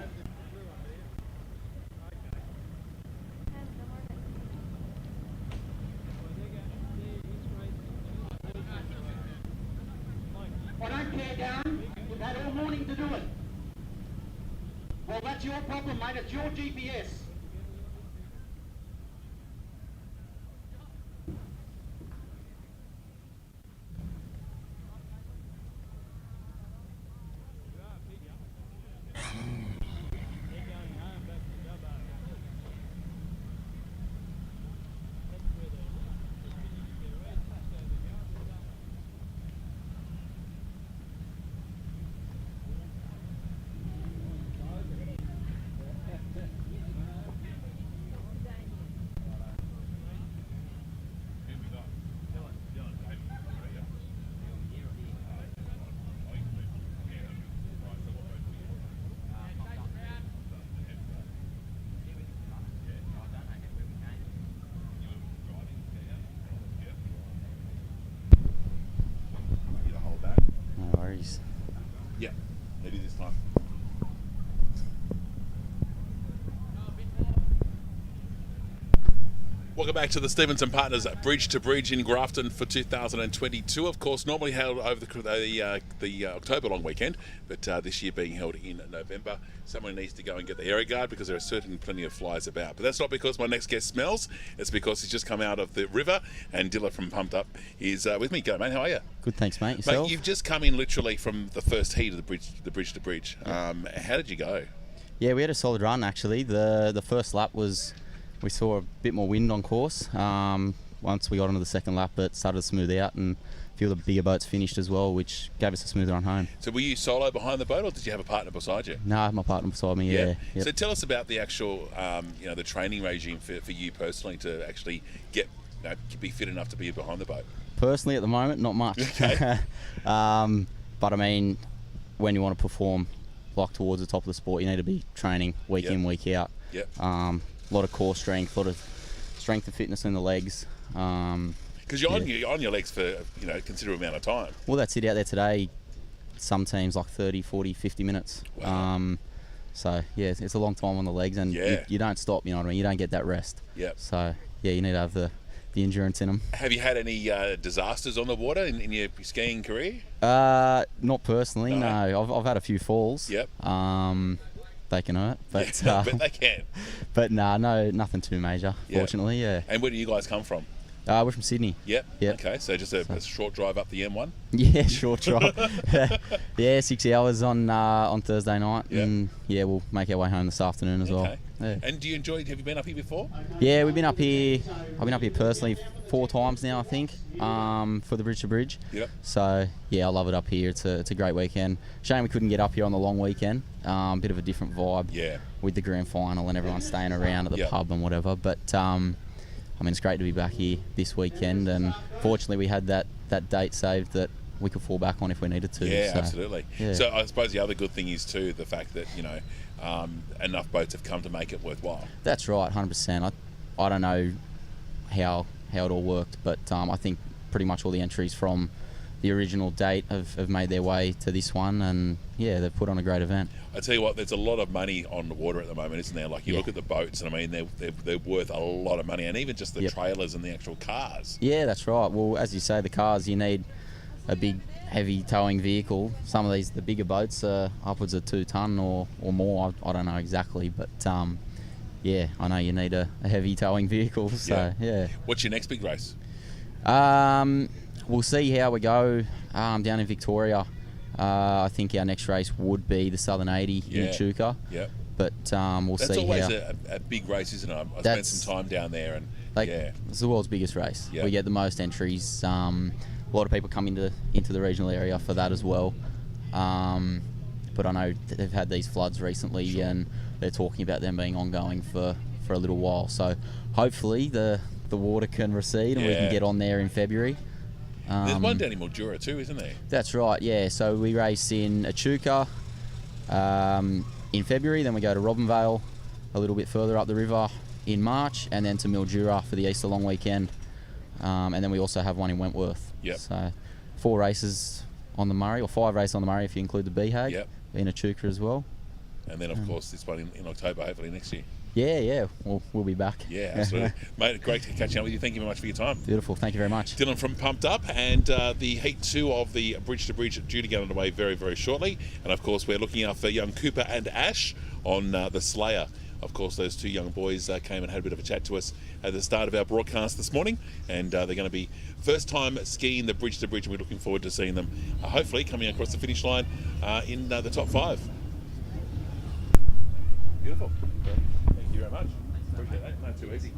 I don't care, Darren. You've had all morning to do it. Well, that's your problem, mate. It's your GPS. Yeah, it is this time. Welcome back to the Stevenson Partners Bridge to Bridge in Grafton for 2022. Of course, normally held over the October long weekend, but this year being held in November. Someone needs to go and get the area guard because there are certainly plenty of flies about. But that's not because my next guest smells. It's because he's just come out of the river, and Dilla from Pumped Up is with me. Go, mate. How are you? Good, thanks, mate. Yourself? Mate, you've just come in literally from the first heat of the bridge to bridge. How did you go? Yeah, we had a solid run actually. The first lap was. We saw a bit more wind on course. Once we got onto the second lap, it started to smooth out, and a few of the bigger boats finished as well, which gave us a smooth run home. So were you solo behind the boat, or did you have a partner beside you? No, I had my partner beside me, yeah. Yep. So tell us about the actual, the training regime for you personally to actually be fit enough to be behind the boat. Personally, at the moment, not much. Okay. But I mean, when you want to perform like towards the top of the sport, you need to be training week in, week out. Yep. A lot of core strength, a lot of strength and fitness in the legs. Because you're on your legs for a considerable amount of time. Well, that's it out there today. Some teams like 30, 40, 50 minutes. Wow. So yeah, it's a long time on the legs, and you don't stop. You know what I mean? You don't get that rest. Yep. So yeah, you need to have the endurance in them. Have you had any disasters on the water in your skiing career? Not personally, no. I've had a few falls. Yep. They can hurt, but I bet they can. But no, nothing too major. Yep. Fortunately, yeah. And where do you guys come from? We're from Sydney. Yep. Yep. Okay, so just a short drive up the M1. Yeah, short drive. Yeah, 6 hours on Thursday night, Yep. and yeah, we'll make our way home this afternoon as well. Okay. Yeah. And do you enjoy? Have you been up here before? Yeah, we've been up here. I've been up here personally 4 times now, I think, for the Bridge to Bridge. Yep. So yeah, I love it up here. It's a great weekend. Shame we couldn't get up here on the long weekend. Bit of a different vibe. Yeah. With the grand final and everyone staying around at the Yep. pub and whatever. But I mean, it's great to be back here this weekend, and fortunately we had that date saved that we could fall back on if we needed to. Yeah, so, absolutely. yeah. So I suppose the other good thing is too the fact that enough boats have come to make it worthwhile. That's right, 100%. I don't know how it all worked, but I think pretty much all the entries from the original date have made their way to this one, and yeah, they've put on a great event. I tell you what, there's a lot of money on the water at the moment, isn't there? Like you look at the boats, and I mean they're worth a lot of money, and even just the trailers and the actual cars. Yeah, that's right. Well, as you say, the cars, you need a big, heavy towing vehicle. Some of the bigger boats are upwards of 2 ton or more. I don't know exactly, but yeah, I know you need a heavy towing vehicle. So yeah. What's your next big race? We'll see how we go down in Victoria. I think our next race would be the Southern 80 in Echuca. Yep. But we'll see. That's always how. a big race, isn't it? I spent some time down there, and it's the world's biggest race. Yep. We get the most entries. A lot of people come into the regional area for that as well. But I know they've had these floods recently, and they're talking about them being ongoing for a little while. So hopefully the water can recede and we can get on there in February. There's one down in Mildura too, isn't there? That's right, yeah. So we race in Echuca in February, then we go to Robinvale a little bit further up the river in March, and then to Mildura for the Easter long weekend. And then we also have one in Wentworth. Yep. So 4 races on the Murray, or 5 races on the Murray if you include the BHAG. Yep. In Echuca as well. And then, of course, this one in October, hopefully next year. Yeah, we'll be back. Yeah, absolutely. Mate, great catching up with you. Thank you very much for your time. Beautiful, thank you very much. Dylan from Pumped Up, and the Heat 2 of the Bridge to Bridge due to get underway very, very shortly. And, of course, we're looking out for young Cooper and Ash on the Slayer. Of course, those 2 young boys came and had a bit of a chat to us at the start of our broadcast this morning, and they're going to be first time skiing the Bridge to Bridge, and we're looking forward to seeing them hopefully coming across the finish line in the top 5. Beautiful. Thank you very much. Appreciate that. Not too easy.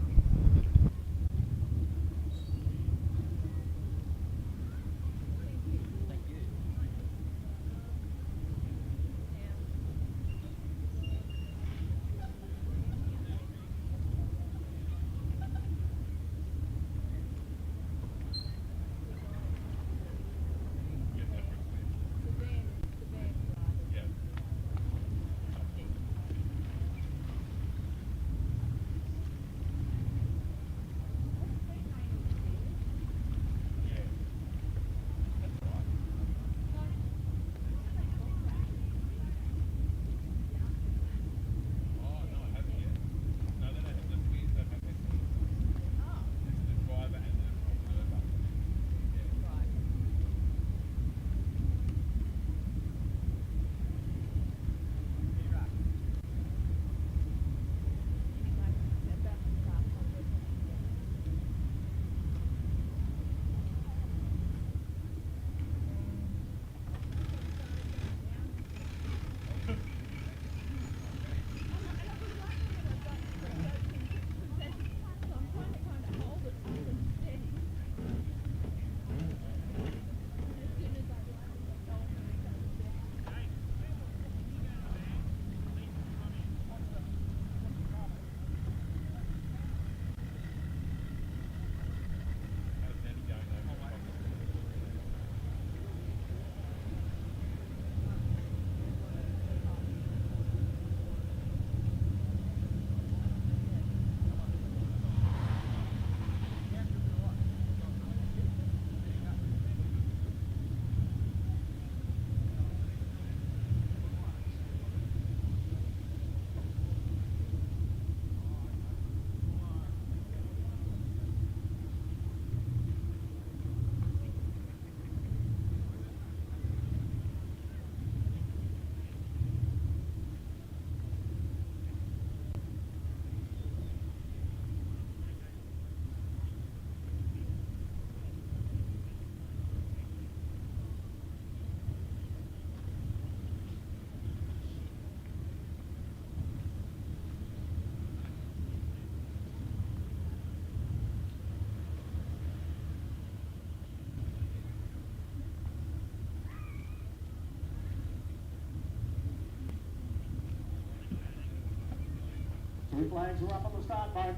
flags are up on the start boat.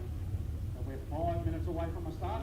And we're 5 minutes away from a start.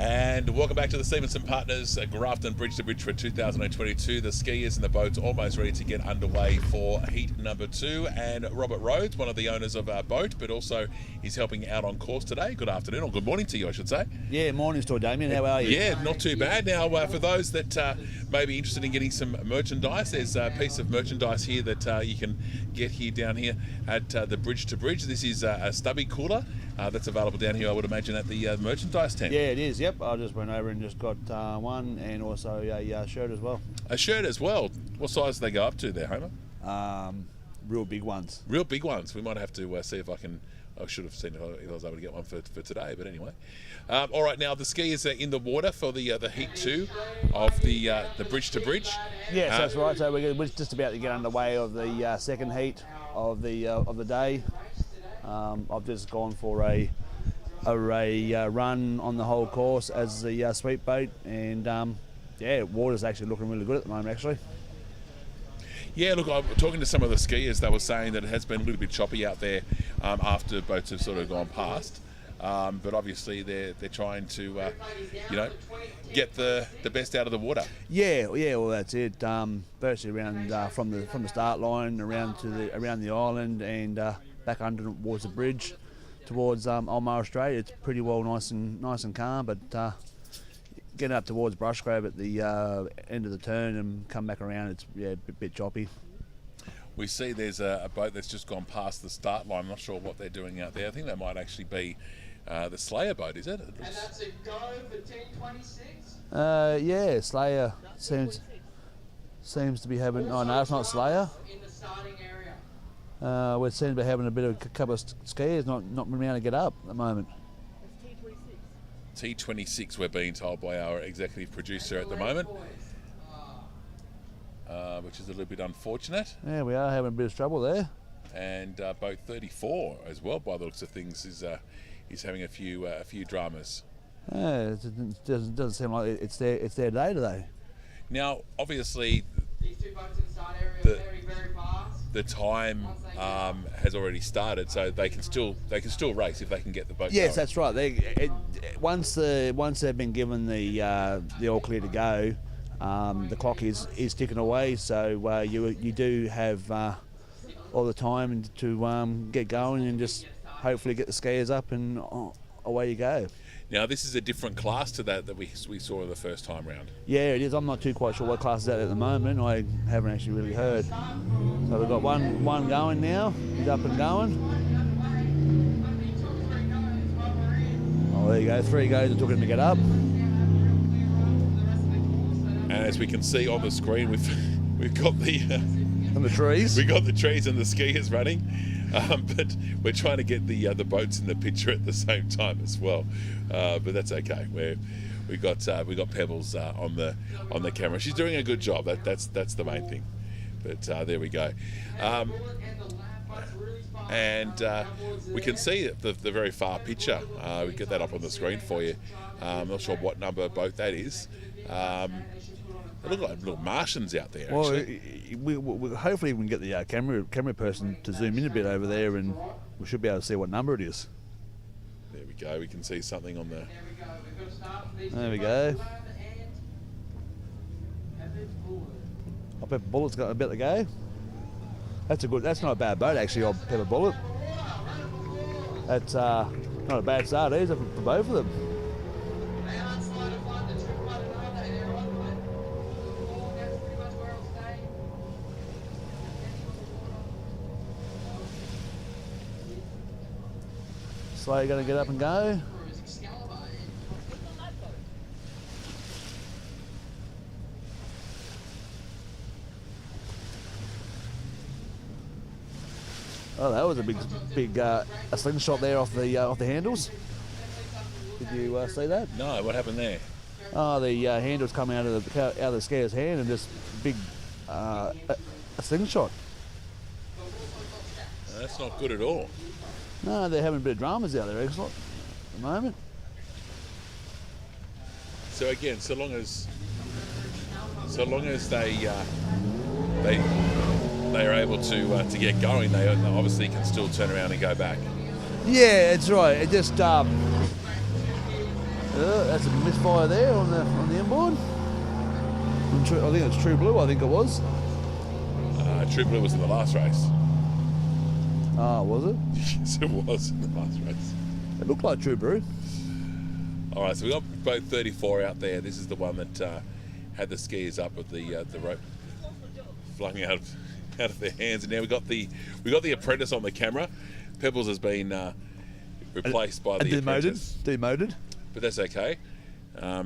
And welcome back to the Stevenson Partners Grafton Bridge to Bridge for 2022. The skiers and the boats almost ready to get underway for heat number 2. And Robert Rhodes, one of the owners of our boat, but also is helping out on course today. Good afternoon, or good morning to you, I should say. Yeah, morning to Damien. How are you? Yeah, not too bad. Now, for those that may be interested in getting some merchandise, there's a piece of merchandise here that you can get here down here at the Bridge to Bridge. This is a stubby cooler that's available down here, I would imagine, at the merchandise tent. Yeah, it is. Yep, I just went over and just got one, and also a shirt as well. A shirt as well. What size do they go up to there, Homer? Real big ones. Real big ones. We might have to see if I can I should have seen it if I was able to get one for today, but anyway. All right, now the skiers are in the water for the Heat 2 of the bridge to bridge. Yes, that's right. So we're just about to get underway of the second heat of the day. I've just gone for a run on the whole course as the sweep boat, and water's actually looking really good at the moment, actually. Yeah, look, I'm talking to some of the skiers. They were saying that it has been a little bit choppy out there after boats have sort of gone past. But obviously they're trying to, get the best out of the water. Yeah. Well, that's it. Virtually around from the start line around the island and back under towards the bridge towards Ulmar, Australia. It's pretty well nice and calm, but getting up towards Brushgrove at the end of the turn and come back around, it's a bit choppy. We see there's a boat that's just gone past the start line. I'm not sure what they're doing out there. I think that might actually be the Slayer boat, is it? And that's a go for 10:26. Yeah, Slayer seems to be having. Oh no, it's not Slayer. In the starting area. We seem to be having a bit of a couple of skiers not being able to get up at the moment. T26, we're being told by our executive producer at the moment, which is a little bit unfortunate. Yeah, we are having a bit of trouble there. And boat 34 as well, by the looks of things, is having a few dramas. Yeah, it doesn't seem like it's their day today. Now, obviously, These two boats in the start area are very, very fast. the time has already started, so they can still race if they can get the boat. Yes, going. that's right. Once they've been given the all clear to go, the clock is ticking away. So you do have all the time to get going and just hopefully get the skiers up and away you go. Now, this is a different class to that we saw the first time round. Yeah, it is. I'm not too quite sure what class is at the moment. I haven't actually really heard. So we've got one going now. He's up and going. Oh, there you go. 3 goes. It took him to get up. And as we can see on the screen, we've got the and the trees. We got the trees and the skiers running, but we're trying to get the boats in the picture at the same time as well. But that's okay. We got Pebbles on the camera. She's doing a good job. That's the main thing. But there we go. And we can see the very far picture. We get that up on the screen for you. I'm not sure what number boat that is. They look like little Martians out there. Well, actually. we hopefully we can get the camera person to zoom in a bit over there, and we should be able to see what number it is. There we go. We can see something on the. There we go. Oh, Pepper Bullet's got a bit to go. That's not a bad boat actually, old Pepper Bullet. That's not a bad start either for both of them. Slowly going to get up and go. Oh, that was a big a slingshot there off the handles. Did you see that? No, what happened there? Oh, the handles come out of the skier's hand and just big a slingshot. That's not good at all. No, they're having a bit of dramas out there, excellent, at the moment. So again, so long as they are able to get going, they obviously can still turn around and go back. Yeah, that's right. It just that's a misfire there on the inboard. I think it's True Blue. I think it was. True Blue was in the last race. Oh, was it? Yes, it was in the last race. It looked like True Blue. All right, so we got boat 34 out there. This is the one that had the skiers up with the rope flung out of their hands, and now we got the apprentice on the camera. Pebbles has been replaced by the apprentice. Demoted. But that's okay.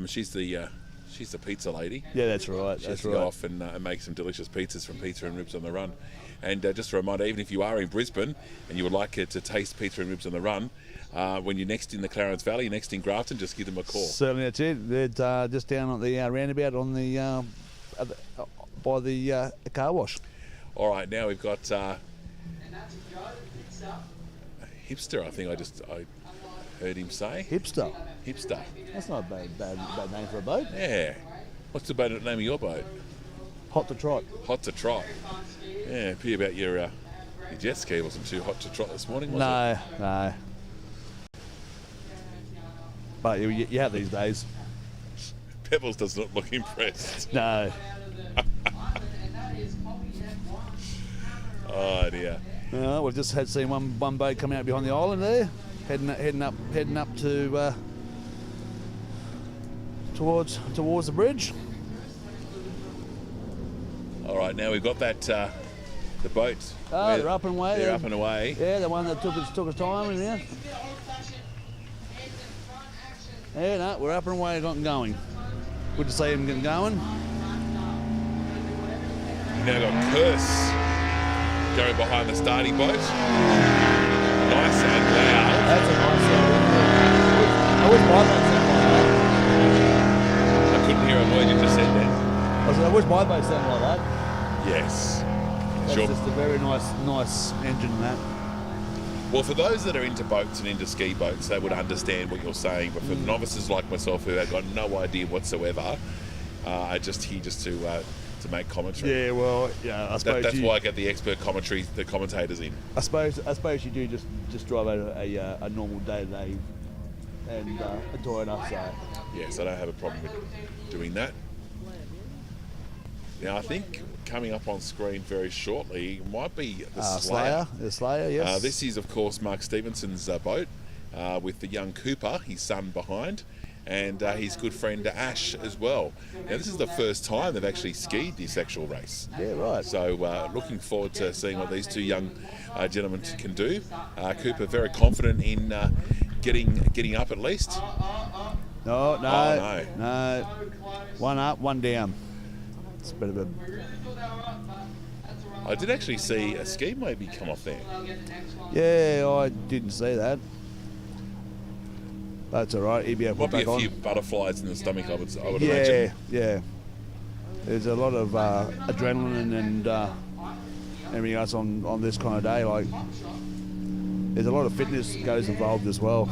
She's the She's the pizza lady. Yeah, that's right. She has That's to right. go off and make some delicious pizzas from Pizza and Ribs on the Run. And just a reminder, even if you are in Brisbane and you would like to taste Pizza and Ribs on the Run, when you're next in the Clarence Valley, next in Grafton, just give them a call. Certainly, that's it. They're just down at the roundabout on the by the car wash. All right, now we've got Hipster. I think I heard him say Hipster. Hipster. That's not a bad name for a boat. Yeah. What's the name of your boat? Hot to trot. Hot to trot. Yeah, pity about your jet ski wasn't too hot to trot this morning, was it? No. But you have these days. Pebbles does not look impressed. No. Oh dear. We've just seen one boat coming out behind the island there, heading up to towards the bridge. All right, now we've got that the boat. Oh, they're up and away. They're up and away. Yeah, the one that took us time in there. Yeah, no, we're up and away, got going. Good to see them getting going. Now got Curse going behind the starting boat. Nice and loud. That's a nice sound. I wish my boat sounded like that. I couldn't hear a word you just said then. I wish my boat sounded like that. Yes. That's Sure. just a very nice engine and that. Well, for those that are into boats and into ski boats, they would understand what you're saying. But for novices like myself who have got no idea whatsoever, I just here just to make commentary. Yeah, well, yeah, I suppose that's why I get the expert commentary, the commentators in. I suppose you do just drive a normal day-to-day and enjoy enough. So Yes, I don't have a problem with doing that. Now, I think coming up on screen very shortly might be the Slayer. The Slayer, yes. This is, of course, Mark Stevenson's boat with the young Cooper, his son, behind, and his good friend Ash as well. Now, this is the first time they've actually skied this actual race. Yeah, right. So, looking forward to seeing what these two young gentlemen can do. Cooper very confident in getting up at least. No. No. One up, one down. It's a bit of a... I did actually see a ski maybe come off there. Yeah, I didn't see that. That's all right. He'd be able to Might put be back a few on. butterflies in the stomach, I would imagine. Yeah. There's a lot of adrenaline and everything else on this kind of day. Like, there's a lot of fitness goes involved as well.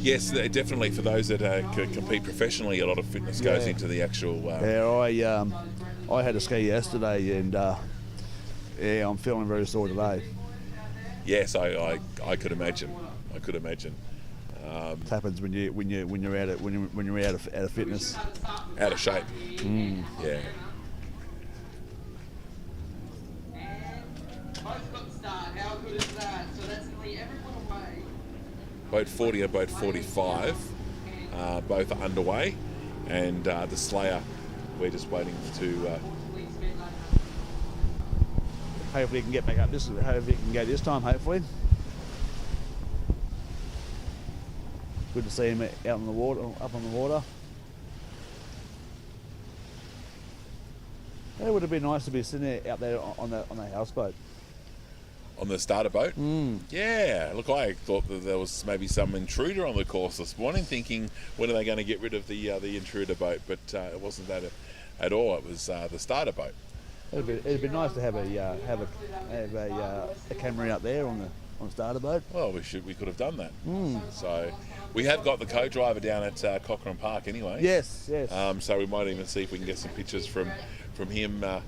Yes, definitely. For those that compete professionally, a lot of fitness goes into the actual. Yeah, I had a ski yesterday, and I'm feeling very sore today. Yes, I could imagine. It happens when you're out of fitness, out of shape. Yeah. Boat 40 and boat 45, both are underway, and the Slayer, we're just waiting to. Hopefully, he can get back up. Hopefully, he can go this time. Hopefully, good to see him out on the water, up on the water. It would have been nice to be sitting there, out there on the houseboat. On the starter boat? Yeah, look, I thought that there was maybe some intruder on the course this morning, thinking when are they going to get rid of the intruder boat, but it wasn't that at all. It was the starter boat. It'd be nice to have a camera out there on the starter boat. Well, we could have done that. So we have got the co-driver down at Cochrane Park anyway. Yes. So we might even see if we can get some pictures from him a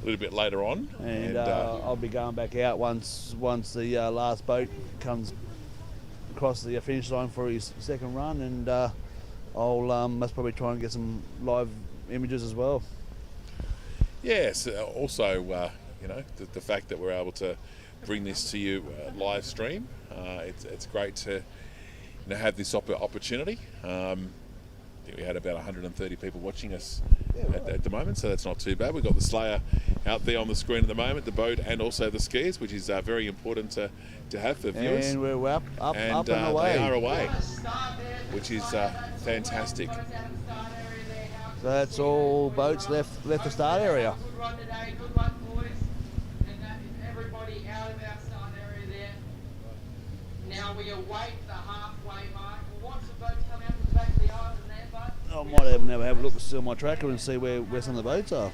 little bit later on. And I'll be going back out once the last boat comes across the finish line for his second run, and I'll most probably try and get some live images as well. Yes, also, the fact that we're able to bring this to you live stream, it's great to have this opportunity. I think we had about 130 people watching us at the moment, so that's not too bad. We've got the Slayer out there on the screen at the moment, the boat and also the skiers, which is very important to have for viewers. And we're up and away. They are away, which is fantastic. So that's all boats left the start area. Good run today, good luck, boys. And that is everybody out of our start area there. Now we await the halfway mark. We'll watch the boats come out from the back of the island there, bud. I might even have a look on my tracker and see where some of the boats are.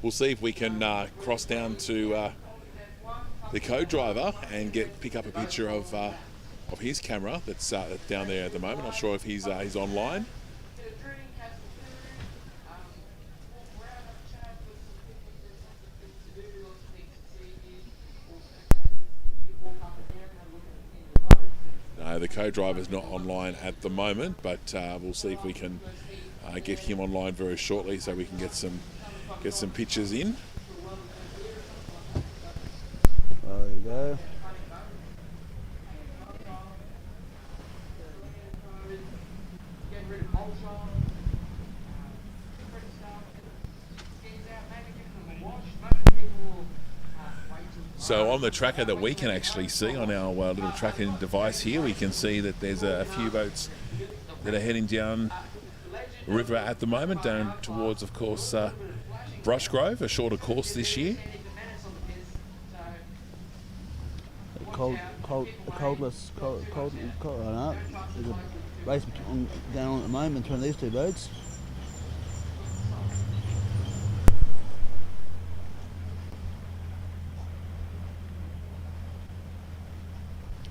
We'll see if we can cross down to the co-driver and pick up a picture of his camera that's down there at the moment. Not sure if he's online. No, the co-driver's not online at the moment, but we'll see if we can get him online very shortly so we can get some pictures in. There you go. So on the tracker that we can actually see on our little tracking device here, we can see that there's a few boats that are heading down the river at the moment, down towards, of course, Brushgrove, a shorter course this year. There's a race going on at the moment between these two boats.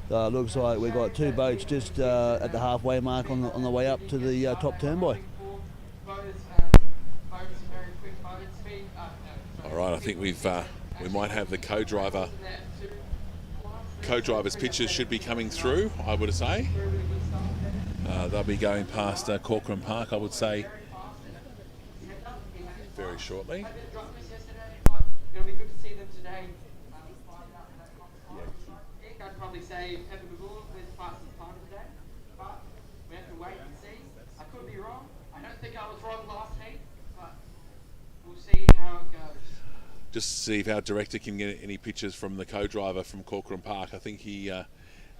So it looks like we've got two boats just at the halfway mark on the way up to the top turnbuy. All right, I think we might have the co-driver's pictures should be coming through, I would say. They'll be going past Corcoran Park, I would say, very shortly. It'll be good to see them today. I'd probably say Pepper Bagool was the fastest time today, but we have to wait and see. I could be wrong. I don't think I was wrong last heat, but we'll see how it goes. Just to see if our director can get any pictures from the co-driver from Corcoran Park. I think he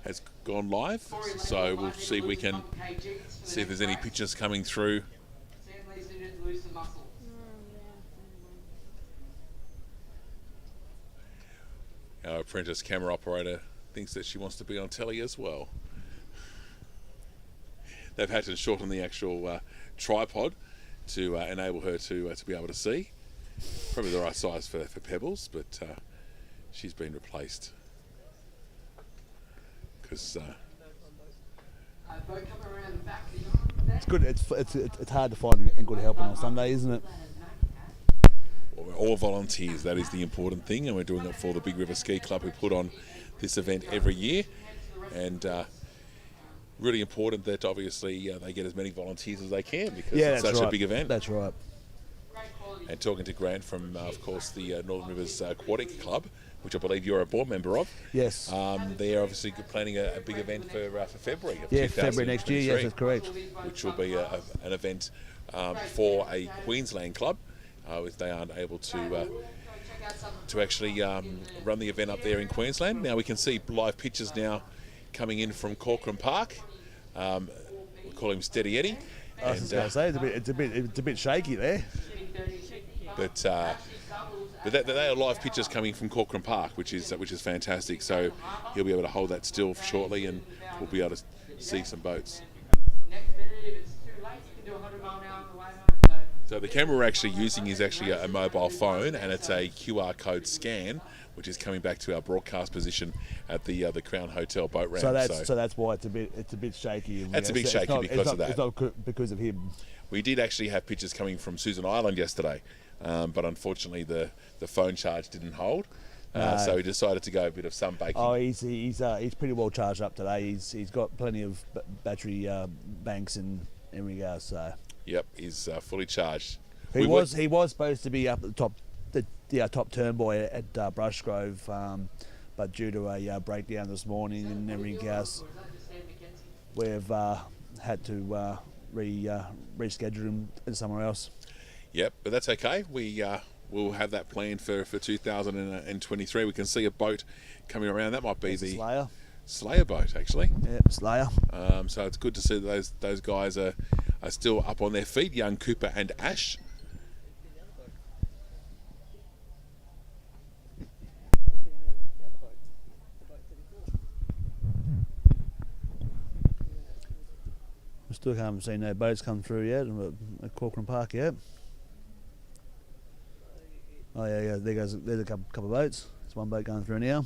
has gone live, so we'll see if we can see if there's any pictures coming through. Sam needs to just lose some muscle. Our apprentice camera operator thinks that she wants to be on telly as well. They've had to shorten the actual tripod to enable her to be able to see. Probably the right size for Pebbles, but she's been replaced. Because it's good. It's hard to find and good help on a Sunday, isn't it? we're all volunteers. That is the important thing, and we're doing it for the Big River Ski Club, who put on this event every year. And really important that obviously they get as many volunteers as they can, because it's such a big event. That's right. And talking to Grant from, of course, the Northern Rivers Aquatic Club, which I believe you're a board member of. Yes. They're obviously planning a big event for February of 2023. February next year. Yes, that's correct. Which will be an event for a Queensland club, if they aren't able to actually run the event up there in Queensland. Now we can see live pictures now coming in from Corcoran Park. We call him Steady Eddie. I was going to say it's a bit shaky there. But they are live pictures coming from Corcoran Park, which is fantastic. So he'll be able to hold that still shortly, and we'll be able to see some boats. So the camera we're actually using is actually a mobile phone, and it's a QR code scan, which is coming back to our broadcast position at the Crown Hotel boat ramp. So that's why it's a bit shaky. It's a bit shaky because of that. It's not because of him. We did actually have pictures coming from Susan Island yesterday, but unfortunately the phone charge didn't hold, so we decided to go a bit of sunbaking. Oh, he's pretty well charged up today. He's got plenty of battery banks in regards. So. Yep, he's fully charged. He was supposed to be up at the top, the top turnbuy at Brushgrove, but due to a breakdown this morning and everything else, we've had to reschedule him somewhere else. Yep, but that's okay. We'll have that planned for 2023. We can see a boat coming around. That might be the Slayer boat, actually. Yep, Slayer. So it's good to see that those guys are still up on their feet, young Cooper and Ash. We still haven't seen no boats come through yet at Corcoran Park yet. Oh yeah, there's a couple of boats. There's one boat going through now.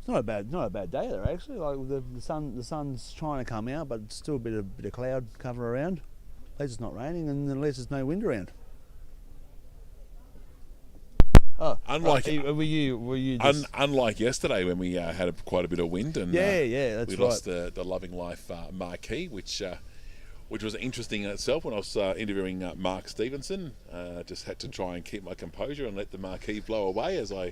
Not a bad day there actually. Like the sun's trying to come out, but it's still a bit of cloud cover around. At least it's not raining, and at least there's no wind around. Oh, unlike unlike yesterday when we had quite a bit of wind, and that's we lost the Loving Life marquee, which was interesting in itself. When I was interviewing Mark Stevenson, just had to try and keep my composure and let the marquee blow away as I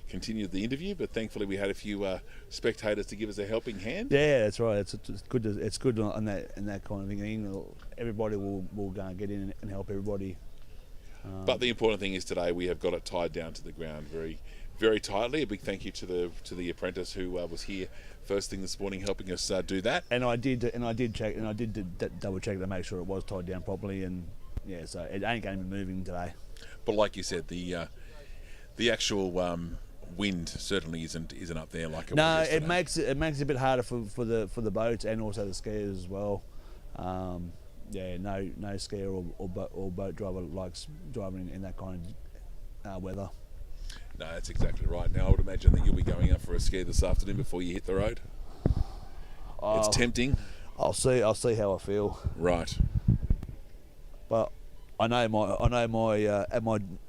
continued the interview, but thankfully we had a few spectators to give us a helping hand. Yeah, that's right. It's good. It's good on that kind of thing. Everybody will go and get in and help everybody. But the important thing is today we have got it tied down to the ground very, very tightly. A big thank you to the apprentice who was here first thing this morning helping us do that. And I did check, and I did double check to make sure it was tied down properly. And yeah, so it ain't going to be moving today. But like you said, the actual wind certainly isn't up there like it was yesterday. it makes it a bit harder for the boats and also the skiers as well. No skier or boat driver likes driving in that kind of weather. No, that's exactly right. Now I would imagine that you'll be going out for a ski this afternoon before you hit the road. It's tempting. I'll see how I feel. Right. But I know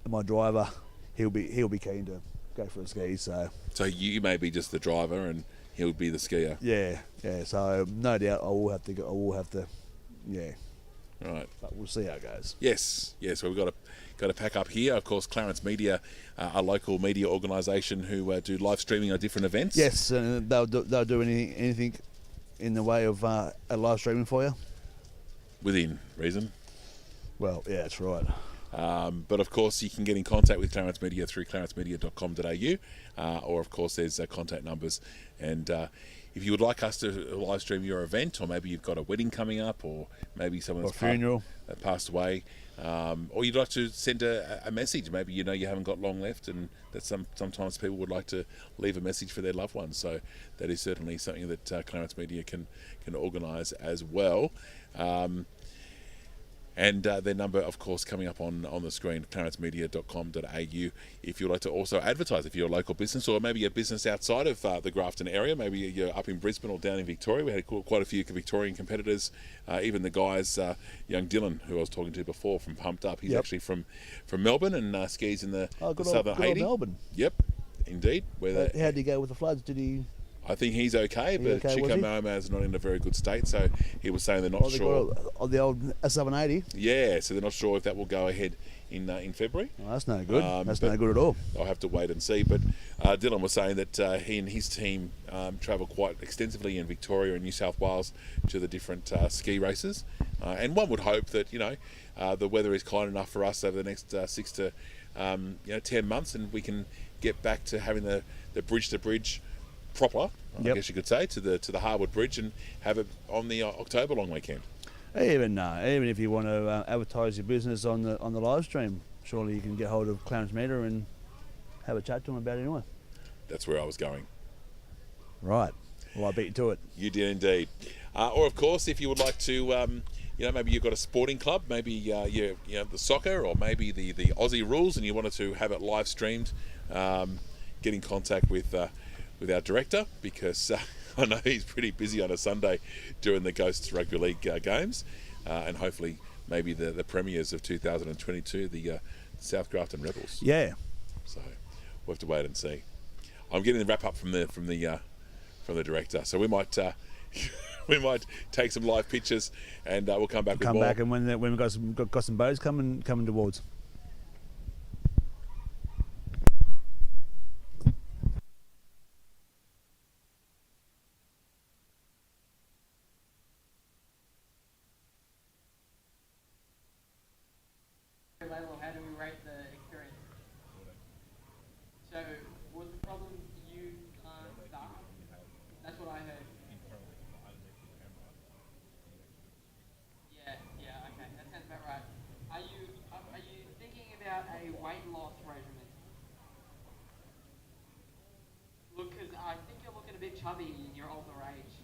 my driver, he'll be keen to go for a ski. So you may be just the driver and he'll be the skier. Yeah. So no doubt I will have to. Yeah. Right. But we'll see how it goes. Yes. Well, we've got to pack up here. Of course, Clarence Media, a local media organisation who do live streaming of different events. Yes, and they'll do anything in the way of a live streaming for you. Within reason. Well, yeah, that's right. But of course, you can get in contact with Clarence Media through clarencemedia.com.au, or of course, there's contact numbers. And if you would like us to live stream your event, or maybe you've got a wedding coming up, or maybe someone's funeral passed away, or you'd like to send a message, maybe you haven't got long left, and that sometimes people would like to leave a message for their loved ones. So that is certainly something that Clarence Media can organise as well. And their number, of course, coming up on the screen, clarencemedia.com.au. If you'd like to also advertise, if you're a local business, or maybe a business outside of the Grafton area, maybe you're up in Brisbane or down in Victoria. We had quite a few Victorian competitors, even the guys, young Dylan, who I was talking to before from Pumped Up. He's actually from Melbourne and skis in the Southern 80. Melbourne. Yep, indeed. How did he go with the floods? Did he... I think he's okay, but Chico Momo is not in a very good state, so he was saying they're not sure. The old S780? Yeah, so they're not sure if that will go ahead in February. Oh, that's no good. That's no good at all. I'll have to wait and see. But Dylan was saying that he and his team travel quite extensively in Victoria and New South Wales to the different ski races. And one would hope that, the weather is kind enough for us over the next 6 to 10 months, and we can get back to having the bridge-to-bridge proper, I guess you could say, to the Harwood Bridge, and have it on the October long weekend. Even if you want to advertise your business on the live stream, surely you can get hold of Clarence Media and have a chat to him about it anyway. That's where I was going. Right. Well, I beat you to it. You did indeed. Or of course, if you would like to, maybe you've got a sporting club, maybe the soccer, or maybe the Aussie rules, and you wanted to have it live streamed, get in contact with our director, because I know he's pretty busy on a Sunday during the Ghosts Rugby League games, and hopefully maybe the premiers of 2022, the South Grafton Rebels. Yeah. So we'll have to wait and see. I'm getting the wrap up from the director, so we might we might take some live pictures and we'll come back with Come more. back, and when we've got some boats coming towards. Level, how do we rate the experience? So, was the problem you can't start? That's what I heard. Yeah, okay, that sounds about right. Are you thinking about a weight loss regimen? Look, because I think you're looking a bit chubby in your older age.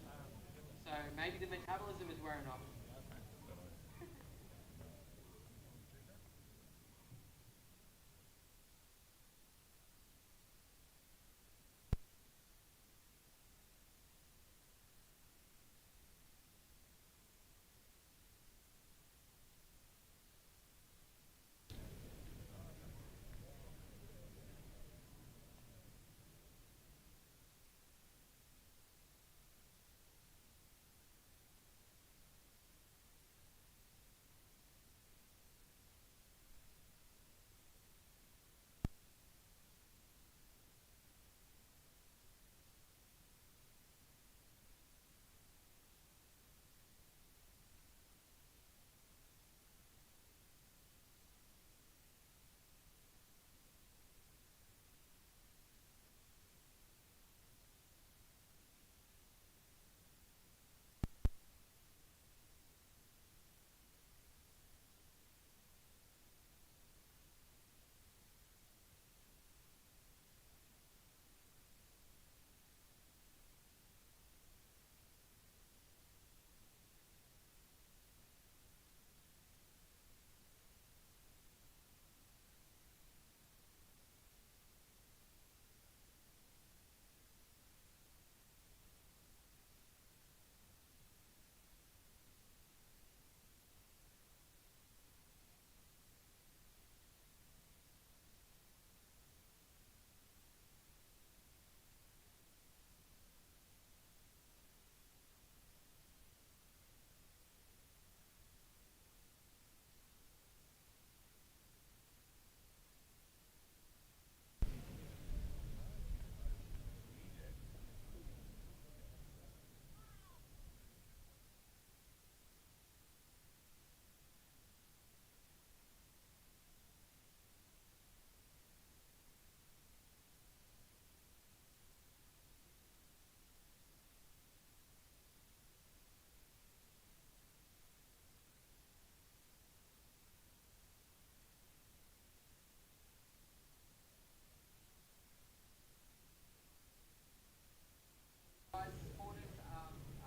So maybe the metabolism is wearing off.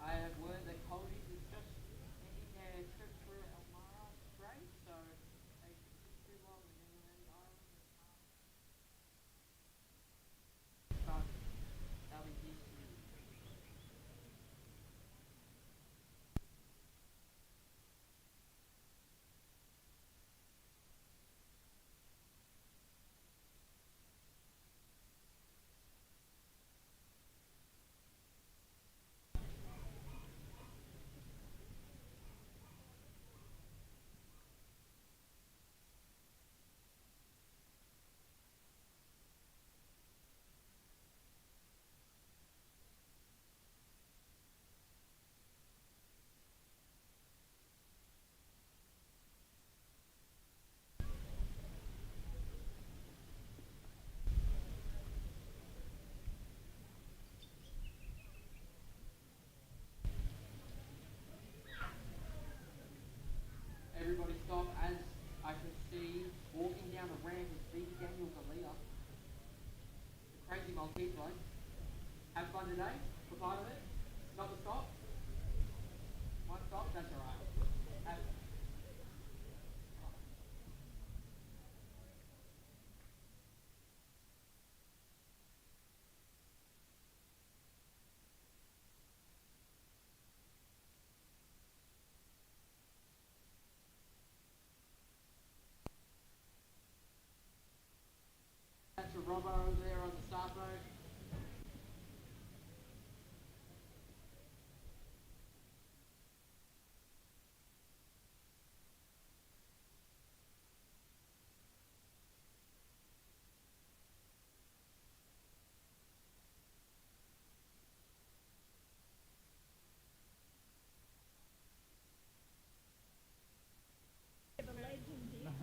I have learned that Colby is just ending their trip through Elmara Strait, so they took too long in getting around the island. But they'll be here soon. Everybody stop as I can see walking down the ramp is Big Daniel Galea. The crazy Maltese bloke. Have fun today? For part of it? Not to stop? Might stop? That's alright. Have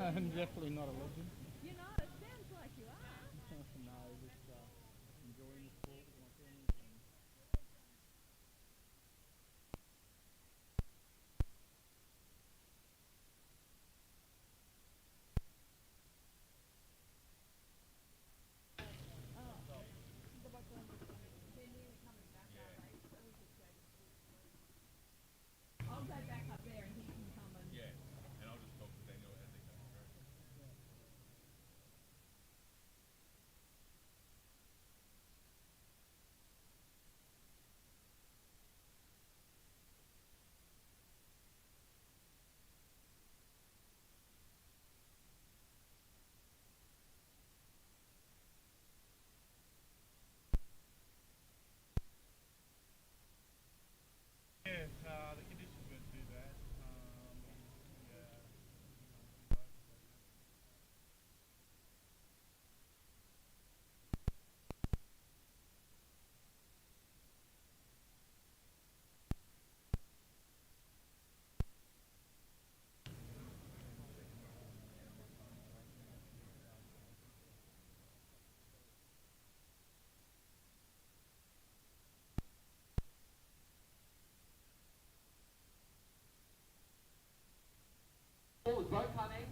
I'm definitely not a legend. You know, it sounds like you are. No, just enjoying the sport with my friends. I'll go back up there and he can come and... Yeah, and I'll just talk to Daniel as they come through. Yeah, the conditions weren't too bad. Forward boat coming.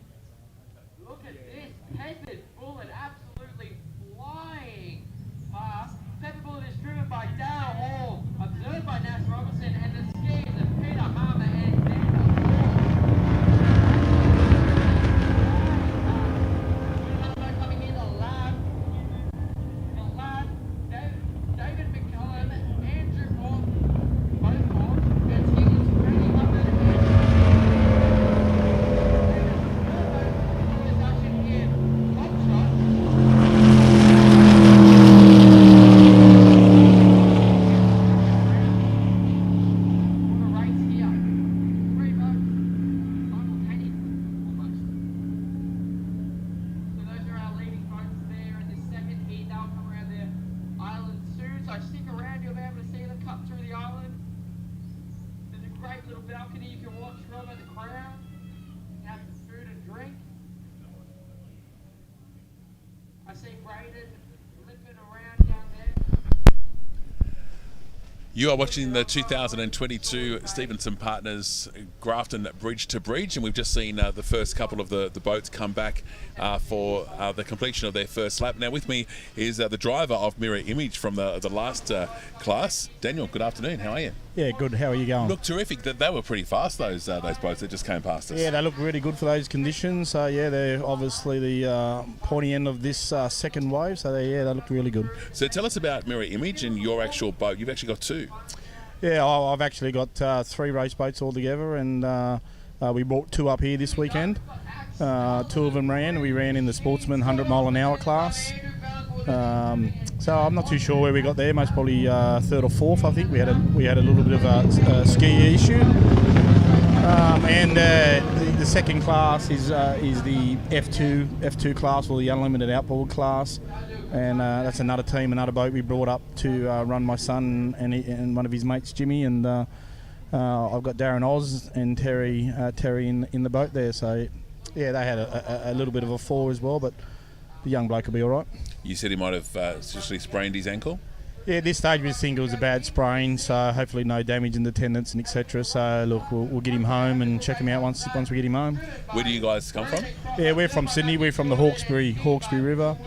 Look at this. Peppered Bullet absolutely flying past. Peppered Bullet is driven by Darryl Hall, observed by Nash Robertson, and the skiers of Peter Harmer and Xander Hall. Coming in the lab. David McCullum, Andrew Moore, both on. That's Higgins, Brady Hubbard, balcony you can watch from at the Crown. Have some food and drink. I see Braden limping around down there. You are watching the 2022 Stevenson Partners Grafton Bridge to Bridge, and we've just seen the first couple of the boats come back for the completion of their first lap. Now with me is the driver of Mirror Image from the last class. Daniel, good afternoon. How are you? Yeah, good. How are you going? Look terrific. They were pretty fast, those boats that just came past us. Yeah, they look really good for those conditions. Yeah, they're obviously the pointy end of this second wave, so they look really good. So tell us about Mirror Image and your actual boat. You've actually got two. Yeah, I've actually got 3 race boats altogether, and we brought 2 up here this weekend. 2 of them ran. We ran in the Sportsman 100 mile an hour class. So I'm not too sure where we got there. Most probably 3rd or 4th. I think we had a little bit of a ski issue. And the second class is the F2 class, or the unlimited outboard class, and that's another team, another boat we brought up to run my son and one of his mates, Jimmy, and I've got Darren Oz and Terry in the boat there. So yeah, they had a little bit of a fall as well, but the young bloke will be all right. You said he might have seriously sprained his ankle? Yeah, at this stage we just think it was a bad sprain, so hopefully no damage in the tendons and etc. So look, we'll get him home and check him out once we get him home. Where do you guys come from? Yeah, we're from Sydney. We're from the Hawkesbury River.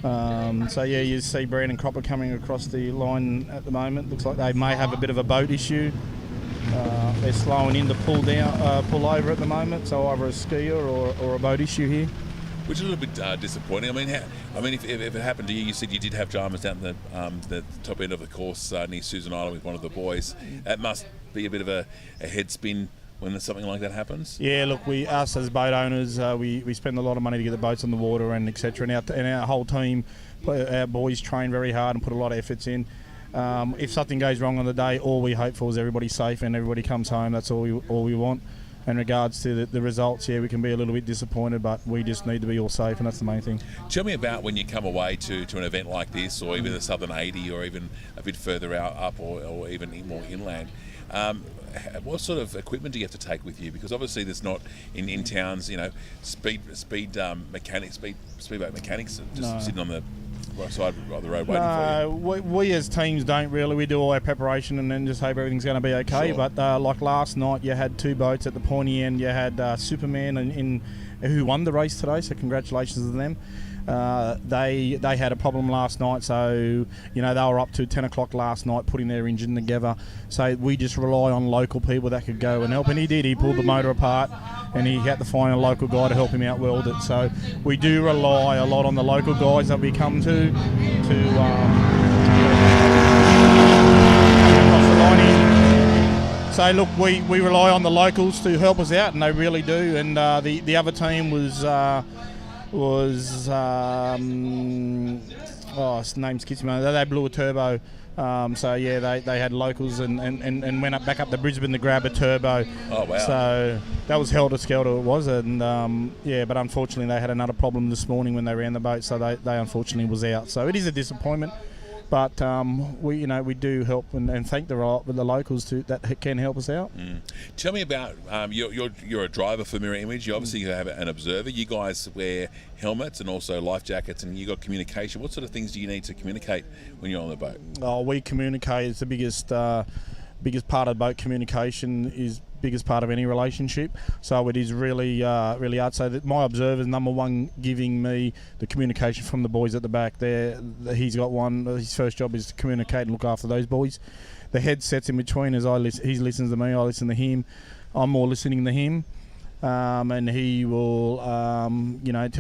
So yeah, you see Brandon Cropper coming across the line at the moment. Looks like they may have a bit of a boat issue. They're slowing in to pull over at the moment. So either a skier or a boat issue here. Which is a little bit disappointing. I mean, if it happened to you, you said you did have dramas down the top end of the course near Susan Island with one of the boys. That must be a bit of a head spin when something like that happens. Yeah, look, us as boat owners, we spend a lot of money to get the boats on the water and etc. And our whole team, our boys train very hard and put a lot of efforts in. If something goes wrong on the day, all we hope for is everybody's safe and everybody comes home. That's all we want. In regards to the results, yeah, we can be a little bit disappointed, but we just need to be all safe, and that's the main thing. Tell me about when you come away to an event like this, or even the Southern 80, or even a bit further up, or even more inland. What sort of equipment do you have to take with you? Because obviously there's not in towns, speedboat mechanics just sitting on the right side of the road waiting for you. We as teams don't really. We do all our preparation and then just hope everything's going to be okay. Sure. But like last night, you had 2 boats at the pointy end. You had Superman who won the race today, so congratulations to them. They had a problem last night, so they were up to 10 o'clock last night putting their engine together. So we just rely on local people that could go and help, and he did. He pulled the motor apart, and he had to find a local guy to help him out weld it. So we do rely a lot on the local guys that we come to across the line. So look, we rely on the locals to help us out, and they really do. And the other team was his name skips me. They blew a turbo. So yeah, they had locals and went back up to Brisbane to grab a turbo. Oh wow! So that was helter skelter, it was, and but unfortunately they had another problem this morning when they ran the boat, so they unfortunately was out. So it is a disappointment, but we do help and thank the locals that can help us out. Tell me about you're a driver for Mirror Image. You obviously have an observer. You guys wear helmets and also life jackets, and you got communication. What sort of things do you need to communicate when you're on the boat? Oh, we communicate. It's the biggest part of boat communication is biggest part of any relationship. So it is really hard. So that my observer's number one, giving me the communication from the boys at the back there. He's got one. His first job is to communicate and look after those boys. The headsets in between, as he listens to me, I listen to him. I'm more listening to him. And he will, tell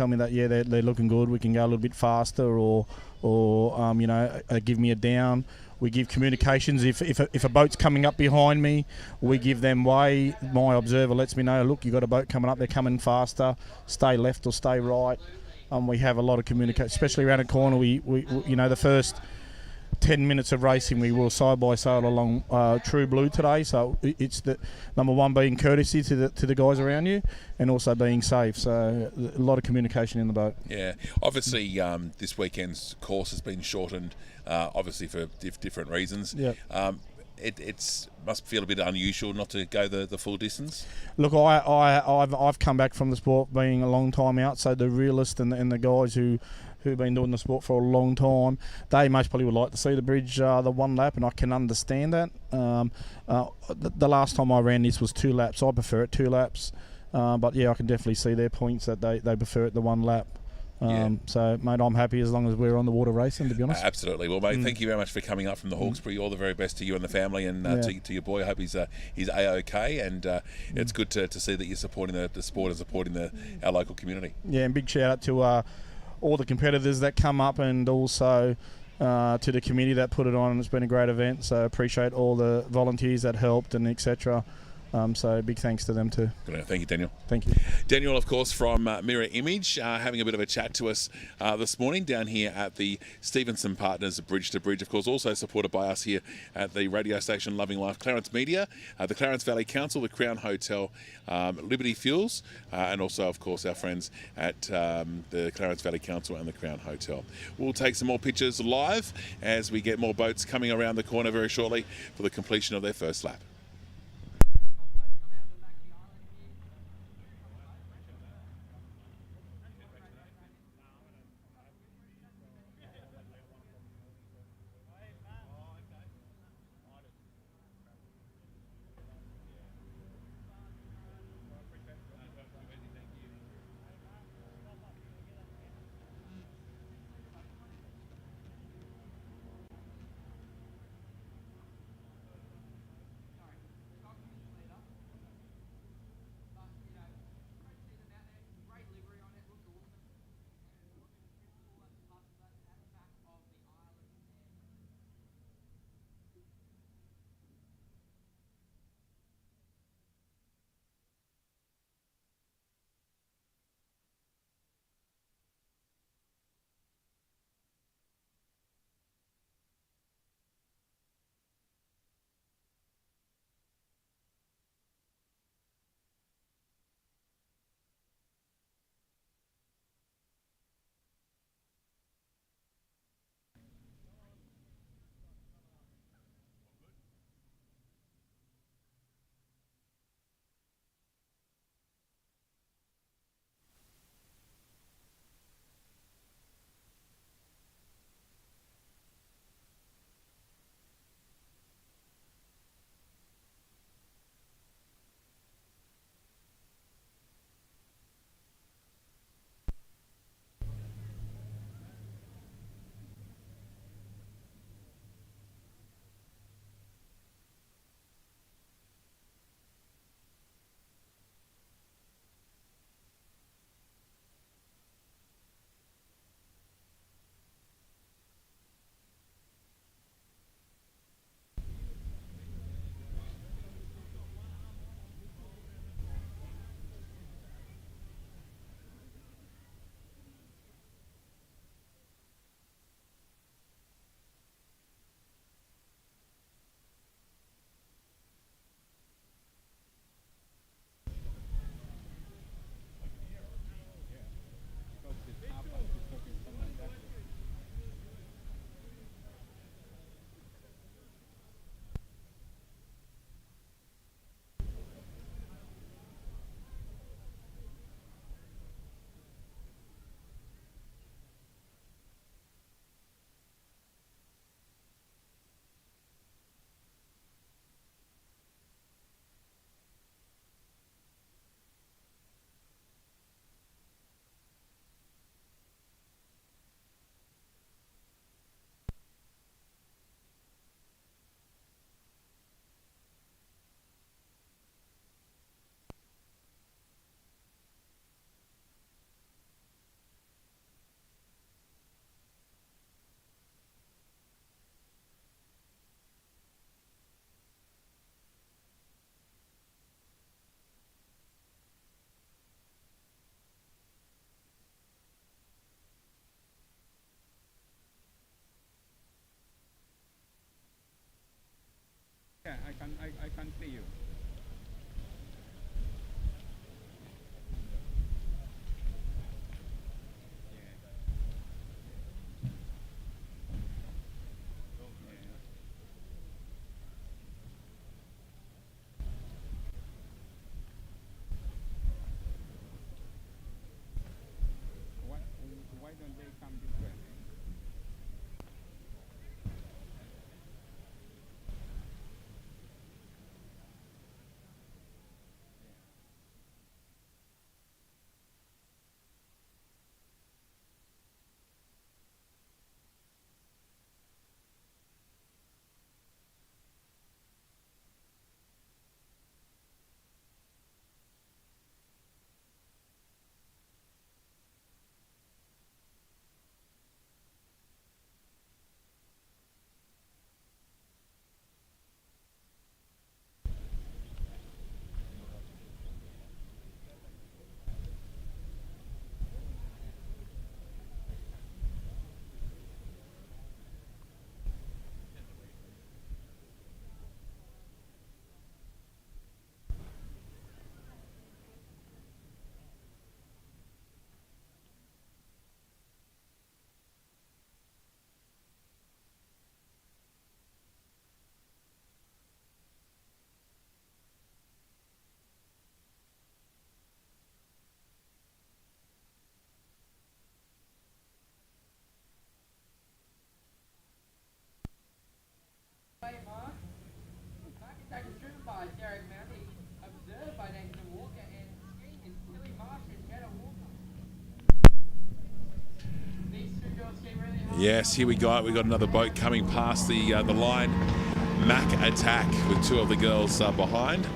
me that they're looking good. We can go a little bit faster, or give me a down. We give communications. If a boat's coming up behind me, we give them way. My observer lets me know, look, you got a boat coming up. They're coming faster. Stay left or stay right. We have a lot of communication, especially around a corner. We the first 10 minutes of racing, we will side by side along True Blue today. So it's the number one, being courtesy to the guys around you, and also being safe. So a lot of communication in the boat. Yeah, obviously this weekend's course has been shortened, obviously for different reasons. Yeah. It must feel a bit unusual not to go the full distance. Look, I've come back from the sport being a long time out. So the realists and the guys who've been doing the sport for a long time, they most probably would like to see the bridge the one lap, and I can understand that. The last time I ran this was 2 laps. I prefer it 2 laps, but yeah, I can definitely see their points that they prefer it the 1 lap. So, mate, I'm happy as long as we're on the water racing, to be honest. Absolutely. Well, mate, thank you very much for coming up from the Hawkesbury. All the very best to you and the family, and to your boy. I hope he's A-OK, and it's good to see that you're supporting the sport and supporting our local community. Yeah, and big shout out to all the competitors that come up, and also to the committee that put it on. It's been a great event, so appreciate all the volunteers that helped and etc. So big thanks to them too. Good. Thank you, Daniel. Thank you. Daniel, of course, from Mirror Image, having a bit of a chat to us this morning down here at the Stevenson Partners Bridge to Bridge, of course, also supported by us here at the radio station Loving Life, Clarence Media, the Clarence Valley Council, the Crown Hotel, Liberty Fuels, and also, of course, our friends at the Clarence Valley Council and the Crown Hotel. We'll take some more pictures live as we get more boats coming around the corner very shortly for the completion of their first lap. Yes, here we go. We got another boat coming past the line. Mac Attack with two of the girls behind.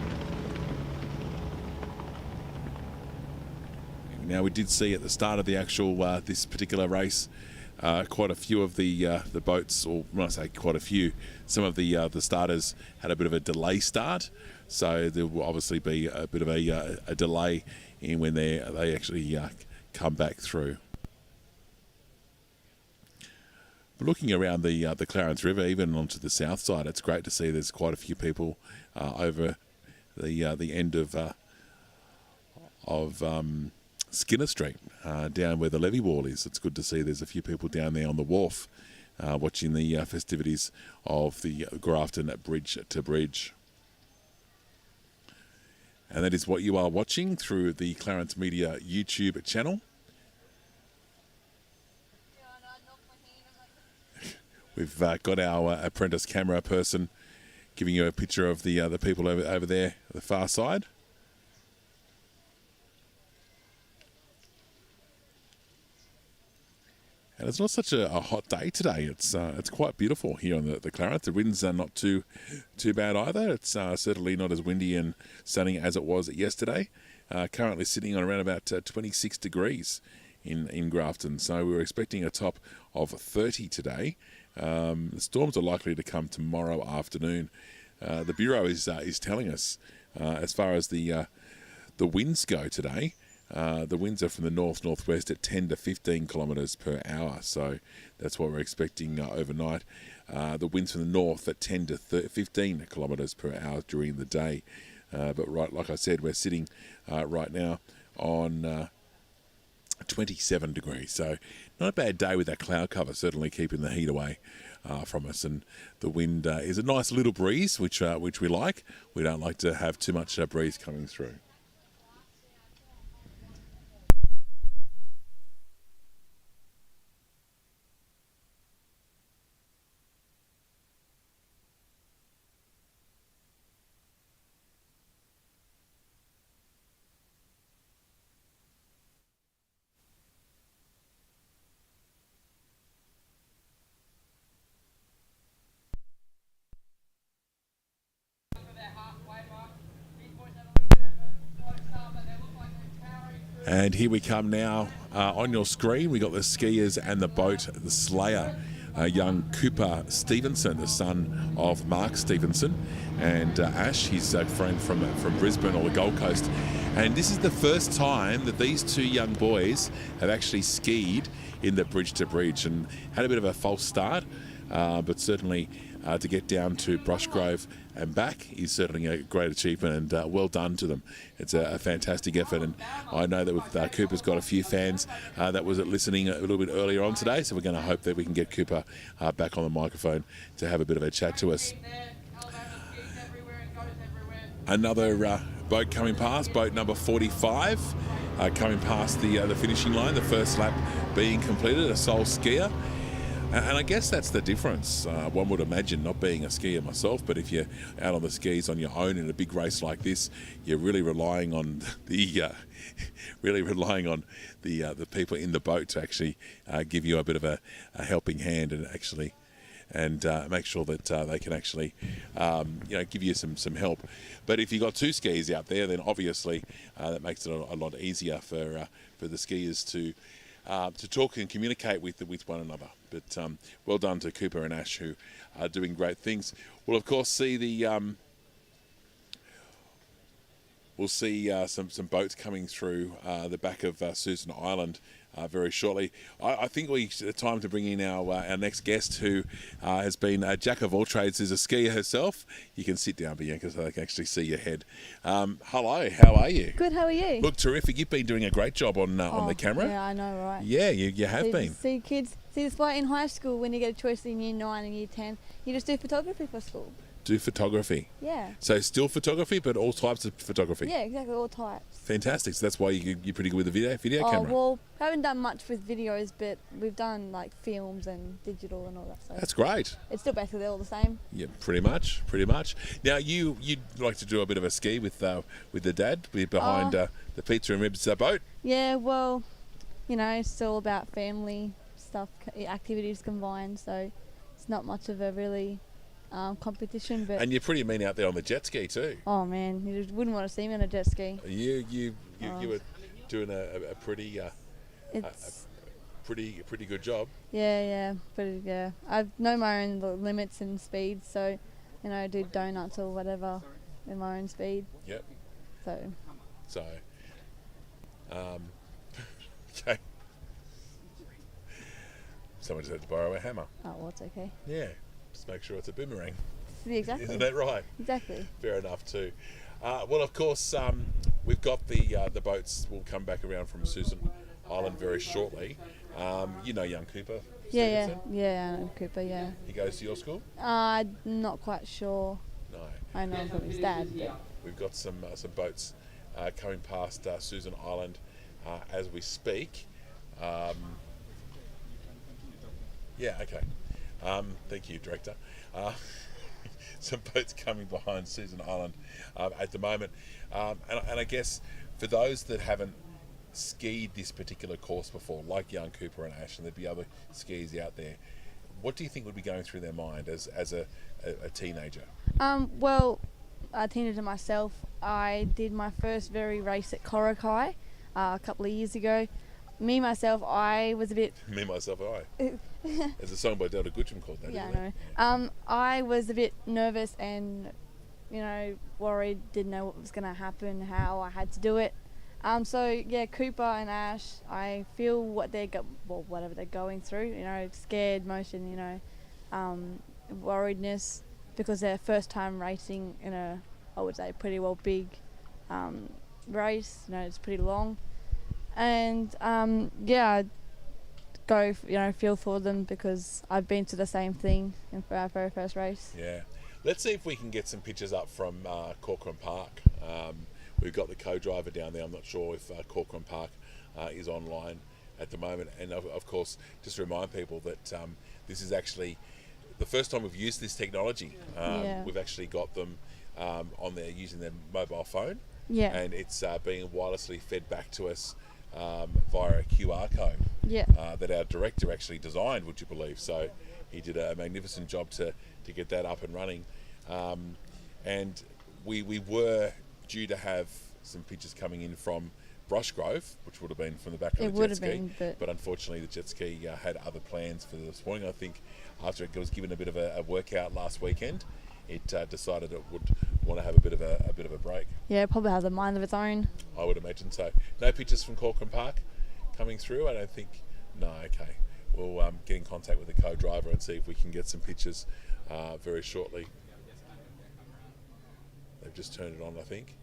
Now we did see at the start of the actual this particular race, quite a few of the boats, or when I say quite a few, some of the starters had a bit of a delay start, so there will obviously be a bit of a delay in when they actually come back through. But looking around the Clarence River, even onto the south side, it's great to see there's quite a few people over the end of Skinner Street, down where the levee wall is. It's good to see there's a few people down there on the wharf watching the festivities of the Grafton Bridge to Bridge. And that is what you are watching through the Clarence Media YouTube channel. We've got our apprentice camera person giving you a picture of the people over there, the far side. And it's not such a hot day today. It's quite beautiful here on the Clarence. The winds are not too bad either. It's certainly not as windy and sunny as it was yesterday. Currently sitting on around about 26 degrees in Grafton. So we were expecting a top of 30 today. The storms are likely to come tomorrow afternoon. The Bureau is telling us as far as the winds go today. The winds are from the north-northwest at 10 to 15 kilometres per hour, so that's what we're expecting overnight. The winds from the north at 10 to 15 kilometres per hour during the day. But right, like I said, we're sitting right now on 27 degrees, so not a bad day with that cloud cover, certainly keeping the heat away from us. And the wind is a nice little breeze, which we like. We don't like to have too much breeze coming through. And here we come now. On your screen, we got the skiers and the boat, the Slayer, young Cooper Stevenson, the son of Mark Stevenson, and Ash, his friend from Brisbane or the Gold Coast. And this is the first time that these two young boys have actually skied in the Bridge to Bridge, and had a bit of a false start, but certainly to get down to Brushgrove and back is certainly a great achievement, and well done to them. It's a fantastic effort, and I know that Cooper's got a few fans that was listening a little bit earlier on today, so we're going to hope that we can get Cooper back on the microphone to have a bit of a chat to us. Another boat coming past, boat number 45, coming past the finishing line, the first lap being completed, a sole skier. And I guess that's the difference. One would imagine, not being a skier myself, but if you're out on the skis on your own in a big race like this, you're really relying on the people in the boat to actually give you a bit of a helping hand and actually make sure that they can actually give you some help. But if you've got two skiers out there, then obviously that makes it a lot easier for the skiers to talk and communicate with one another. But well done to Cooper and Ash, who are doing great things. We'll of course see some boats coming through the back of Susan Island very shortly. I think it's time to bring in our next guest, who has been a jack of all trades, is a skier herself. You can sit down, Bianca, so they can actually see your head. Hello, how are you? Good, how are you? Look terrific. You've been doing a great job on the camera. Yeah, I know, right? Yeah, you have been. See kids, this why in high school, when you get a choice in year 9 and year 10, you just do photography for school. Do photography. Yeah. So still photography, but all types of photography. Yeah, exactly, all types. Fantastic. So that's why you're pretty good with the video camera. Well, I haven't done much with videos, but we've done like films and digital and all that stuff. That's great. It's still basically all the same. Yeah, pretty much. Now you'd like to do a bit of a ski with the dad behind the pizza and ribs boat. Yeah, well, it's all about family stuff, activities combined. So it's not much of a really competition. But And you're pretty mean out there on the jet ski too. oh man, you just wouldn't want to see me on a jet ski. You were doing a pretty It's pretty good job. yeah, but yeah, I know my own limits and speed, so I do donuts or whatever in my own speed. Yep. So okay. Someone just had to borrow a hammer. oh, well, it's okay. Yeah, just make sure it's a boomerang. Yeah, exactly. Isn't that right? Exactly. Fair enough too. Well, of course, we've got the boats will come back around from Susan Island very shortly. You know young Cooper? Yeah, Stevenson? I know Cooper. Yeah. He goes to your school? Not quite sure. No. I know from his dad. But We've got some boats coming past Susan Island as we speak. Yeah, okay. Thank you, Director. Some boats coming behind Susan Island at the moment. And I guess for those that haven't skied this particular course before, like young Cooper and Ash, and there'd be other skiers out there, what do you think would be going through their mind as a teenager? Well, a teenager myself, I did my first very race at Corokai a couple of years ago. Me, myself, I was a bit... Me, myself, I. There's a song by Delta Goodrum called that, yeah, isn't I know. I was a bit nervous and, worried, didn't know what was going to happen, how I had to do it. So, yeah, Cooper and Ash, I feel what whatever they're going through, scared motion, worriedness, because they're first time racing in a, I would say, pretty well big race. It's pretty long. And I'd go, feel for them because I've been to the same thing in our very first race. Yeah. Let's see if we can get some pictures up from Corcoran Park. We've got the co-driver down there. I'm not sure if Corcoran Park is online at the moment. And of course, just to remind people that this is actually the first time we've used this technology. We've actually got them on there using their mobile phone. Yeah. And it's being wirelessly fed back to us via a QR code. Yeah. That our director actually designed, would you believe? So he did a magnificent job to get that up and running. And we were due to have some pictures coming in from Brushgrove, which would have been from the back of the jet ski. But unfortunately the jet ski had other plans for this morning. I think after it was given a bit of a workout last weekend, it decided it would want to have a bit of a break. Yeah, it probably has a mind of its own. I would imagine so. No pictures from Corcoran Park coming through, I don't think. No, okay. We'll get in contact with the co-driver and see if we can get some pictures very shortly. They've just turned it on, I think.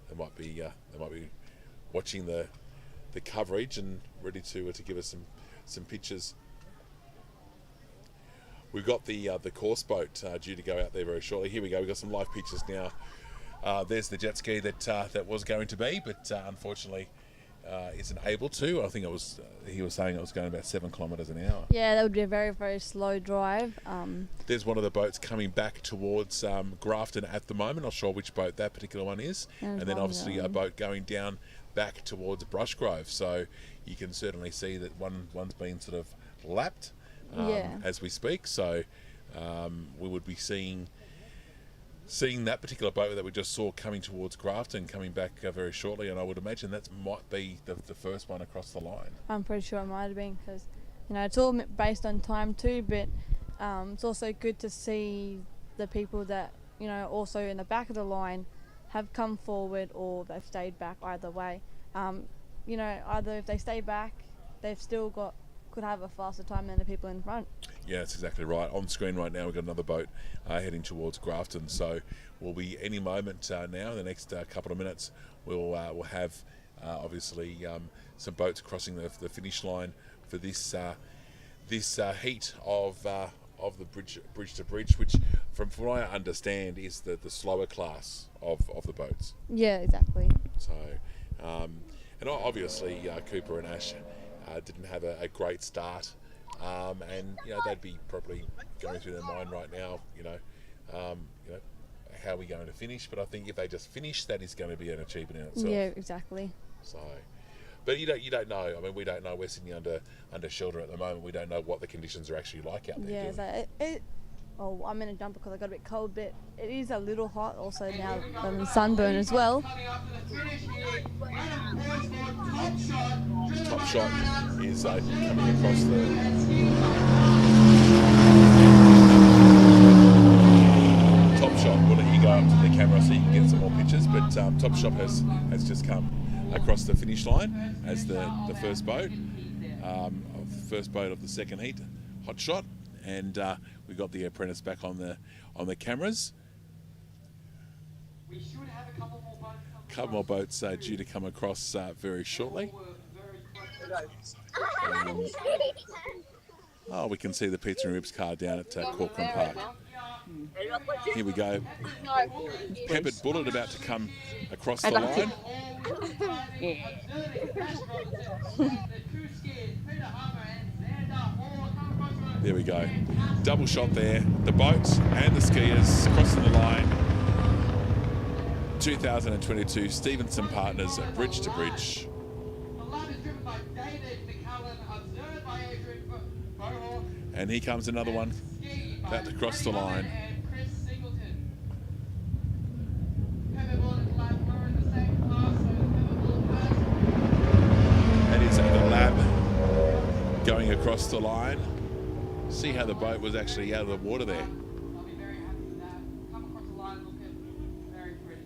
They might be watching the coverage and ready to give us some pictures. We've got the course boat due to go out there very shortly. Here we go. We've got some live pictures now. There's the jet ski that was going to be, but unfortunately isn't able to. I think he was saying it was going about 7 kilometres an hour. Yeah, that would be a very, very slow drive. There's one of the boats coming back towards Grafton at the moment. Not sure which boat that particular one is. And then obviously a boat going down back towards Brushgrove. So you can certainly see that one's been sort of lapped as we speak. So we would be seeing that particular boat that we just saw coming towards Grafton coming back very shortly, and I would imagine that might be the first one across the line. I'm pretty sure it might have been because it's all based on time too, but it's also good to see the people that also in the back of the line have come forward or they've stayed back. Either way, either if they stay back, they've still could have a faster time than the people in front. Yeah, that's exactly right. On screen right now we've got another boat heading towards Grafton, so we'll be any moment now in the next couple of minutes we'll have obviously some boats crossing the finish line for this heat of the bridge to bridge, which from what I understand is the slower class of the boats. Yeah, exactly. So and obviously Cooper and Ash didn't have a great start, and they'd be probably going through their mind right now, how are we going to finish? But I think if they just finish, that is going to be an achievement in itself. Yeah, exactly. So, But you don't know. I mean, we don't know. We're sitting under shelter at the moment. We don't know what the conditions are actually like out there. Yeah, so I'm in a jumper because I got a bit cold, but it is a little hot also now. I'm in sunburn as well. Top Shot is coming across the. Top Shot. We'll let you go up to the camera so you can get some more pictures. But Top Shot has just come across the finish line as the first boat of the second heat, Hot Shot, and we got the apprentice back on the cameras. We should have a couple more boats. Couple more boats due to come across very shortly. We can see the Pizza and Ribs car down at Corcoran Park. Here we go. Peppered Bullet about to come across the line. There we go. Double shot there. The boats and the skiers crossing the line. 2022 Stevenson Partners Bridge to Bridge. And here comes another one about to cross the line. That is the Lab going across the line. See how the boat was actually out of the water there. I'll be very happy with that. Come across the line looking very pretty.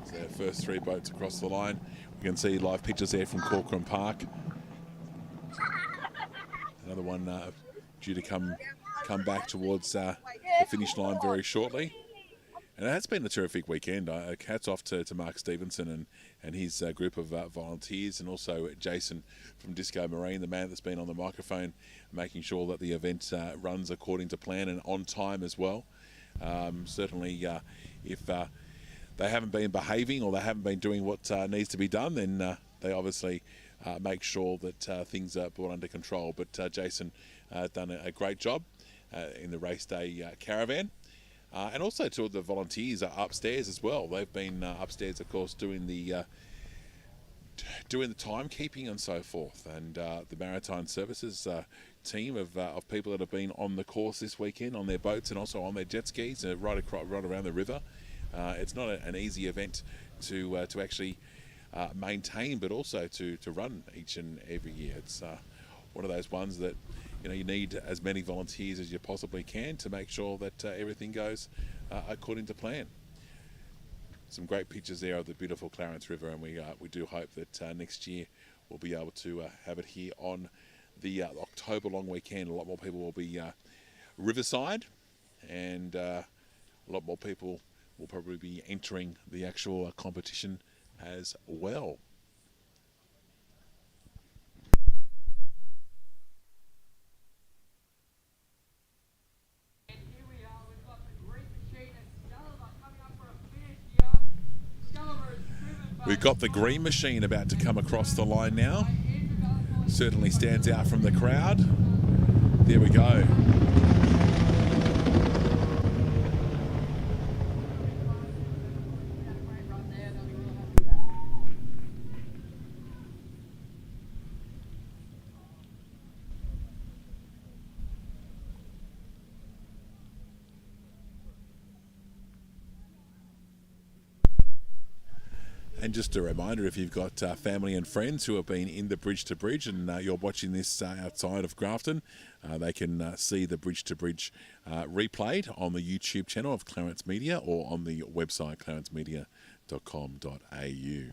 So our first three boats across the line. We can see live pictures there from Corcoran Park. Another one due to come back towards the finish line very shortly. And it has been a terrific weekend. Hats off to Mark Stevenson and his group of volunteers, and also Jason from Disco Marine, the man that's been on the microphone, making sure that the event runs according to plan and on time as well. Certainly, if they haven't been behaving or they haven't been doing what needs to be done, then they obviously make sure that things are brought under control. But Jason has done a great job in the race day caravan. And also to the volunteers are upstairs as well. They've been upstairs, of course, doing the timekeeping and so forth. And the Maritime Services team of people that have been on the course this weekend on their boats and also on their jet skis right around the river. It's not an easy event to actually maintain, but also to run each and every year. It's one of those ones that you need as many volunteers as you possibly can to make sure that everything goes according to plan. Some great pictures there of the beautiful Clarence River, and we do hope that next year we'll be able to have it here on the October long weekend. A lot more people will be riverside, and a lot more people will probably be entering the actual competition as well. We've got the green machine about to come across the line now. Certainly stands out from the crowd. There we go. And just a reminder, if you've got family and friends who have been in the Bridge to Bridge and you're watching this outside of Grafton, they can see the Bridge to Bridge replayed on the YouTube channel of Clarence Media or on the website clarencemedia.com.au.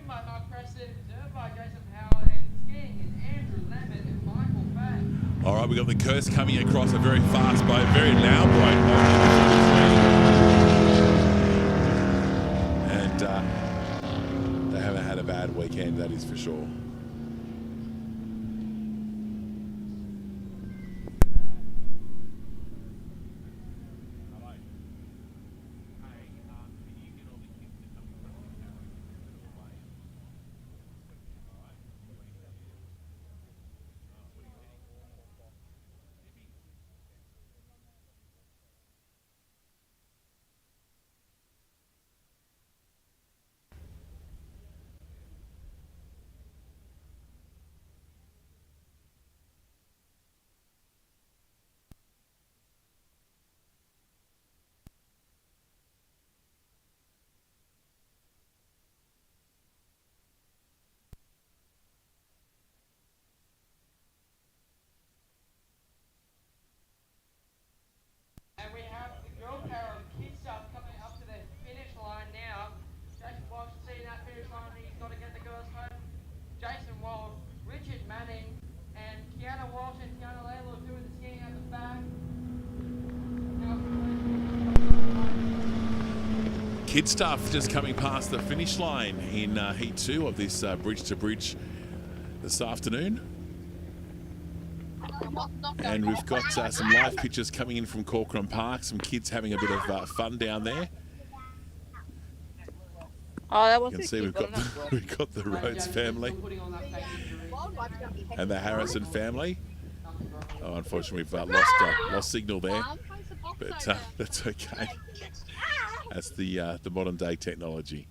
by Mark Preston, observed by Jason Howard, and skiing is Andrew Levitt and Michael Fatt. All right, we've got the curse coming across a very fast boat, very loud boat. And they haven't had a bad weekend, that is for sure. And we have the girl pair of kids stuff coming up to the finish line now. Jason Walsh seeing that finish line, he's got to get the girls home. Jason Walsh, Richard Manning, and Kiana Walsh and Kiana Layla doing the skiing at the back. Kid stuff just coming past the finish line in Heat 2 of this Bridge to Bridge this afternoon. And we've got some live pictures coming in from Corcoran Park, some kids having a bit of fun down there. You can see we've got the Rhodes family and the Harrison family. Oh, unfortunately, we've lost signal there, but that's okay. That's the modern day technology.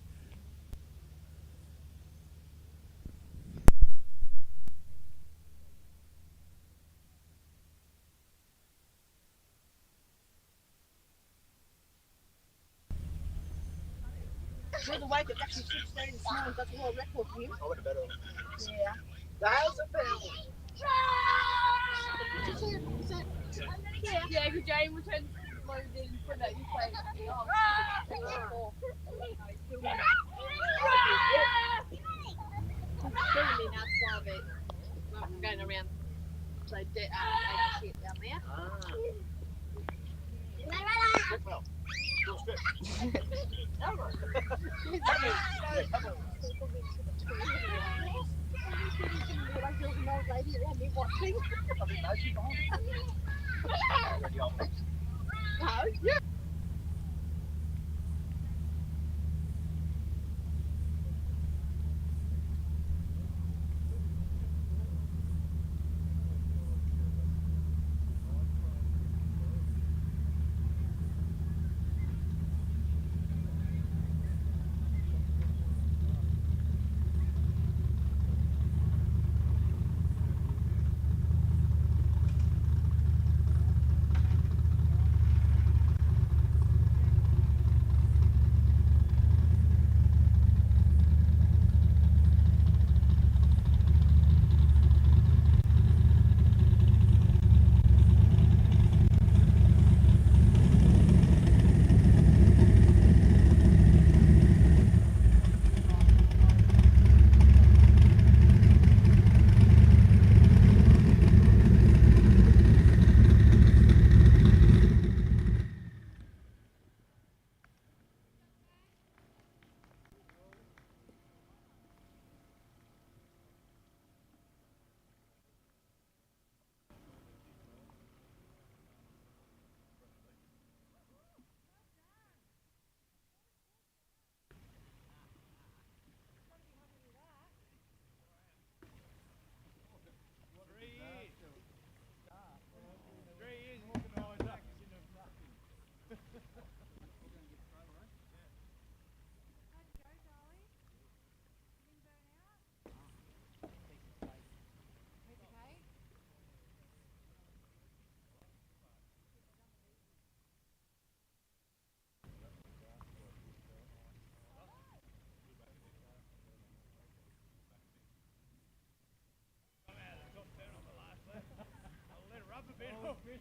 The weight that's actually 16 pounds, that's a world record for him. I would have better. Yeah. The house of yeah, because Jane was trying to load in for that you play. I'm going around so shit down there. Well. Yeah.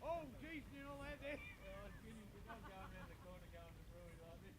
Oh, geez, you know that there. Don't go around the corner going to brewery like this.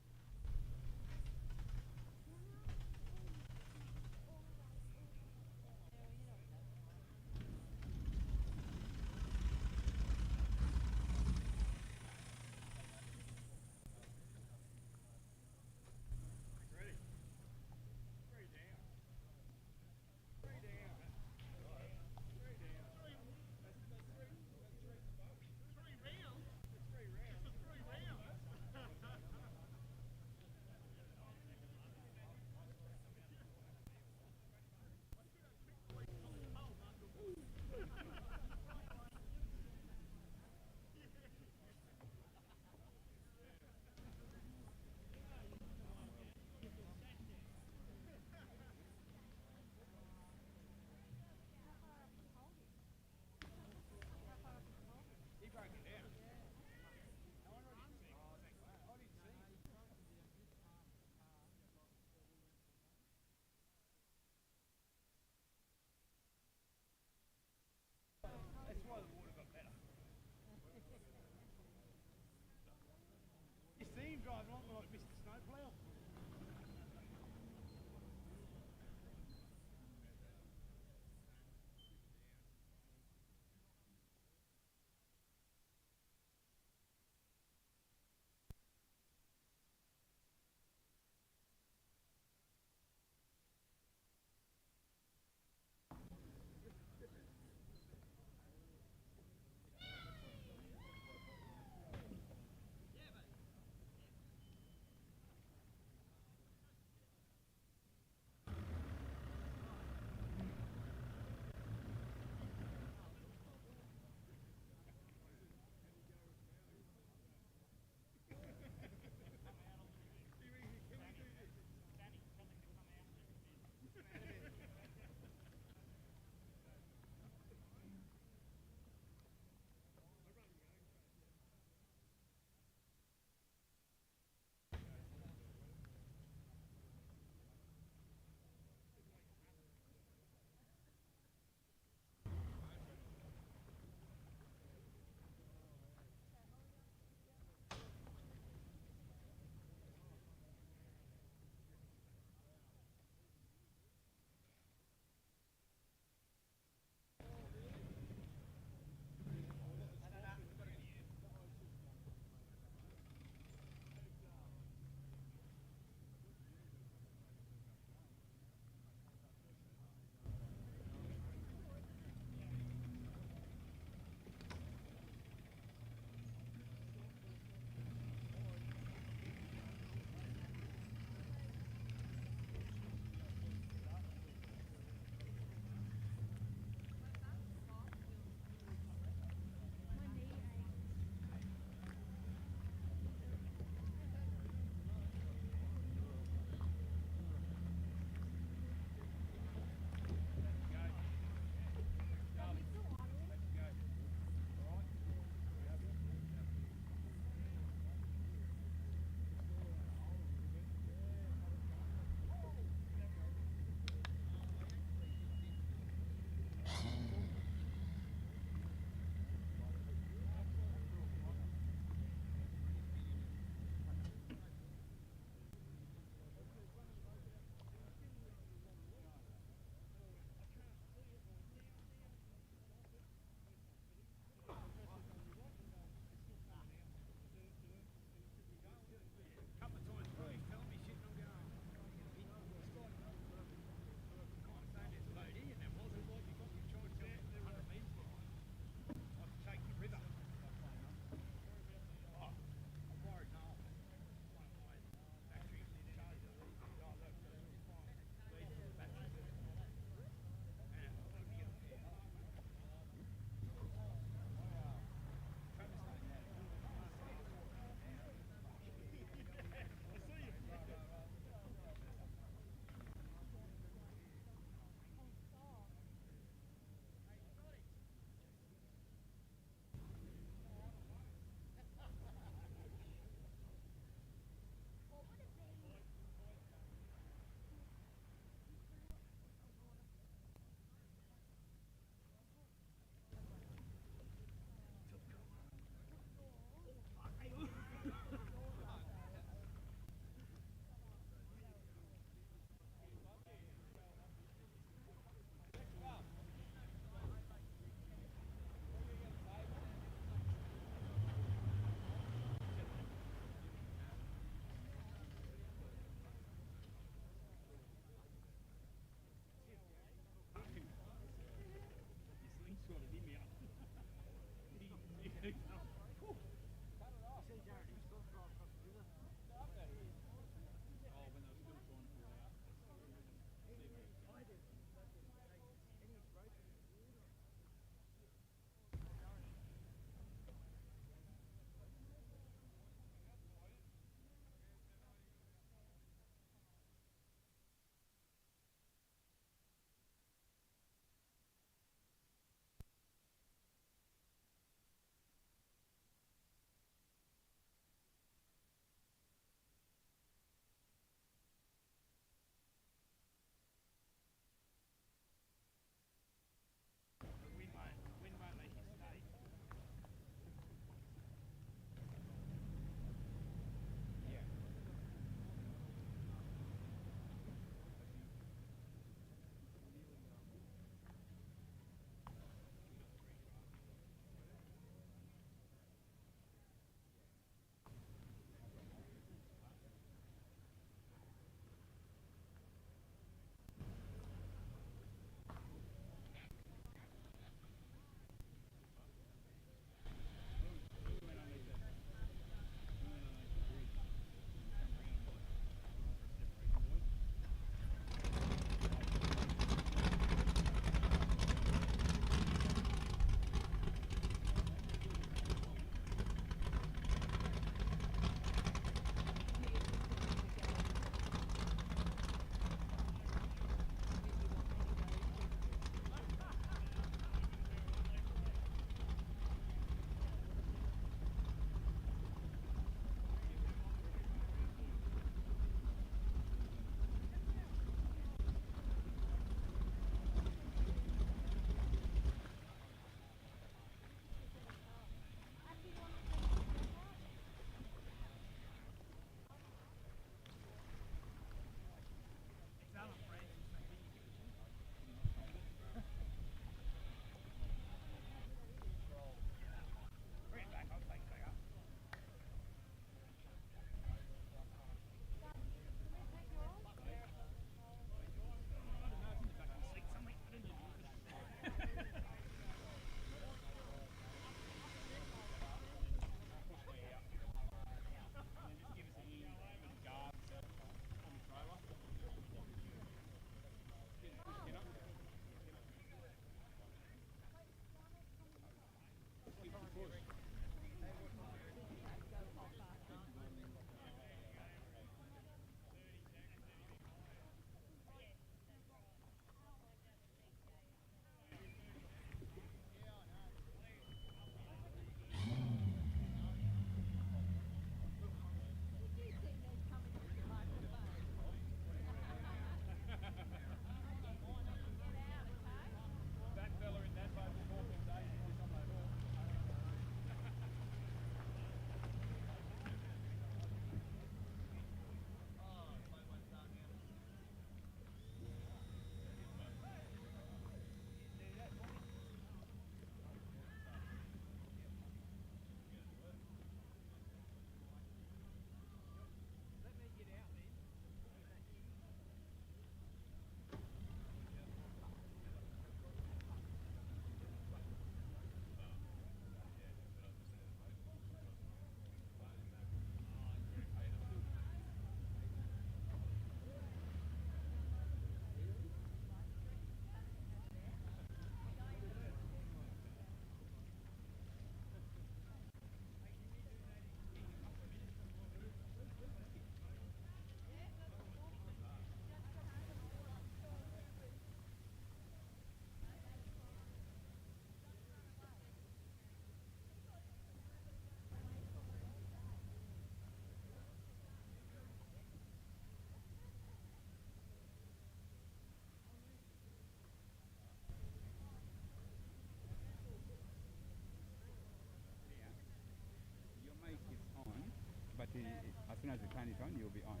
soon as you turn it on, you'll be on.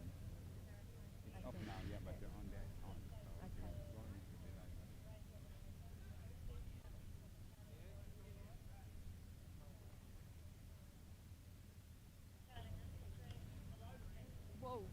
It's off now, yeah, but you're on there. On. So you go into the light. Whoa.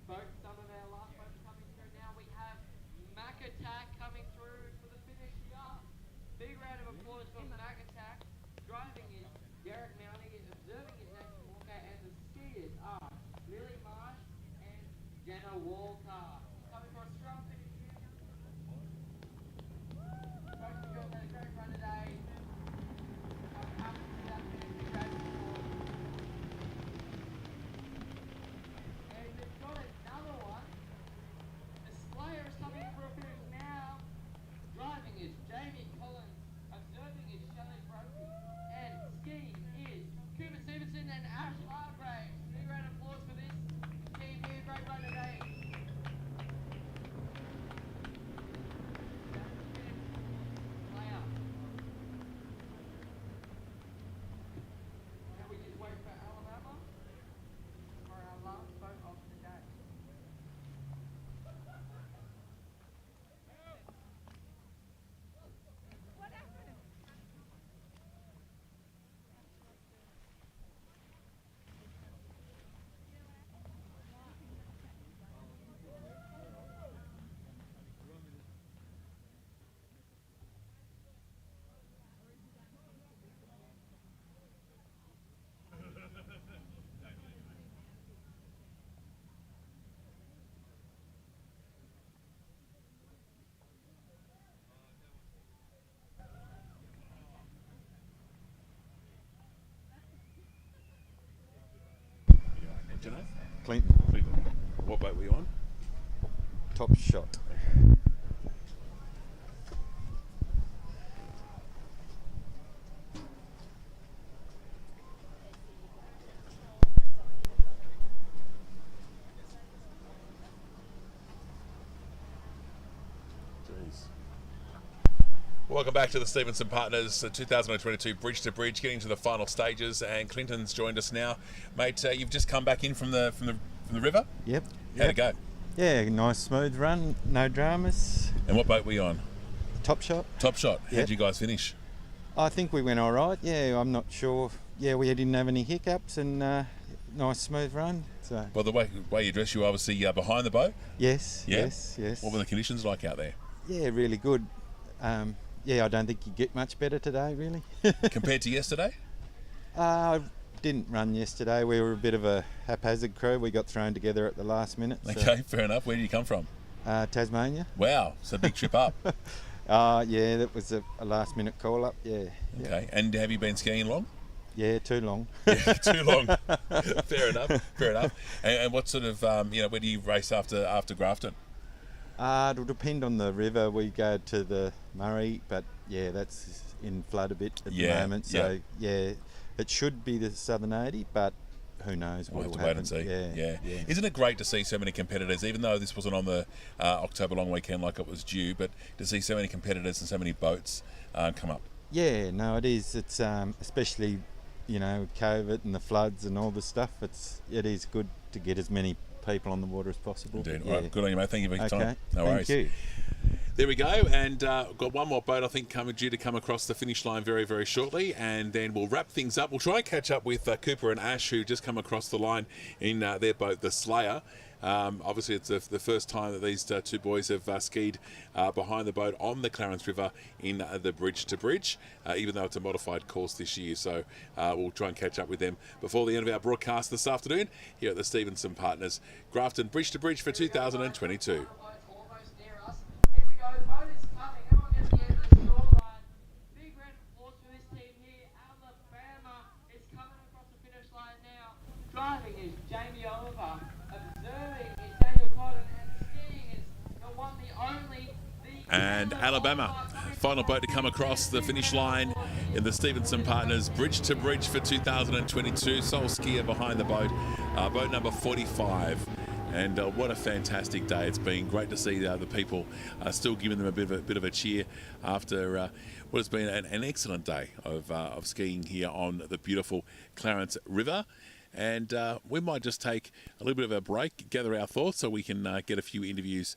Folks, some of our last boats coming through now. We have Mac Attack coming through for the finish here. Big round of applause for Mac Attack. Driving is Garrett Mounty, observing is Nathan Walker, and the skiers are Lily Marsh and Jenna Walker. Coming for a strong finish here. Folks, we've got a great run today. Up to that finish, great applause. And we've got another one. Displayer is coming in for a finish now. Driving is Jamie Collins. Observing is Shelley Brophy. And skiing is Cooper Stevenson and Ash Hargrave. Big round of applause for this team here. Great run today. Player. Now we just wait for Alabama for our last boat of the day. Clinton. What boat were you on? Top Shot. Welcome back to the Stevenson Partners 2022 Bridge to Bridge, getting to the final stages, and Clinton's joined us now, mate. You've just come back in from the river. Yep. How'd it go? Yeah, nice smooth run, no dramas. And what boat were you on? Top Shot. Top Shot. Yep. How'd you guys finish? I think we went all right. Yeah, I'm not sure. Yeah, we didn't have any hiccups, and nice smooth run. So By the way you dress, you were obviously behind the boat. yes, Yeah? yes. What were the conditions like out there? Yeah, really good. Yeah, I don't think you get much better today, really. Compared to yesterday? I didn't run yesterday. We were a bit of a haphazard crew. We got thrown together at the last minute. So. Okay, fair enough. Where did you come from? Tasmania. Wow, it's a big trip up. Yeah, that was a last minute call up. Yeah. Okay, and have you been skiing long? Yeah, too long. Yeah, too long. Fair enough. And what sort of, where do you race after Grafton? It'll depend on the river. We go to the Murray, but yeah, that's in flood a bit at the moment. So yeah, it should be the Southern 80, but who knows We'll what have will to wait happen. and see. Yeah. Isn't it great to see so many competitors, even though this wasn't on the October long weekend like it was due, but to see so many competitors and so many boats come up? Yeah, no, it is. It's especially, with COVID and the floods and all this stuff. It is good to get as many people on the water as possible. Indeed. Yeah. All right, good on you, mate. Thank you for your time. No worries. Thank you. There we go, and got one more boat I think due to come across the finish line very, very shortly, and then we'll wrap things up. We'll try and catch up with Cooper and Ash, who just come across the line in their boat, the Slayer. Obviously, it's the first time that these two boys have skied behind the boat on the Clarence River in the bridge to bridge, even though it's a modified course this year. So we'll try and catch up with them before the end of our broadcast this afternoon here at the Stevenson Partners Grafton Bridge to Bridge for 2022. Driving is Jamie Oliver. Observing is Daniel Cotton. And skiing is the one, the only. And Alabama, final boat to come across the finish line in the Stevenson Partners Bridge to Bridge for 2022. Sole skier behind the boat, boat number 45. And what a fantastic day it's been. Great to see the people still giving them a bit of a cheer after what has been an excellent day of skiing here on the beautiful Clarence River. And we might just take a little bit of a break, gather our thoughts, so we can get a few interviews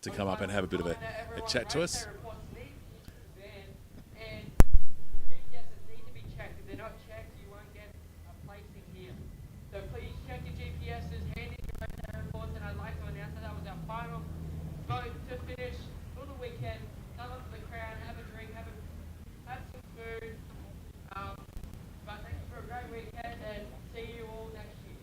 to come up and have a bit of a chat to us. So please check your GPSs, hand in your radar reports, and I'd like to announce that was our final boat to finish for the weekend. Come up to the Crown, have a drink, have some food. But thank you for a great weekend, and see you all next year.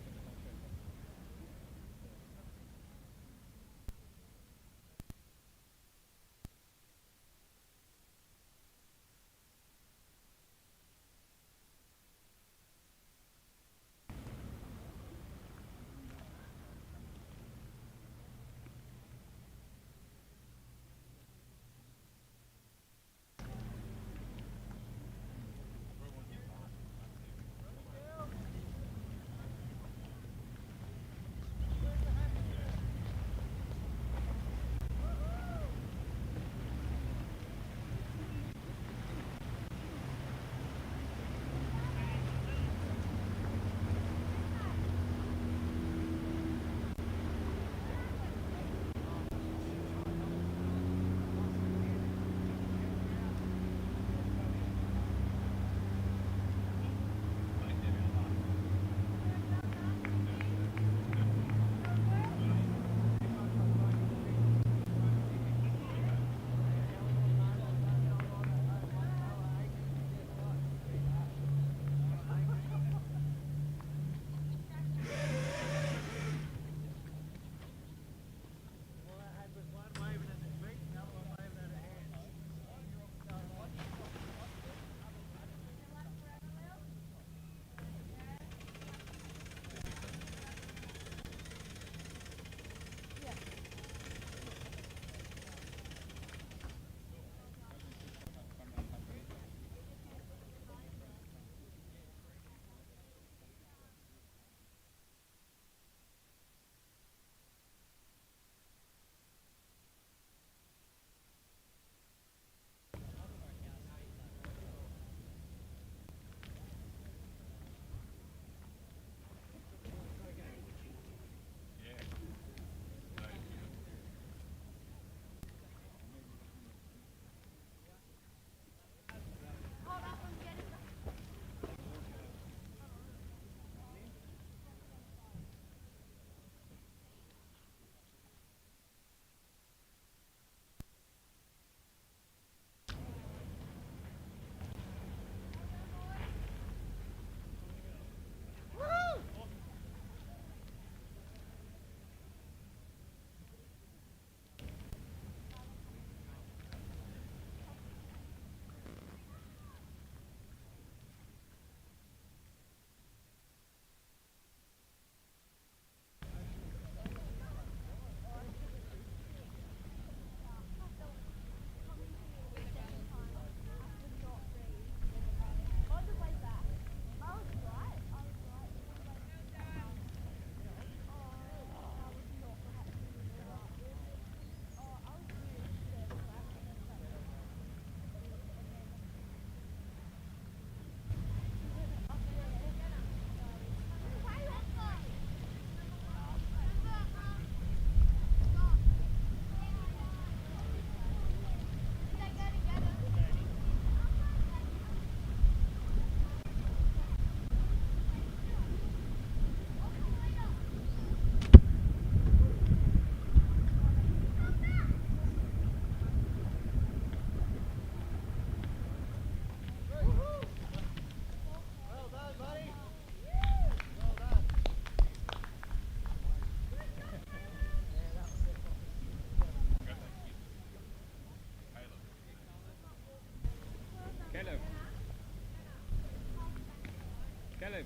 Caleb.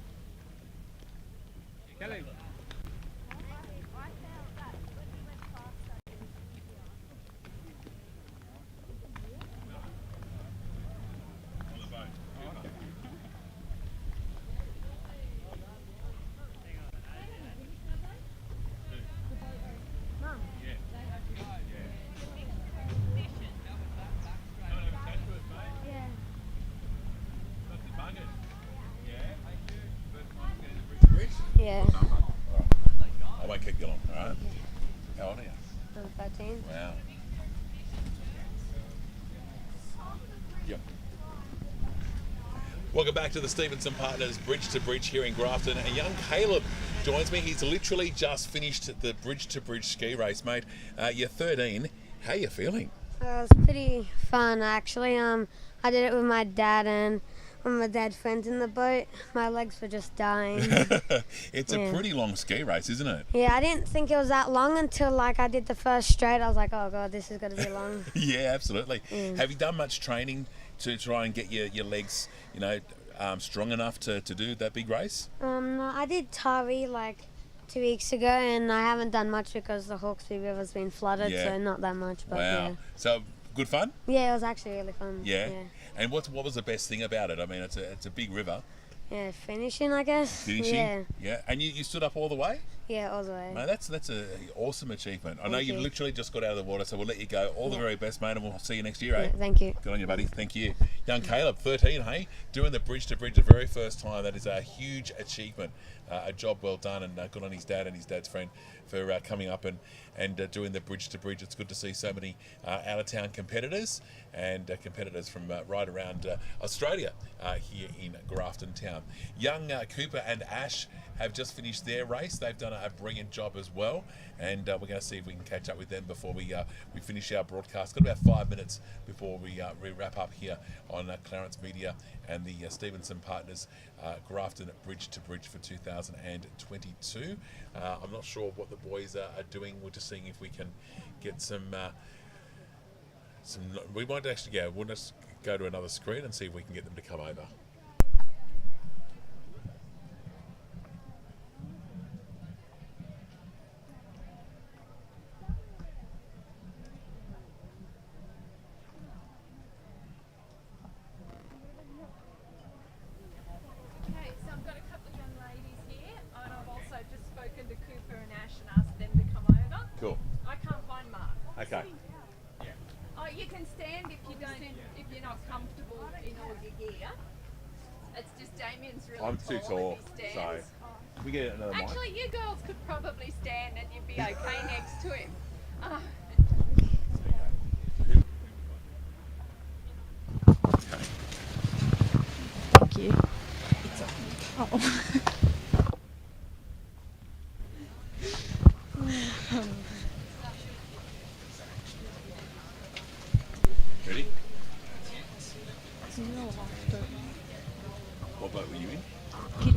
Caleb. Yeah. I won't keep you long, all right? How old are you? I'm 13. Wow. Yep. Welcome back to the Stevenson Partners Bridge to Bridge here in Grafton. And young Caleb joins me. He's literally just finished the Bridge to Bridge ski race, mate. You're 13. How are you feeling? It was pretty fun, actually. I did it with my dad, and when my dad friends in the boat, my legs were just dying. It's a pretty long ski race, isn't it? Yeah, I didn't think it was that long until I did the first straight. I was like, oh god, this is going to be long. Yeah, absolutely. Have you done much training to try and get your legs, strong enough to do that big race? No, I did Tari 2 weeks ago, and I haven't done much because the Hawkesbury River's been flooded, so not that much. But wow. Yeah. So good fun? Yeah, it was actually really fun. Yeah. And what was the best thing about it? I mean, it's a big river. Yeah, finishing, I guess. Finishing? Yeah. And you stood up all the way? Yeah, all the way. Mate, that's an awesome achievement. I know Thank you've you. literally just got out of the water, so we'll let you go. All the very best, mate, and we'll see you next year, eh? Yeah, thank you. Good on you, buddy. Thank you. Young Caleb, 13, hey? Doing the Bridge to Bridge the very first time. That is a huge achievement. A job well done, and good on his dad and his dad's friend for coming up and doing the Bridge to Bridge. It's good to see so many out-of-town competitors and competitors from right around Australia here in Grafton town. Young Cooper and Ash have just finished their race. They've done a brilliant job as well, and we're going to see if we can catch up with them before we finish our broadcast. Got about 5 minutes before we wrap up here on Clarence Media and the Stevenson Partners Grafton Bridge to Bridge for 2022. I'm not sure what the boys are doing. We're just seeing if we can get some. We might actually go. We'll just go to another screen and see if we can get them to come over. Okay, so I've got a couple of young ladies here, and I've also just spoken to Cooper and Ash and asked them to come over. Cool. I can't find Mark. Okay. Oh, you can stand if you don't, if you're not comfortable in all your gear. It's just Damien's really I'm too tall, if he so stands. we get another mic. Actually, you girls could probably stand and you'd be okay next to him. Thank you. Oh. Ready? What boat were you in? I'm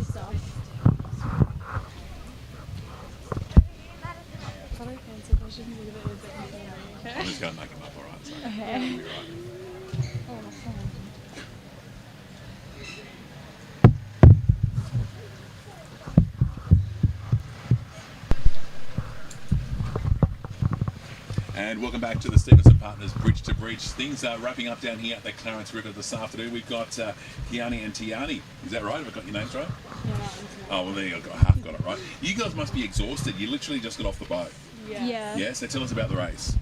just going to make them up, alright? So Okay. you'll be right. And welcome back to the Stevenson Partners Bridge to Bridge. Things are wrapping up down here at the Clarence River this afternoon. We've got Kiani and Tiani. Is that right? Have I got your names right? Yeah. Oh, well, there you go. I half got it right. You guys must be exhausted. You literally just got off the boat. Yeah. Yeah, so tell us about the race.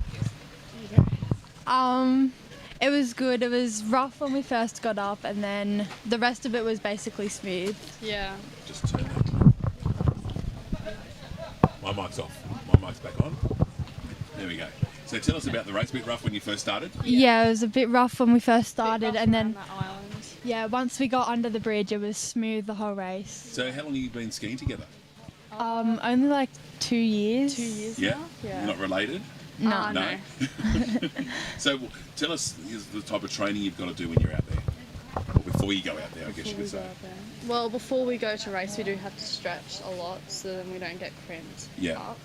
It was good. It was rough when we first got up, and then the rest of it was basically smooth. Yeah. Just turn that. My mic's off. My mic's back on. There we go. So tell us about the race. A bit rough when you first started? Yeah, it was a bit rough when we first started, and then once we got under the bridge, it was smooth the whole race. So how long have you been skiing together? Only like 2 years. 2 years Yeah? now. Yeah. You're not related? No. No? So tell us the type of training you've got to do when you're out there. Or before you go out there, I guess you could say. Well, before we go to race, we do have to stretch a lot so then we don't get cramped Yeah. up.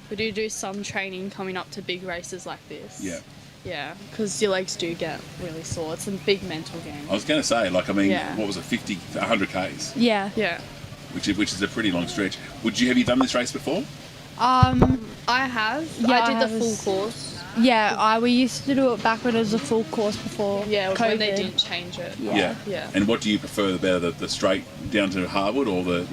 We do some training coming up to big races like this. Yeah. Yeah, because your legs do get really sore. It's a big mental game. I was going to say, like, I mean, Yeah. what was it, 50, 100 Ks? Yeah. Yeah. Which is a pretty long stretch. Have you done this race before? I have. Yeah, I did I the have full course. Yeah, we used to do it back when it was a full course before Yeah, COVID. when they didn't change it. Yeah. Yeah. And what do you prefer the better, the straight down to Harwood or the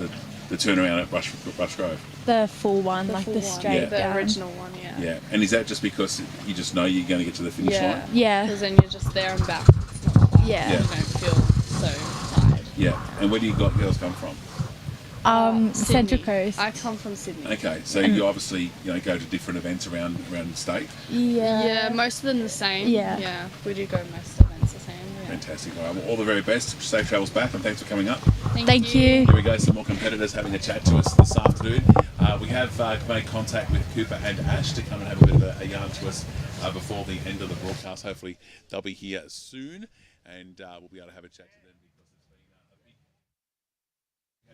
turnaround at Brush Grove? The full one, like full the one. straight The down. original one, yeah. Yeah. And is that just because you just know you're going to get to the finish line? Yeah. Because then you're just there and back. It's not like Yeah. You don't feel so tired. Yeah. And where do you girls come from? Central Coast. I come from Sydney. Okay, so you obviously go to different events around the state. Yeah, most of them the same. Yeah. Yeah, we do go most events the same. Yeah. Fantastic. All right, well, all the very best. Safe travels back, and thanks for coming up. Thank you. Here we go, some more competitors having a chat to us this afternoon. We have made contact with Cooper and Ash to come and have a bit of a yarn to us before the end of the broadcast. Hopefully they'll be here soon, and we'll be able to have a chat to them because it's been a big...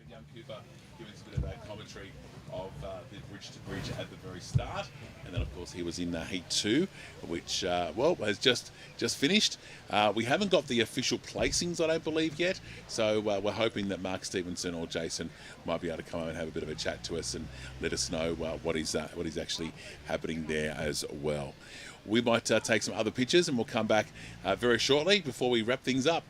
Young Cooper giving us a bit of a commentary of the bridge to bridge at the very start, and then of course he was in Heat 2, which has just finished. We haven't got the official placings, I don't believe, yet, so we're hoping that Mark Stevenson or Jason might be able to come over and have a bit of a chat to us and let us know what is actually happening there as well. We might take some other pictures and we'll come back very shortly before we wrap things up.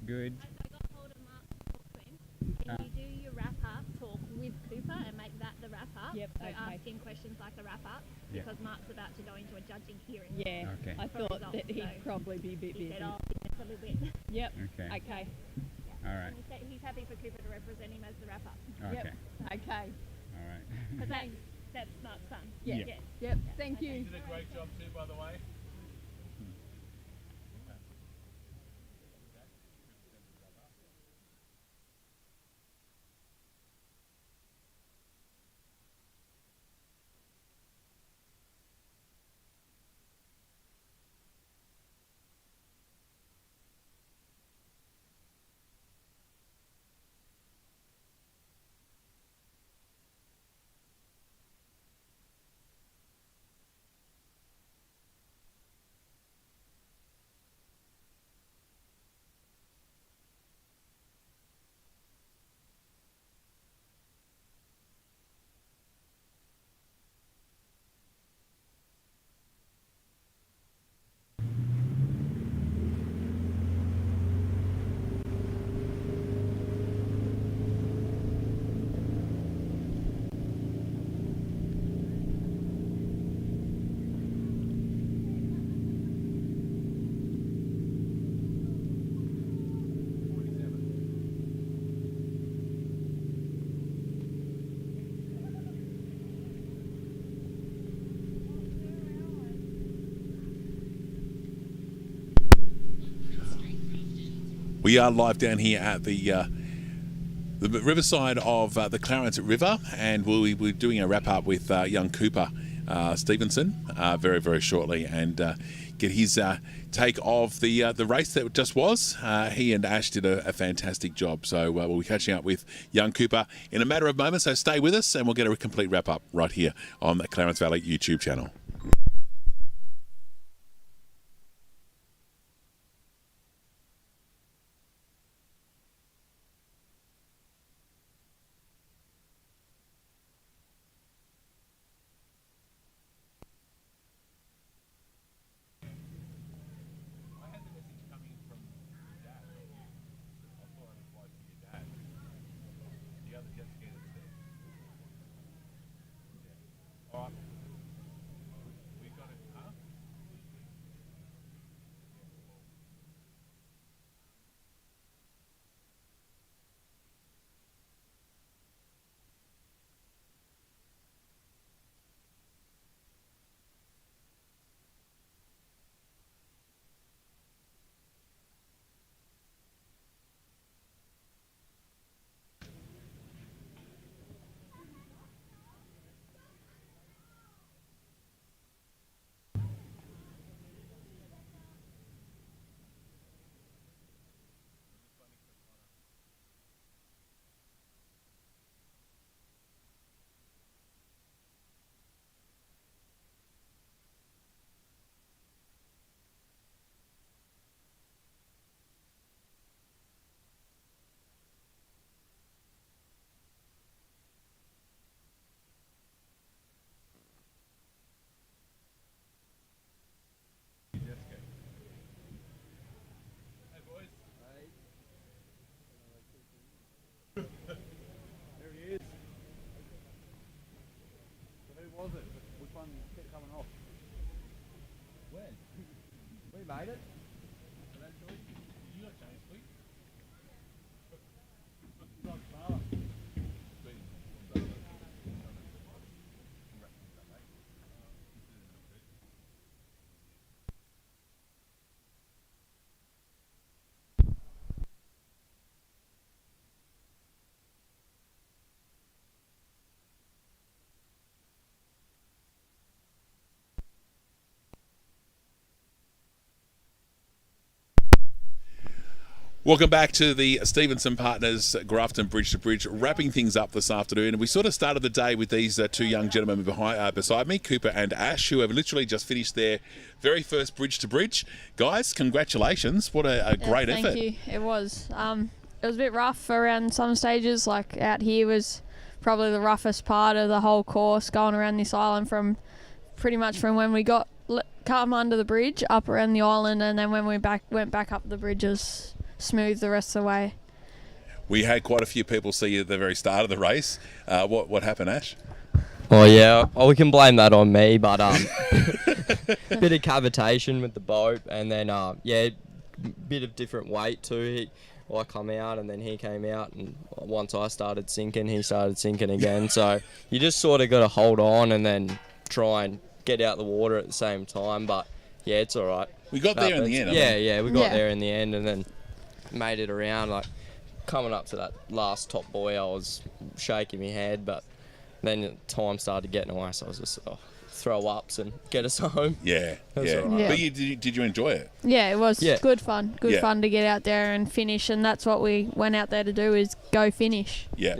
Good. Can you do your wrap-up talk with Cooper and make that the wrap-up? Yep, So okay. ask him questions like a wrap-up Yeah. because Mark's about to go into a judging hearing. Yeah, Okay. I for thought results, that he'd so probably be a bit he busy. said, "Oh, yes, a little bit." Yep. Okay. Okay. All right. He said he's happy for Cooper to represent him as the wrap-up. Okay. Yep. Okay. All right. Because that's Mark's son. Yeah. Yes. Yep. Thank you. You did a great job too, by the way. We are live down here at the riverside of the Clarence River, and we're doing a wrap up with young Cooper Stevenson very, very shortly, and get his take of the race that just was. He and Ash did a fantastic job, so we'll be catching up with young Cooper in a matter of moments. So stay with us, and we'll get a complete wrap up right here on the Clarence Valley YouTube channel. made it. Welcome back to the Stevenson Partners Grafton Bridge to Bridge, wrapping things up this afternoon. And we sort of started the day with these two young gentlemen beside me, Cooper and Ash, who have literally just finished their very first Bridge to Bridge. Guys, congratulations. What a great effort. Thank you. It was. It was a bit rough around some stages. Like out here was probably the roughest part of the whole course, going around this island from pretty much from when we come under the bridge up around the island, and then when we went back up the bridges. Smooth the rest of the way. We had quite a few people see you at the very start of the race. What happened, Ash? Oh yeah, we can blame that on me, but bit of cavitation with the boat, and then bit of different weight too. I come out and then he came out, and once I started sinking, he started sinking again. So you just sort of got to hold on and then try and get out the water at the same time. But yeah, it's all right. We got there in the end. We got there in the end, and then made it around. Like coming up to that last top buoy, I was shaking my head, but then time started getting away, so I was just throw ups and get us home. Yeah. All right. But did you enjoy it? Yeah, it was good fun. Good fun to get out there and finish, and that's what we went out there to do, is go finish. Yeah.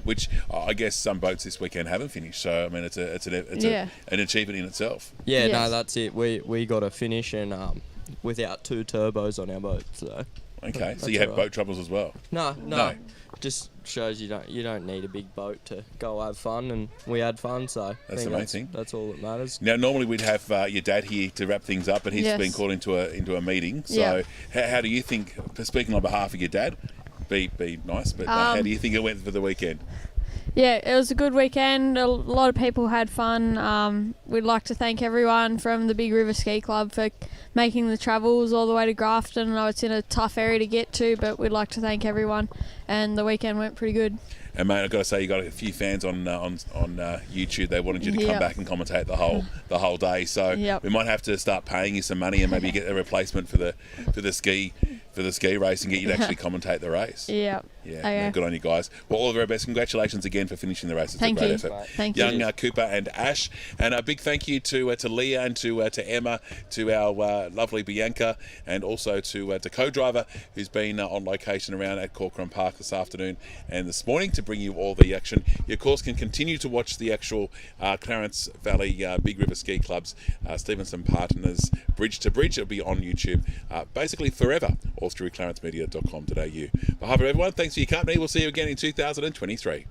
Which I guess some boats this weekend haven't finished, so I mean it's an achievement in itself. Yeah, no, that's it. We got to finish and without 2 turbos on our boat, so. Okay, so you had boat troubles as well? No. Just shows you don't need a big boat to go have fun, and we had fun, so that's the main thing. That's all that matters. Now, normally we'd have your dad here to wrap things up, but he's been called into a meeting. So, how do you think? Speaking on behalf of your dad, be nice, but how do you think it went for the weekend? Yeah, it was a good weekend. A lot of people had fun. We'd like to thank everyone from the Big River Ski Club for making the travels all the way to Grafton. I know it's in a tough area to get to, but we'd like to thank everyone. And the weekend went pretty good. And mate, I've got to say, you got a few fans on YouTube. They wanted you to come back and commentate the whole day. So we might have to start paying you some money and maybe get a replacement for the ski race and get you to actually commentate the race. Yeah. No, good on you guys. Well, all the very best. Congratulations again for finishing the race. It's a great effort. Thank you. Young Cooper and Ash, and a big thank you to Leah and to Emma, to our lovely Bianca, and also to co-driver who's been on location around at Corcoran Park this afternoon and this morning to bring you all the action. You of course can continue to watch the actual Clarence Valley Big River Ski Club's Stevenson Partners Bridge to Bridge. It'll be on YouTube basically forever, all through clarencemedia.com.au. On behalf of everyone, thanks for your company. We'll see you again in 2023.